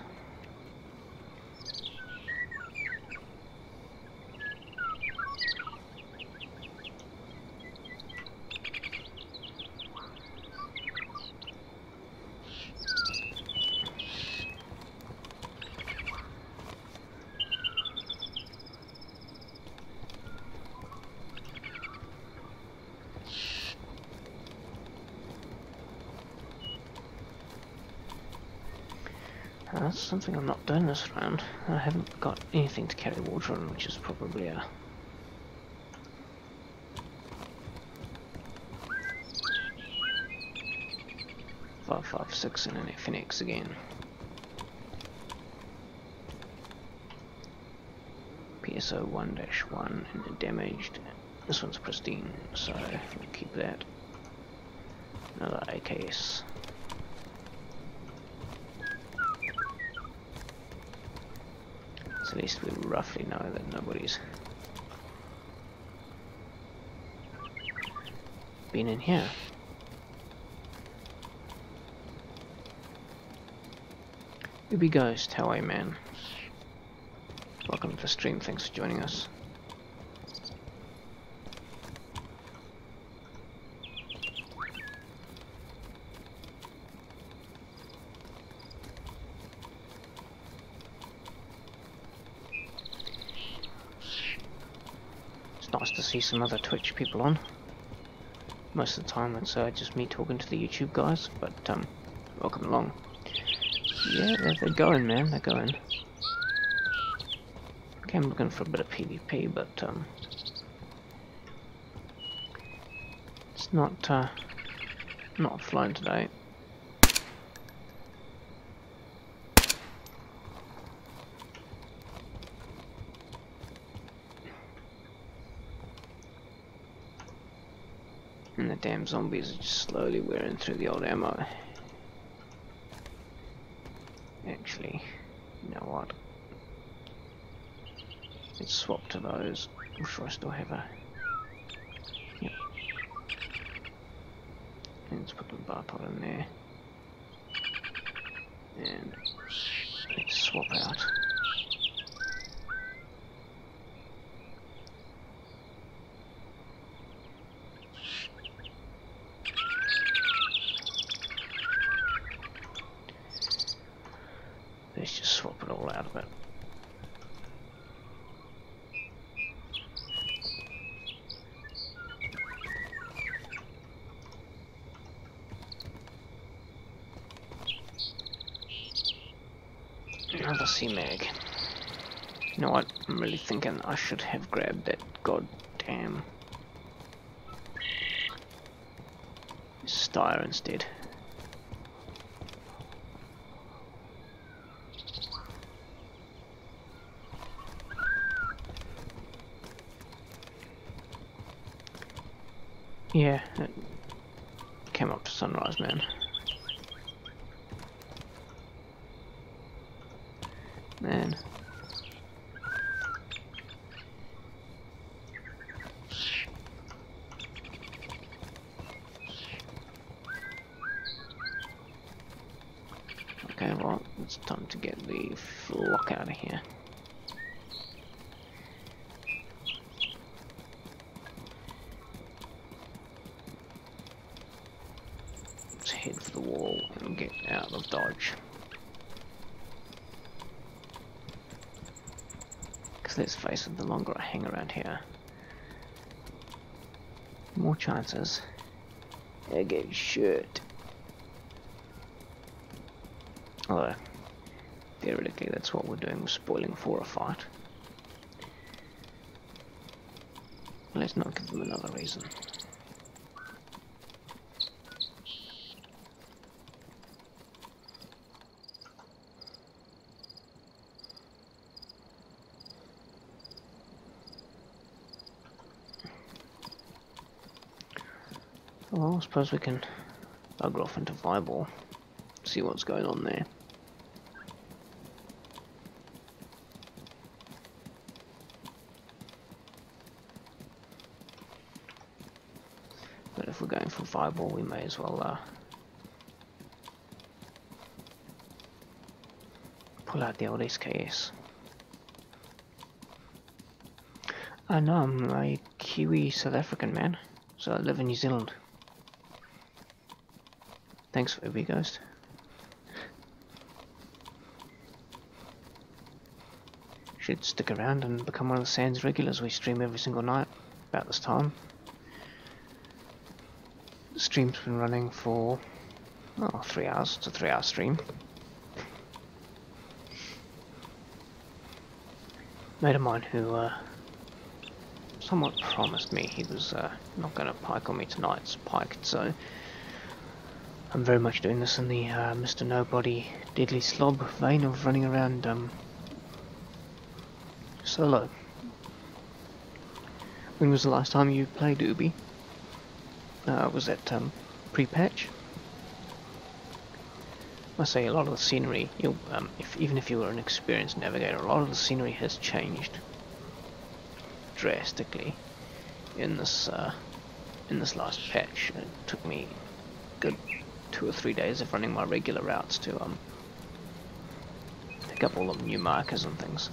That's something I'm not doing this round. I haven't got anything to carry water on, which is probably a... .556 and an FNX again. PSO 1-1 and damaged. This one's pristine, so we'll keep that. Another AKS. So at least we roughly know that nobody's been in here. EVGA Ghost, how are you, man? Welcome to the stream, thanks for joining us. It's nice to see some other Twitch people on. Most of the time it's just me talking to the YouTube guys, but welcome along. Yeah, they're going, man, they're going. Okay, I'm looking for a bit of PvP, but it's not flying today. And the damn zombies are just slowly wearing through the old ammo. Actually, you know what? Let's swap to those. I'm sure I still have a... Yep. And let's put the bar pot in there. And let's swap out. Let's just swap it all out of it. Another C-Mag. You know what? I'm really thinking I should have grabbed that goddamn Steyr instead. Yeah, it came up to sunrise, man. Man. Okay, Okay, well, it's time to get the flock out of here. Let's head for the wall and get out of Dodge. Because let's face it, the longer I hang around here, the more chances I get shot. Although, theoretically that's what we're doing, we're spoiling for a fight. Let's not give them another reason. Well, I suppose we can bugger off into Fireball, see what's going on there. But if we're going for Fireball, we may as well pull out the old SKS. I know, I'm a Kiwi South African man, so I live in New Zealand. Thanks for EVGA Ghost. Should stick around and become one of the Sands regulars. We stream every single night about this time. The stream's been running for 3 hours. It's a 3-hour stream. Mate of mine who somewhat promised me he was not going to pike on me tonight's piked, so I'm very much doing this in the Mr. Nobody Deadly Slob vein of running around solo. When was the last time you played Ubi? Was that pre-patch? I say a lot of the scenery, even if you were an experienced navigator, a lot of the scenery has changed drastically in this last patch. It took me a good 2 or 3 days of running my regular routes to pick up all the new markers and things.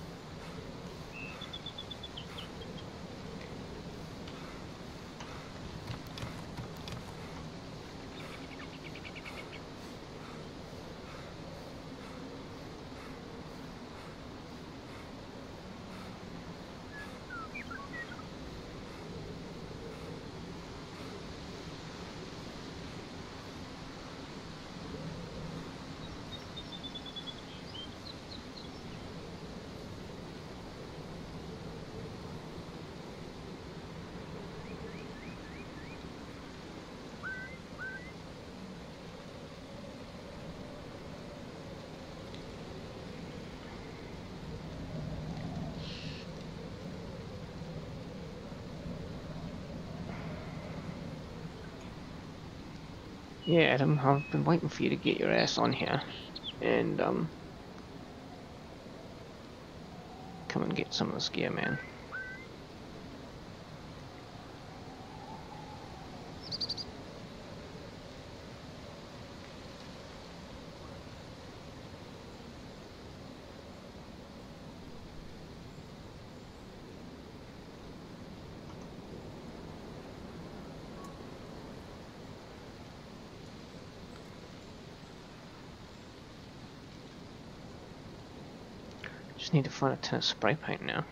Yeah, Adam, I've been waiting for you to get your ass on here and come and get some of this gear, man. Just need to find a tin of spray paint now.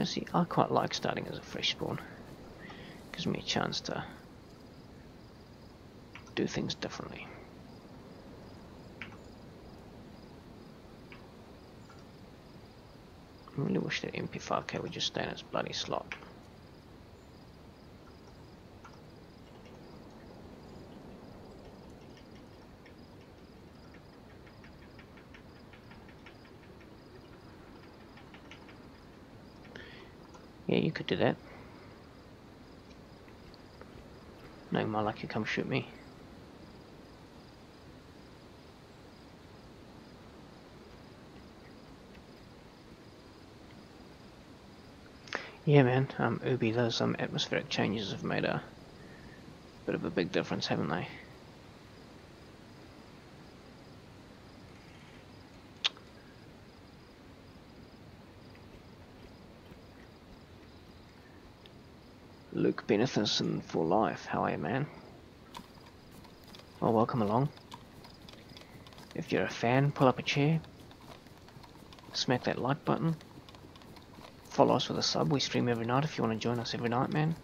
See, I quite like starting as a fresh spawn. Gives me a chance to do things differently. I really wish that MP5K would just stay in its bloody slot. Yeah, you could do that. No, more like you come shoot me. Yeah, man. Ubi, those atmospheric changes have made a bit of a big difference, haven't they? Luke Benethison for life. How are you, man? Well, welcome along. If you're a fan, pull up a chair, smack that like button, follow us with a sub. We stream every night if you want to join us every night, man.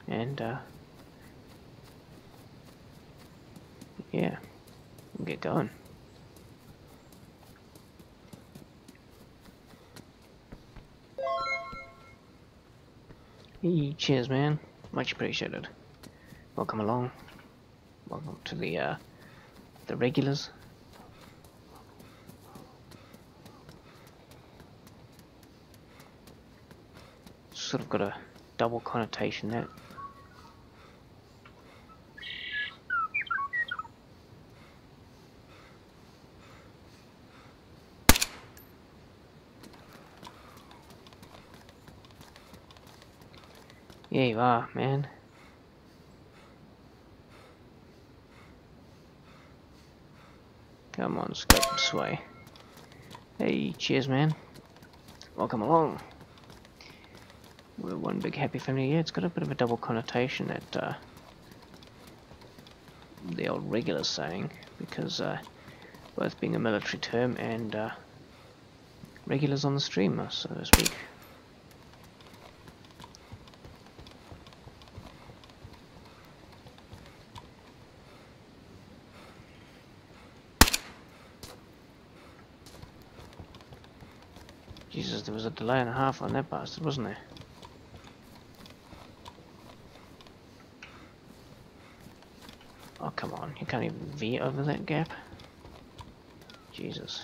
And, yeah, we'll get going. Hey, cheers, man. Much appreciated. Welcome along. Welcome to the regulars. Sort of got a double connotation there. Yeah, you are, man. Come on, scope and sway. Hey, cheers, man. Welcome along. We're one big happy family. Yeah, it's got a bit of a double connotation that the old regular saying, because both being a military term and regulars on the stream, so to speak. Jesus, there was a delay and a half on that bastard, wasn't there? Oh, come on, you can't even V over that gap? Jesus.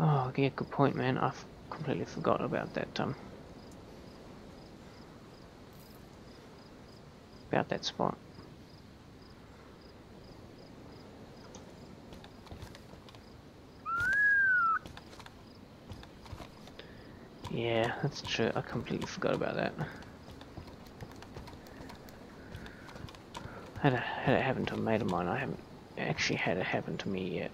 Oh, yeah, good point, man. I've completely forgot about that, spot. Yeah, that's true. I completely forgot about that. Had it happen to a mate of mine. I haven't actually had it happen to me yet.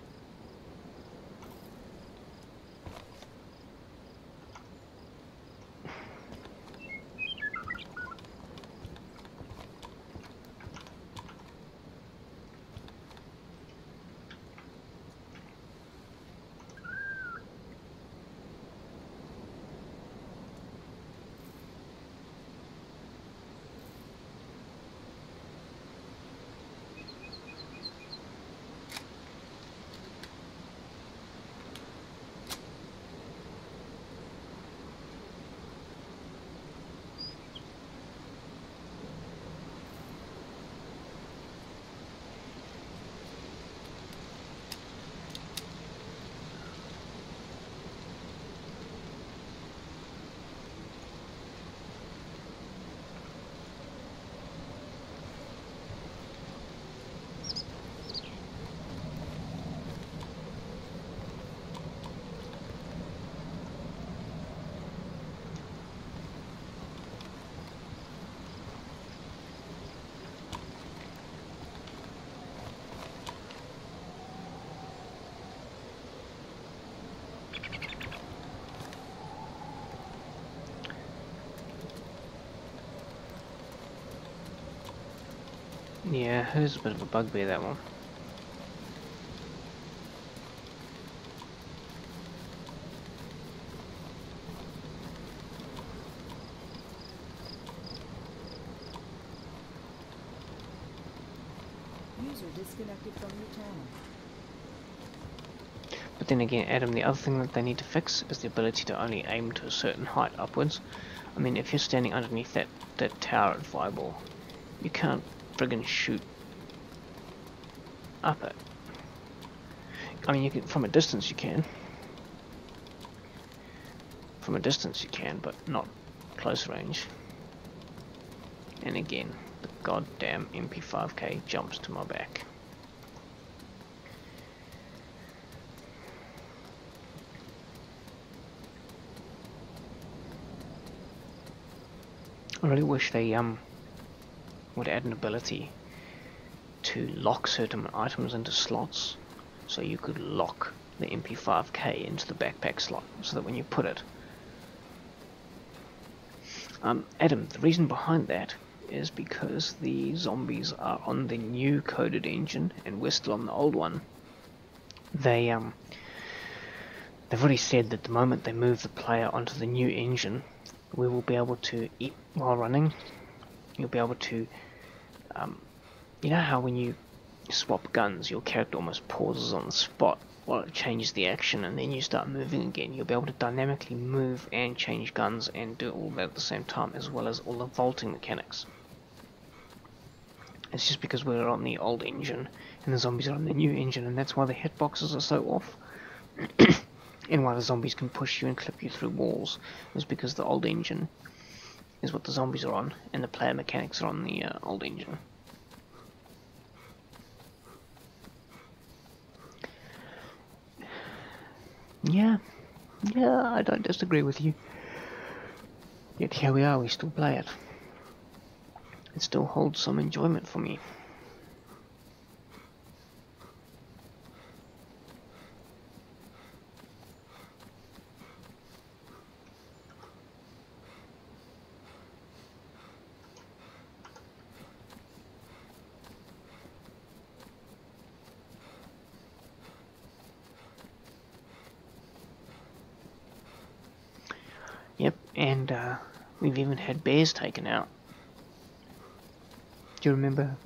Yeah, it is a bit of a bugbear, that one. User User disconnected from your channel. But then again, Adam, the other thing that they need to fix is the ability to only aim to a certain height upwards. I mean, if you're standing underneath that tower at Fireball, you can't friggin' shoot up it. I mean, you can, from a distance you can. From a distance you can, but not close range. And again, the goddamn MP5K jumps to my back. I really wish they would add an ability to lock certain items into slots, so you could lock the MP5K into the backpack slot, so that when you put it, Adam, the reason behind that is because the zombies are on the new coded engine and we're still on the old one. They've already said that the moment they move the player onto the new engine, we will be able to eat while running. You'll be able to, you know how when you swap guns, your character almost pauses on the spot while it changes the action, and then you start moving again. You'll be able to dynamically move and change guns and do all that at the same time, as well as all the vaulting mechanics. It's just because we're on the old engine and the zombies are on the new engine, and that's why the hitboxes are so off. And why the zombies can push you and clip you through walls is because the old engine is what the zombies are on, and the player mechanics are on the old engine. Yeah, I don't disagree with you. Yet here we are, we still play it. It still holds some enjoyment for me. Yep, and we've even had bears taken out. Do you remember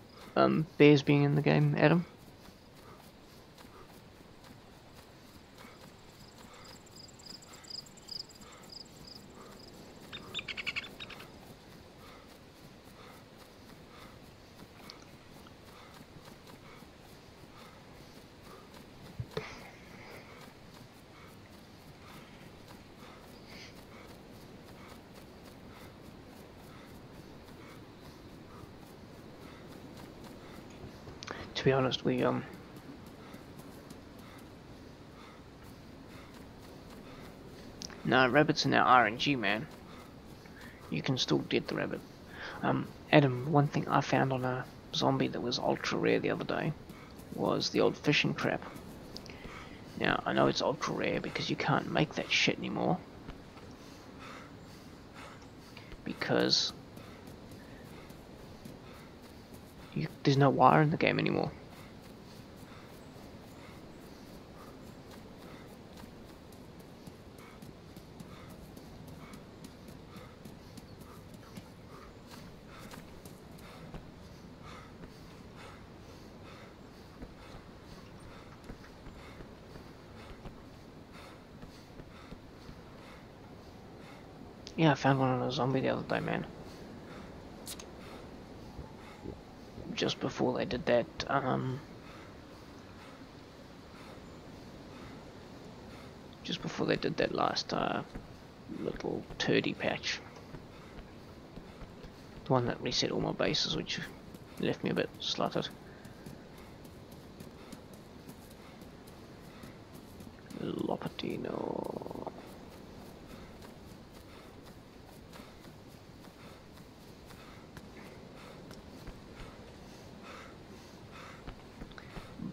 bears being in the game, Adam? To be honest, we no, rabbits are now RNG, man. You can still get the rabbit. Adam, one thing I found on a zombie that was ultra rare the other day was the old fishing trap. Now, I know it's ultra rare because you can't make that shit anymore, because there's no wire in the game anymore. Yeah, I found one on a zombie the other day, man. Just before they did that, just before they did that last little turdy patch, the one that reset all my bases, which left me a bit sluttered. Lopatino.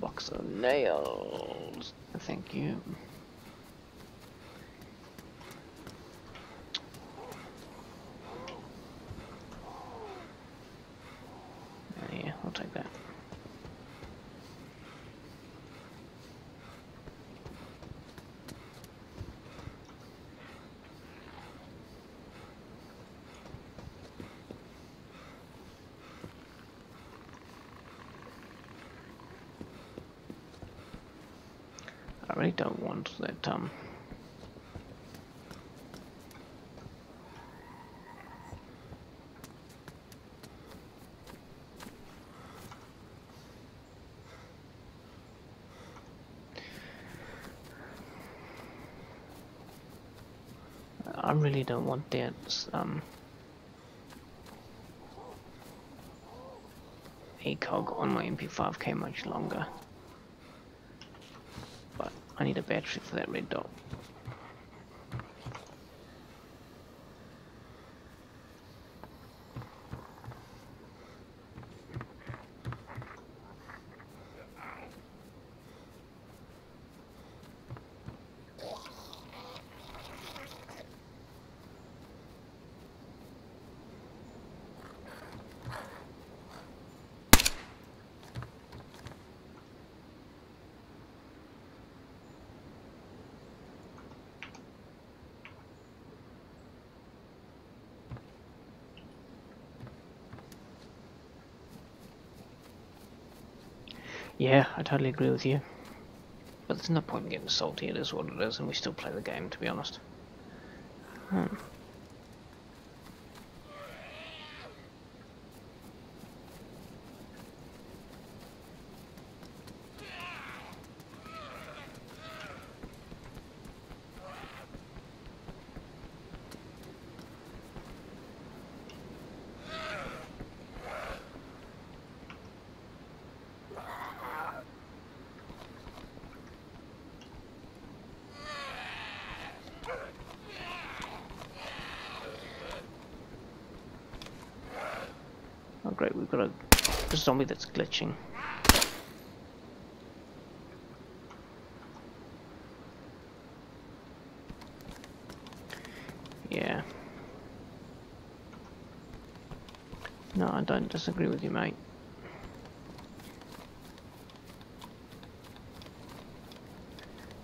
Box of nails. Thank you. Yeah, I'll take that. I really don't want that I really don't want that ACOG on my MP5K much longer. But I need a battery for that red dot. Yeah, I totally agree with you. But there's no point in getting salty, it is what it is, and we still play the game, to be honest. Oh great, we've got a zombie that's glitching. Yeah. No, I don't disagree with you, mate.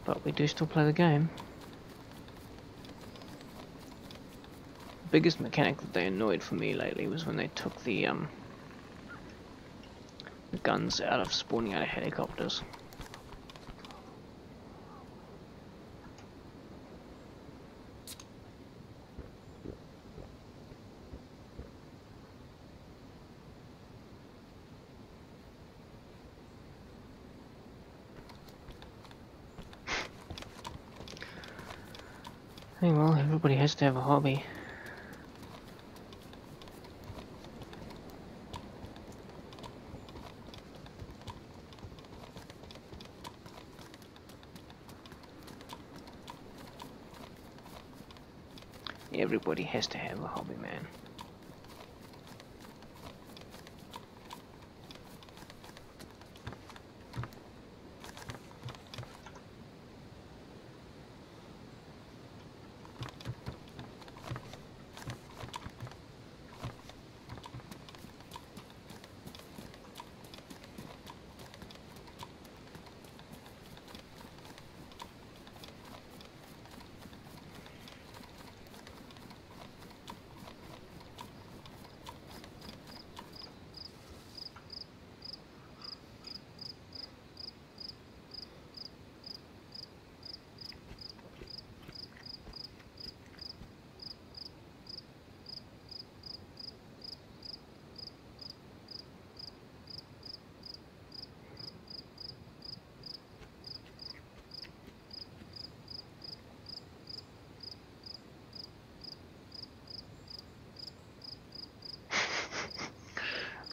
But we do still play the game. The biggest mechanic that they annoyed for me lately was when they took the guns out of spawning out of helicopters. Hey, well, everybody has to have a hobby. Everybody has to have a hobby, man.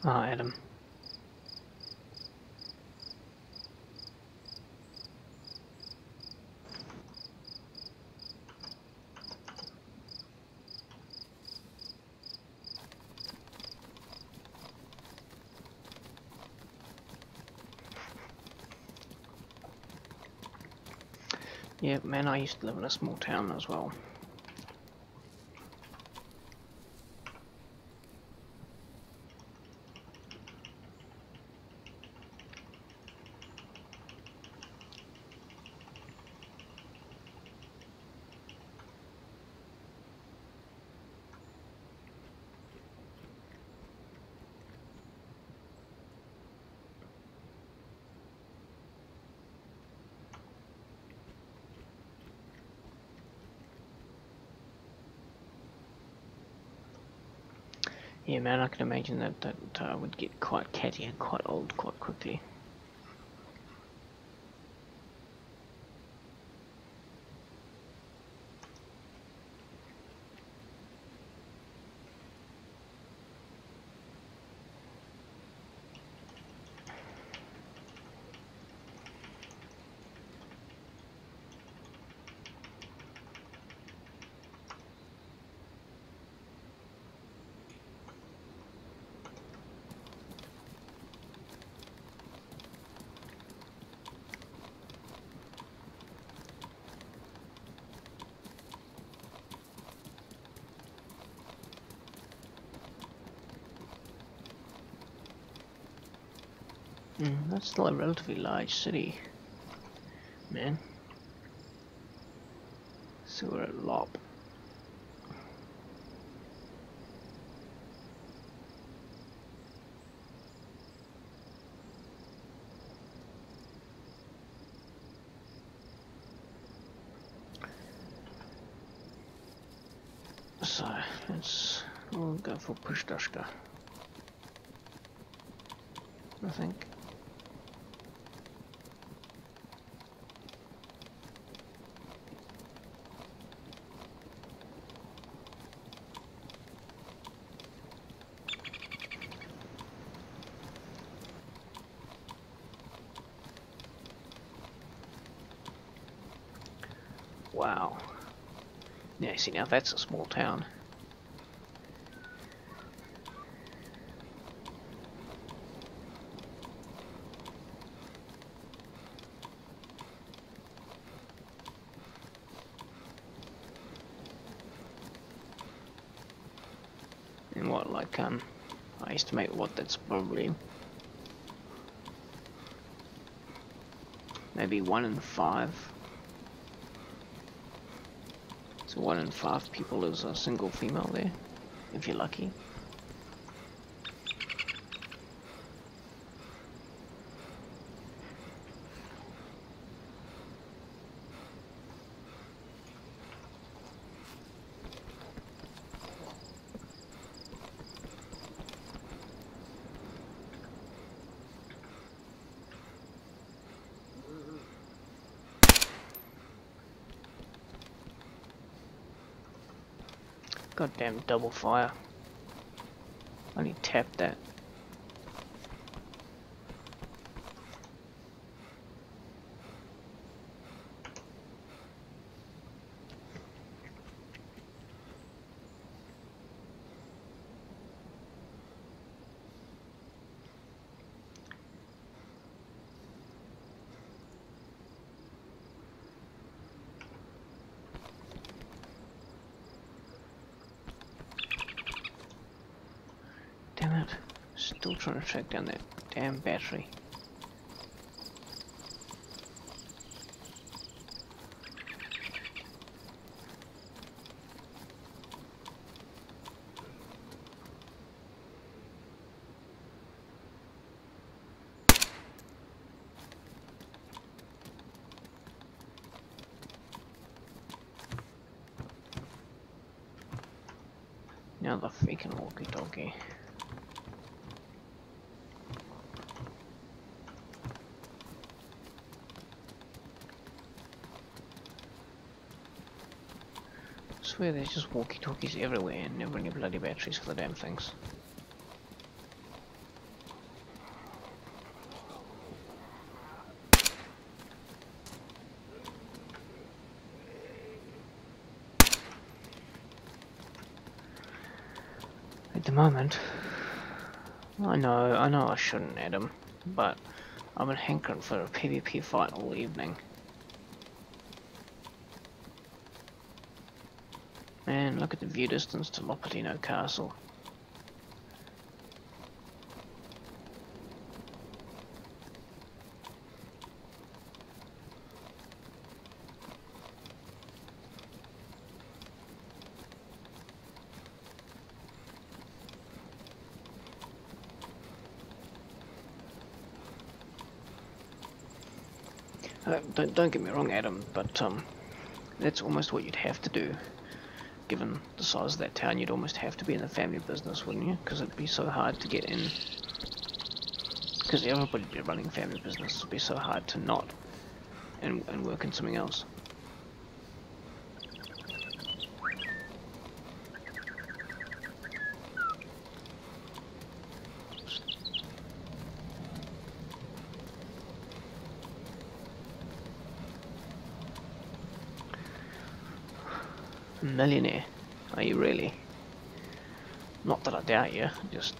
Ah, Adam. Yeah, man, I used to live in a small town as well. Yeah, man, I can imagine that would get quite catty and quite old quite quickly. That's still a relatively large city, man. So we're at Lop. So we'll go for Pushtushka, I think. Wow. Yeah, see, now that's a small town. And what, like, I estimate what that's probably maybe 1 in 5. So 1 in 5 people is a single female there, if you're lucky. Goddamn double fire. Only tapped that. Damn it. Still trying to track down that damn battery. Now the freaking walkie-talkie. I swear there's just walkie-talkies everywhere and never any bloody batteries for the damn things. At the moment, I know I shouldn't add them, but I've been hankering for a PvP fight all evening. Man, look at the view distance to Lopatino Castle. Don't get me wrong, Adam, but that's almost what you'd have to do given the size of that town, you'd almost have to be in the family business, wouldn't you? Because it'd be so hard to get in. Because everybody'd be running family business, it'd be so hard to not and work in something else. Millionaire, are you really? Not that I doubt you, just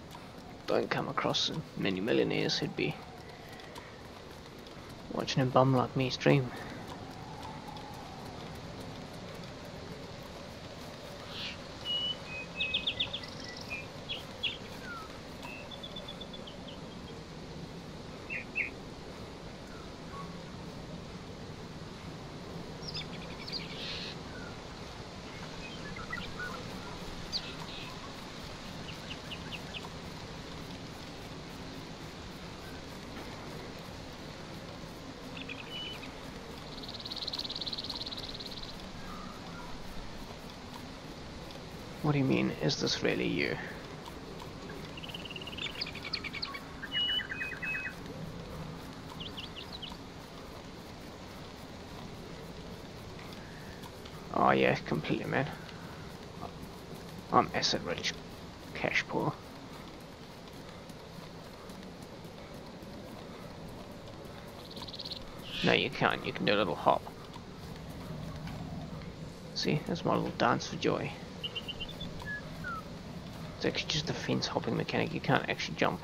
don't come across many millionaires who'd be watching a bum like me stream. What do you mean, is this really you? Oh yeah, completely, man. I'm asset rich, cash poor. No, you can't. You can do a little hop. See, that's my little dance for joy. It's actually just a fence hopping mechanic. You can't actually jump.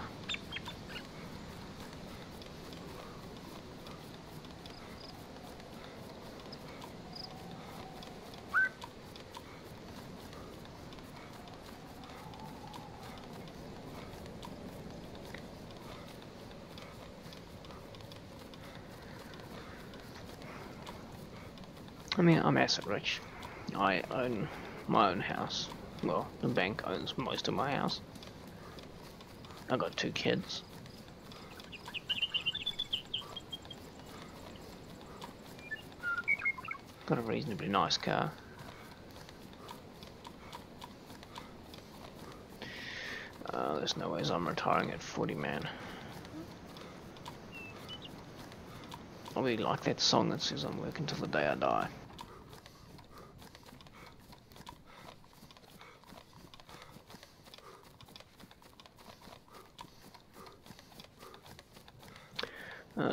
I mean, I'm asset rich. I own my own house. Well, the bank owns most of my house. I got 2 kids. Got a reasonably nice car. There's no ways I'm retiring at 40, man. I really like that song that says I'm working till the day I die.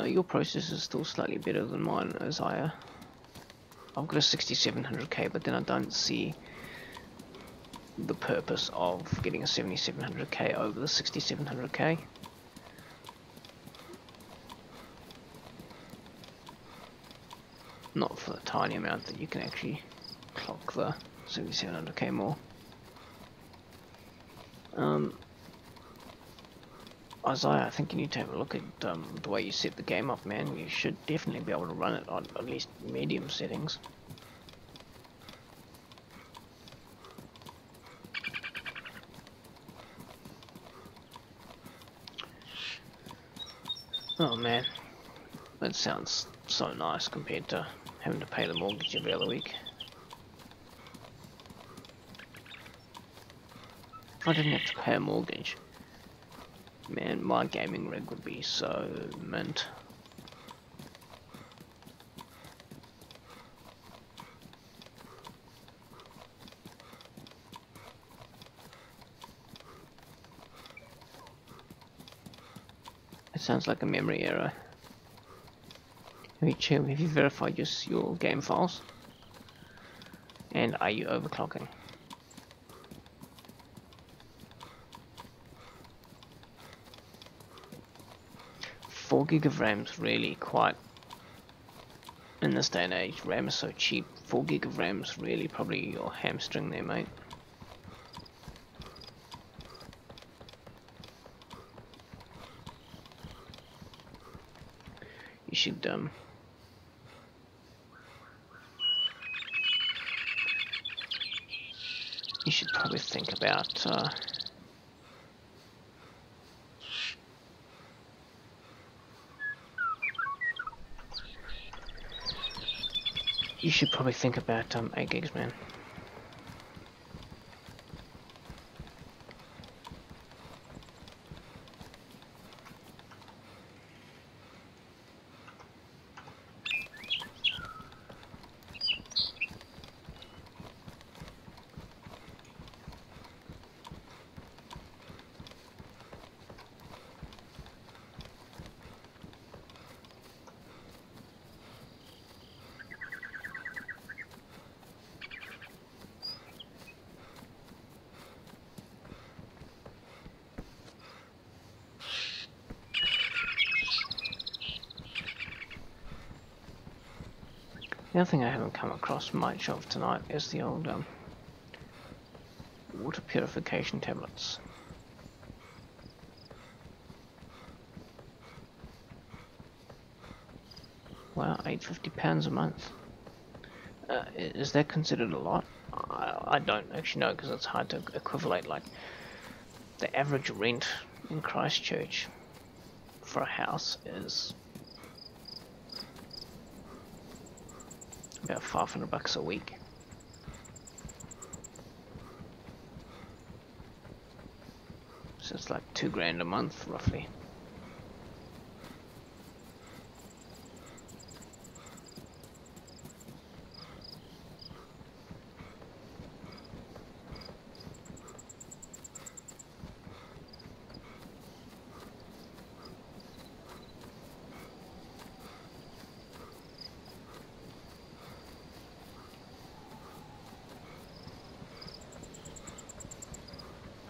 Your processor is still slightly better than mine, Isaiah. I've got a 6700K, but then I don't see the purpose of getting a 7700K over the 6700K. Not for the tiny amount that you can actually clock the 7700K more. Isaiah, I think you need to have a look at the way you set the game up, man. You should definitely be able to run it on at least medium settings. Oh man, that sounds so nice compared to having to pay the mortgage every other week. If I didn't have to pay a mortgage, man, my gaming rig would be so mint. It sounds like a memory error. Have you verified your game files? And are you overclocking? 4 gig of RAM's really quite, in this day and age, RAM is so cheap, 4 gig of RAM's really probably your hamstring there, mate. You should probably think about you should probably think about 8 gigs, man. The other thing I haven't come across much of tonight is the old water purification tablets. Wow, £850 a month. Is that considered a lot? I don't actually know, because it's hard to equivalent. Like, the average rent in Christchurch for a house is about $500 a week. So it's like $2,000 a month, roughly.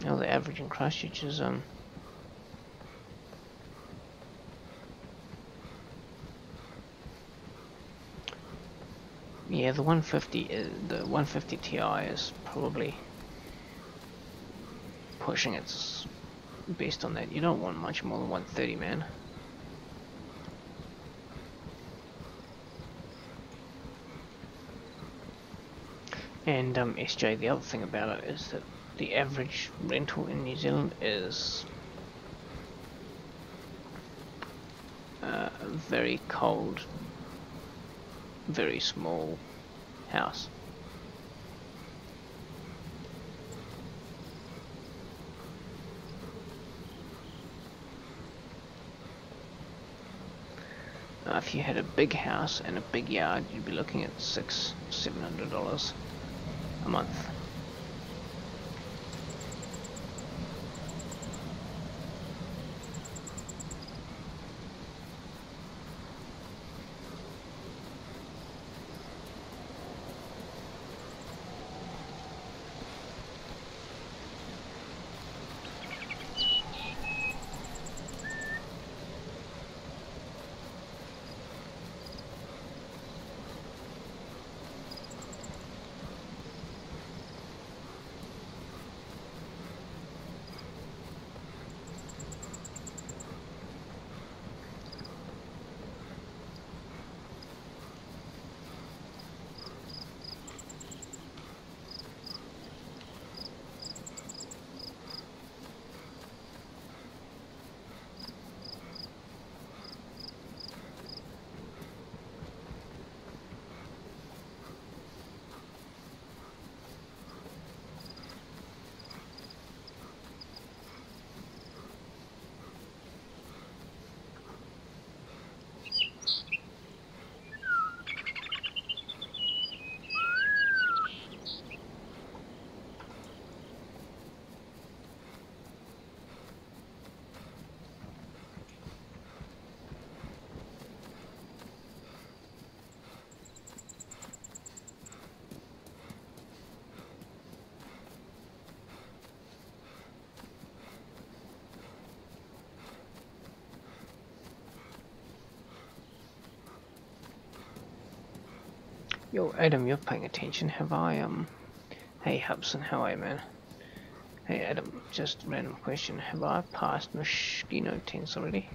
Now the average in Christchurch is yeah, the 150 Ti is probably pushing its best on that. You don't want much more than 130, man. And SJ, the other thing about it is that the average rental in New Zealand is a very cold, very small house. If you had a big house and a big yard, you'd be looking at $600-700 a month. Yo, Adam, you're paying attention, have I? Hey, Hubson, how are you, man? Hey, Adam, just random question. Have I passed Mosquito Tense already?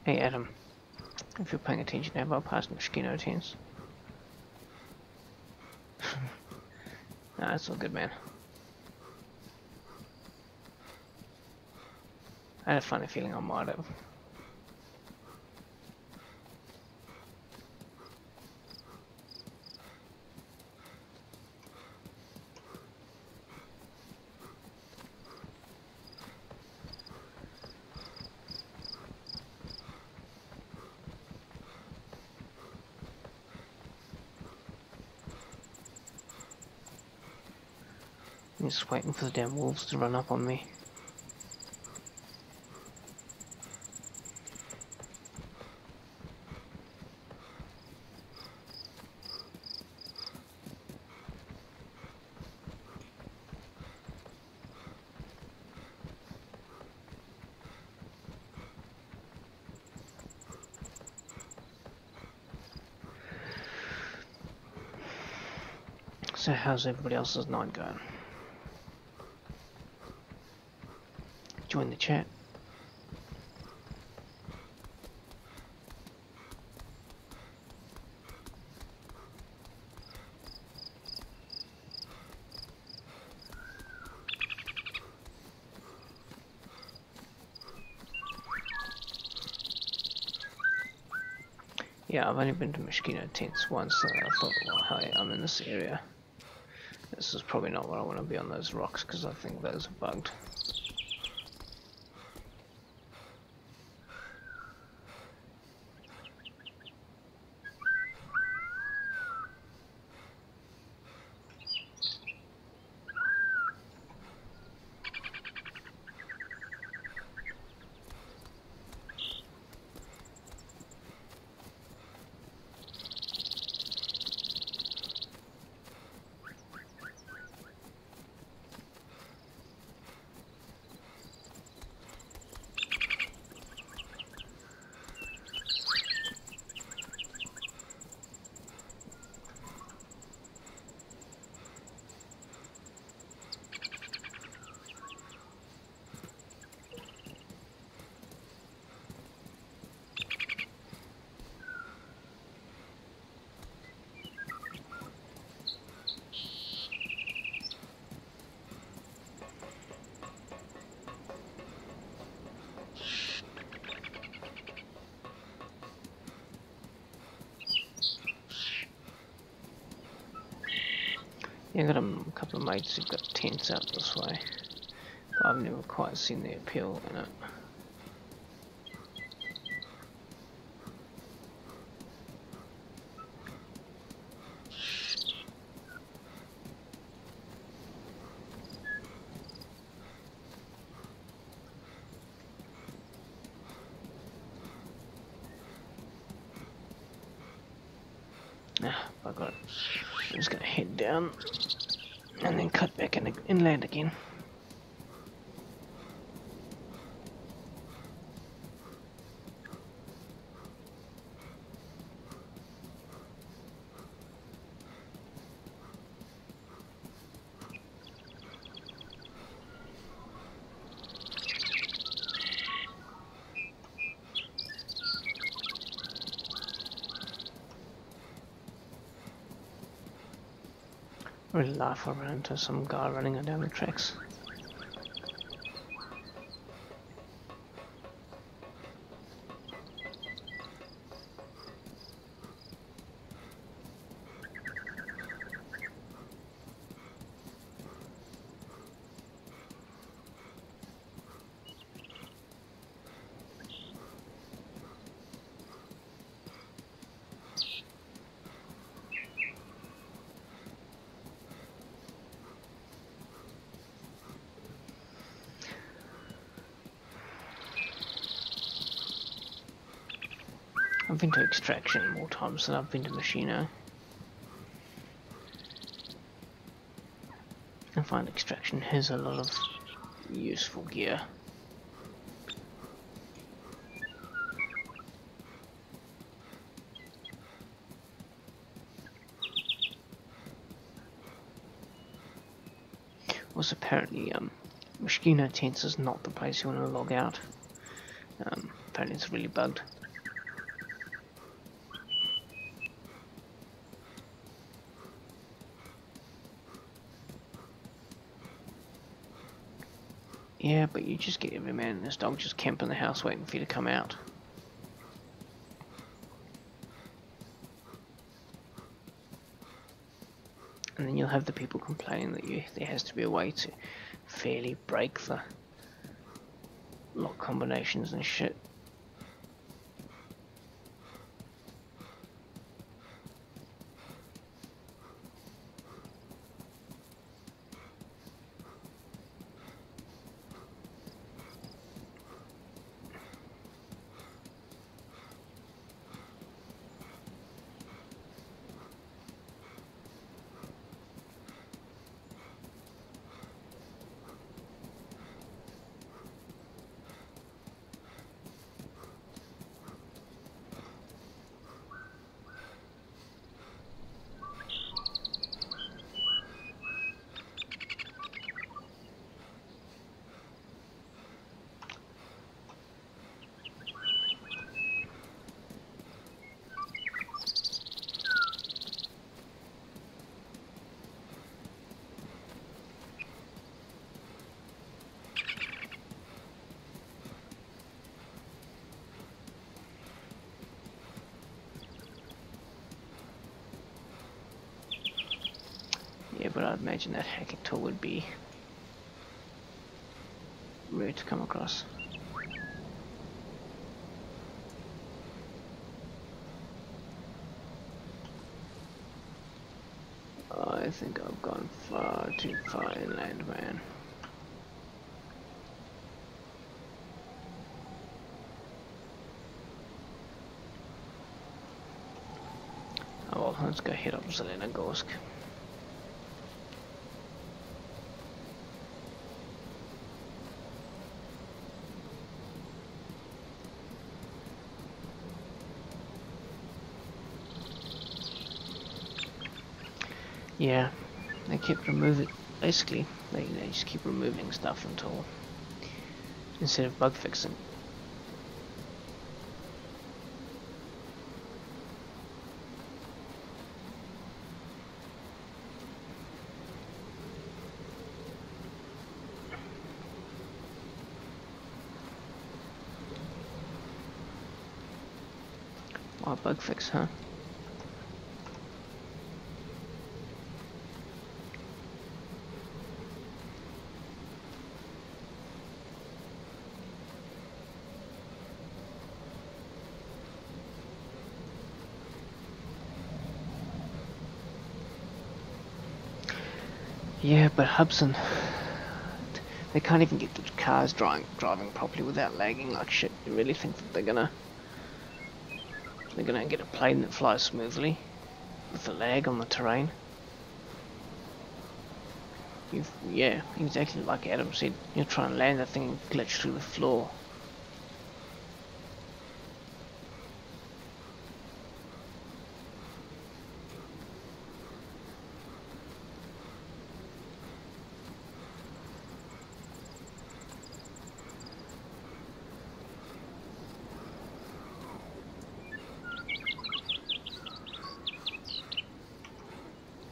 Hey Adam, if you're paying attention, have I passed Mosquito Tense? Nah, that's all good, man. I had a funny feeling I might have. I'm just waiting for the damn wolves to run up on me. So how's everybody else's night going? Join the chat. Yeah, I've only been to Mosquito Tents once, so I thought, well, hey, I'm in this area. This is probably not what I want to be on those rocks, because I think those are bugged. Yeah, I got a couple of mates who've got tents out this way, but I've never quite seen the appeal in it. Ah, I got it. I'm just gonna head down and then cut back in inland again. Really laugh around to some guy running down the tracks. I've been to Extraction more times than I've been to Machino. I find Extraction has a lot of useful gear. Also, apparently, Mosquito Tents is not the place you want to log out. Apparently it's really bugged. Yeah, but you just get every man and his dog just camp in the house waiting for you to come out. And then you'll have the people complaining that there has to be a way to fairly break the lock combinations and shit. I imagine that hacking tool would be rare to come across. I think I've gone far too far inland, man. Oh well, let's go hit up Zelenogorsk. Yeah, they keep removing, basically, they just keep removing stuff until, instead of bug fixing. Oh, bug fix, huh? Yeah, but Hubson, they can't even get the cars driving properly without lagging like shit. You really think that they're gonna get a plane that flies smoothly with the lag on the terrain? Yeah, exactly like Adam said. You try and land that thing and glitch through the floor.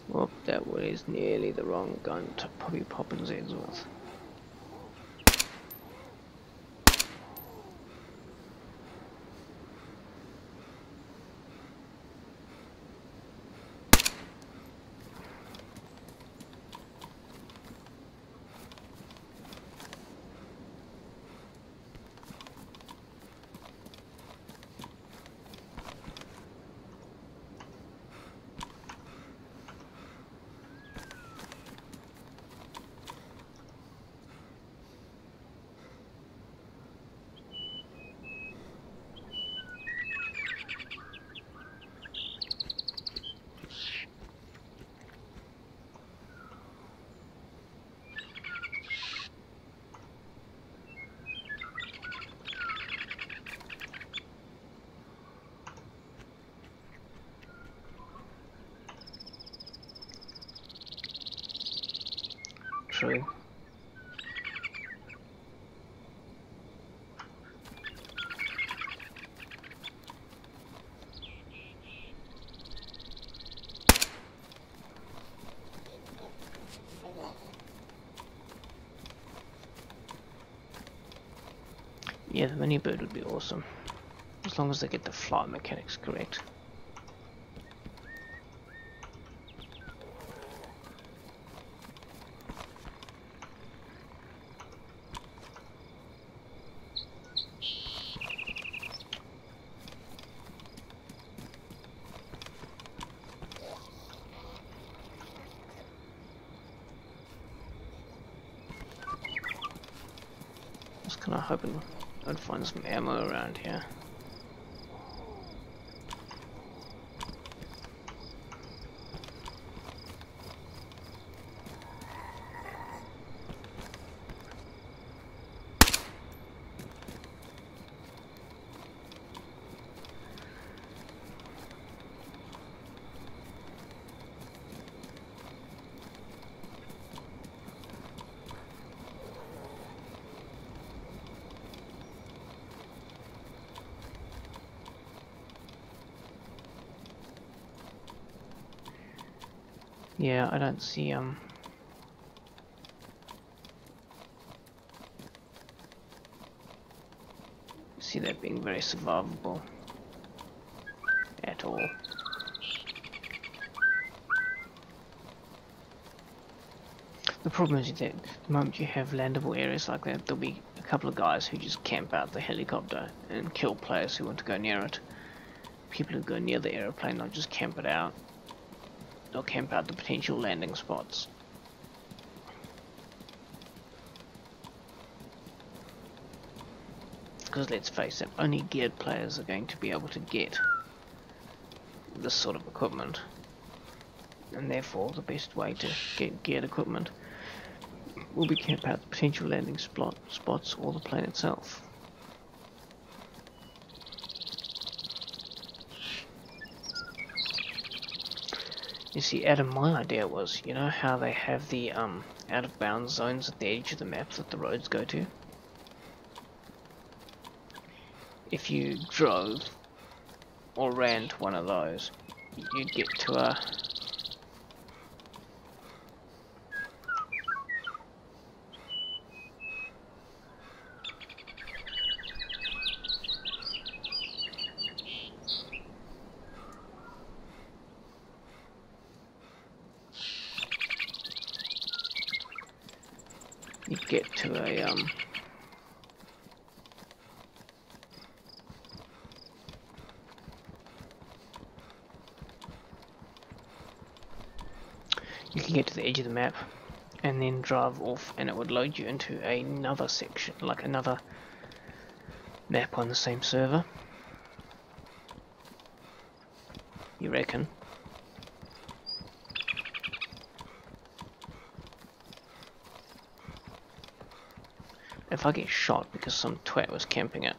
Well, that was nearly the wrong gun to probably pop his heads with. True. Yeah, the mini bird would be awesome, as long as they get the flight mechanics correct. Just kinda hoping I'd find some ammo around here. Yeah, I don't see that being very survivable at all. The problem is that the moment you have landable areas like that, there'll be a couple of guys who just camp out the helicopter and kill players who want to go near it. People who go near the aeroplane, they'll just camp it out. They'll camp out the potential landing spots. Because let's face it, only geared players are going to be able to get this sort of equipment. And therefore, the best way to get geared equipment will be camp out the potential landing spots or the plane itself. You see, Adam, my idea was, you know how they have the out of bounds zones at the edge of the map that the roads go to? If you drove or ran to one of those, you'd get to a you can get to the edge of the map and then drive off, and it would load you into another section, like another map on the same server. You reckon? If I get shot because some twat was camping it.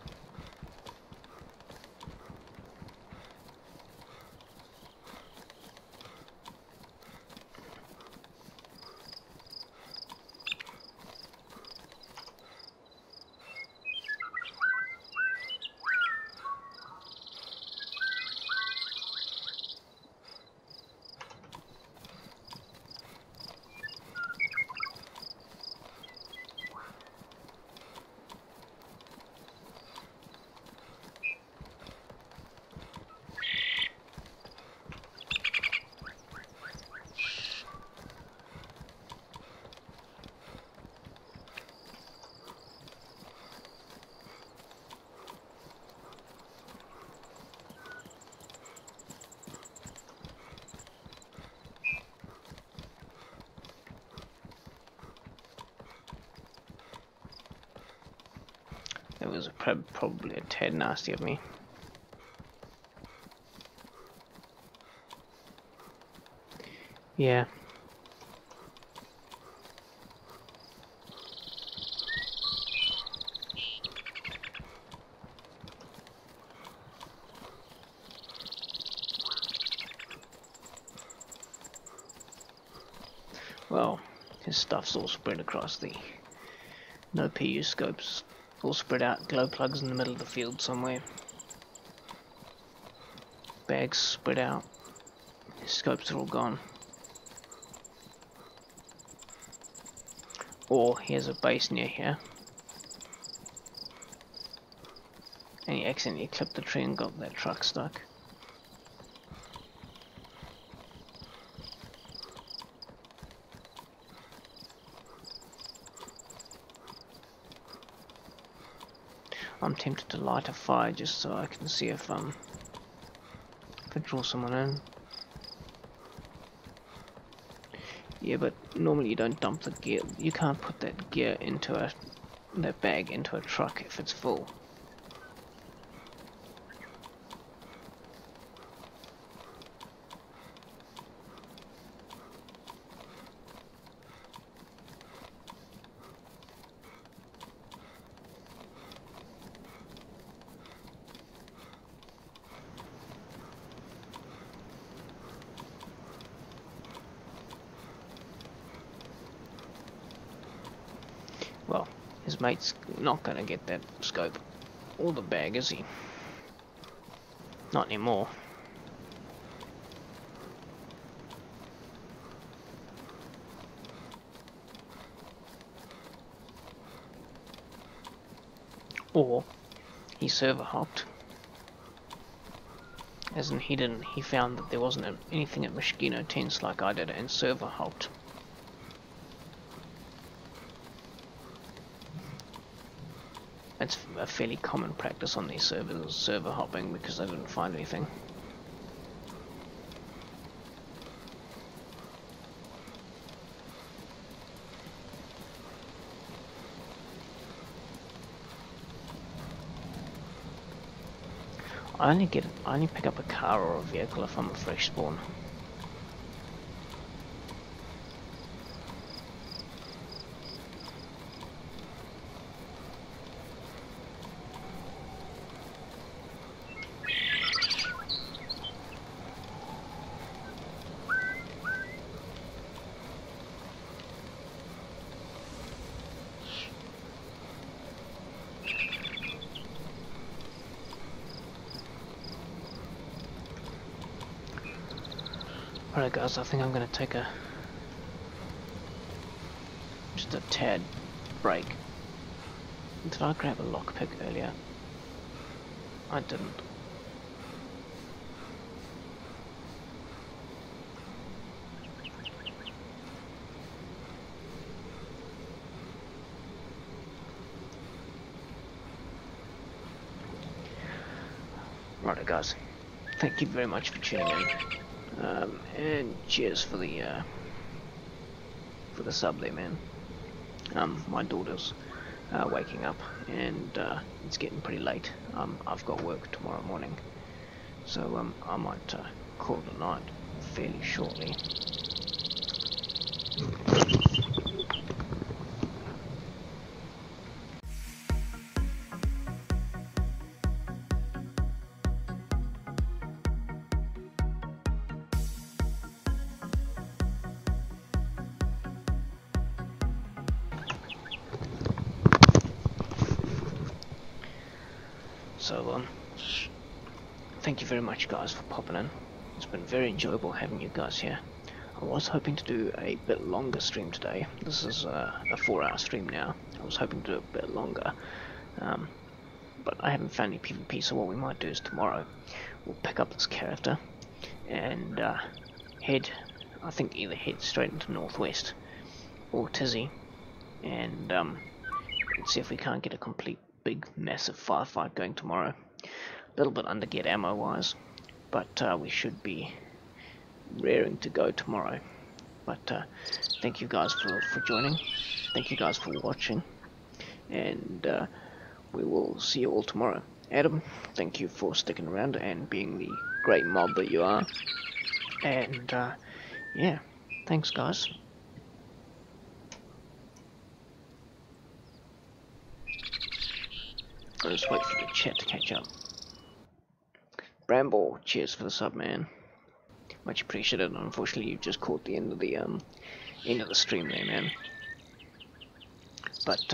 It was probably a tad nasty of me. Yeah. Well, his stuff's all spread across the no PU scopes. All spread out, glow plugs in the middle of the field somewhere. Bags spread out. His scopes are all gone. Or he has a base near here. And he accidentally clipped the tree and got that truck stuck. I'm tempted to light a fire just so I can see if I draw someone in. Yeah, but normally you don't dump the gear. You can't put that gear into that bag into a truck if it's full. Well, his mate's not gonna get that scope or the bag, is he? Not anymore. Or he server hopped. As in he found that there wasn't anything at Mosquito Tents like I did and server hopped. It's a fairly common practice on these servers, server hopping, because they didn't find anything. I only pick up a car or a vehicle if I'm a fresh spawn. Alright guys, I think I'm gonna take just a tad break. Did I grab a lockpick earlier? I didn't. Righto guys, thank you very much for tuning in. And cheers for the sub there, man. My daughter's waking up, and it's getting pretty late. I've got work tomorrow morning, so I might call it a night fairly shortly. So, thank you very much guys for popping in. It's been very enjoyable having you guys here. I was hoping to do a bit longer stream today. This is a 4-hour stream now. I was hoping to do a bit longer, but I haven't found any PvP, so what we might do is tomorrow we'll pick up this character and head, I think either head straight into Northwest or Tizzy, and see if we can't get a complete big massive firefight going tomorrow. A little bit under get ammo wise, but we should be raring to go tomorrow. But thank you guys for joining, thank you guys for watching, and we will see you all tomorrow. Adam, thank you for sticking around and being the great mob that you are, and yeah, thanks guys. I'll just wait for the chat to catch up. Bramble, cheers for the sub, man. Much appreciated. Unfortunately, you just caught the end of the stream there, man. But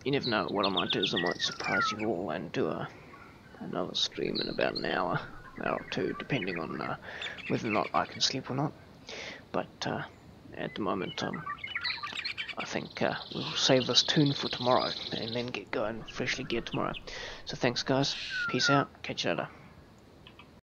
you never know. What I might do is I might surprise you all and do another stream in about an hour or two, depending on whether or not I can sleep or not. But at the moment, I think we'll save this tune for tomorrow and then get going freshly geared tomorrow. So thanks guys, peace out, catch you later.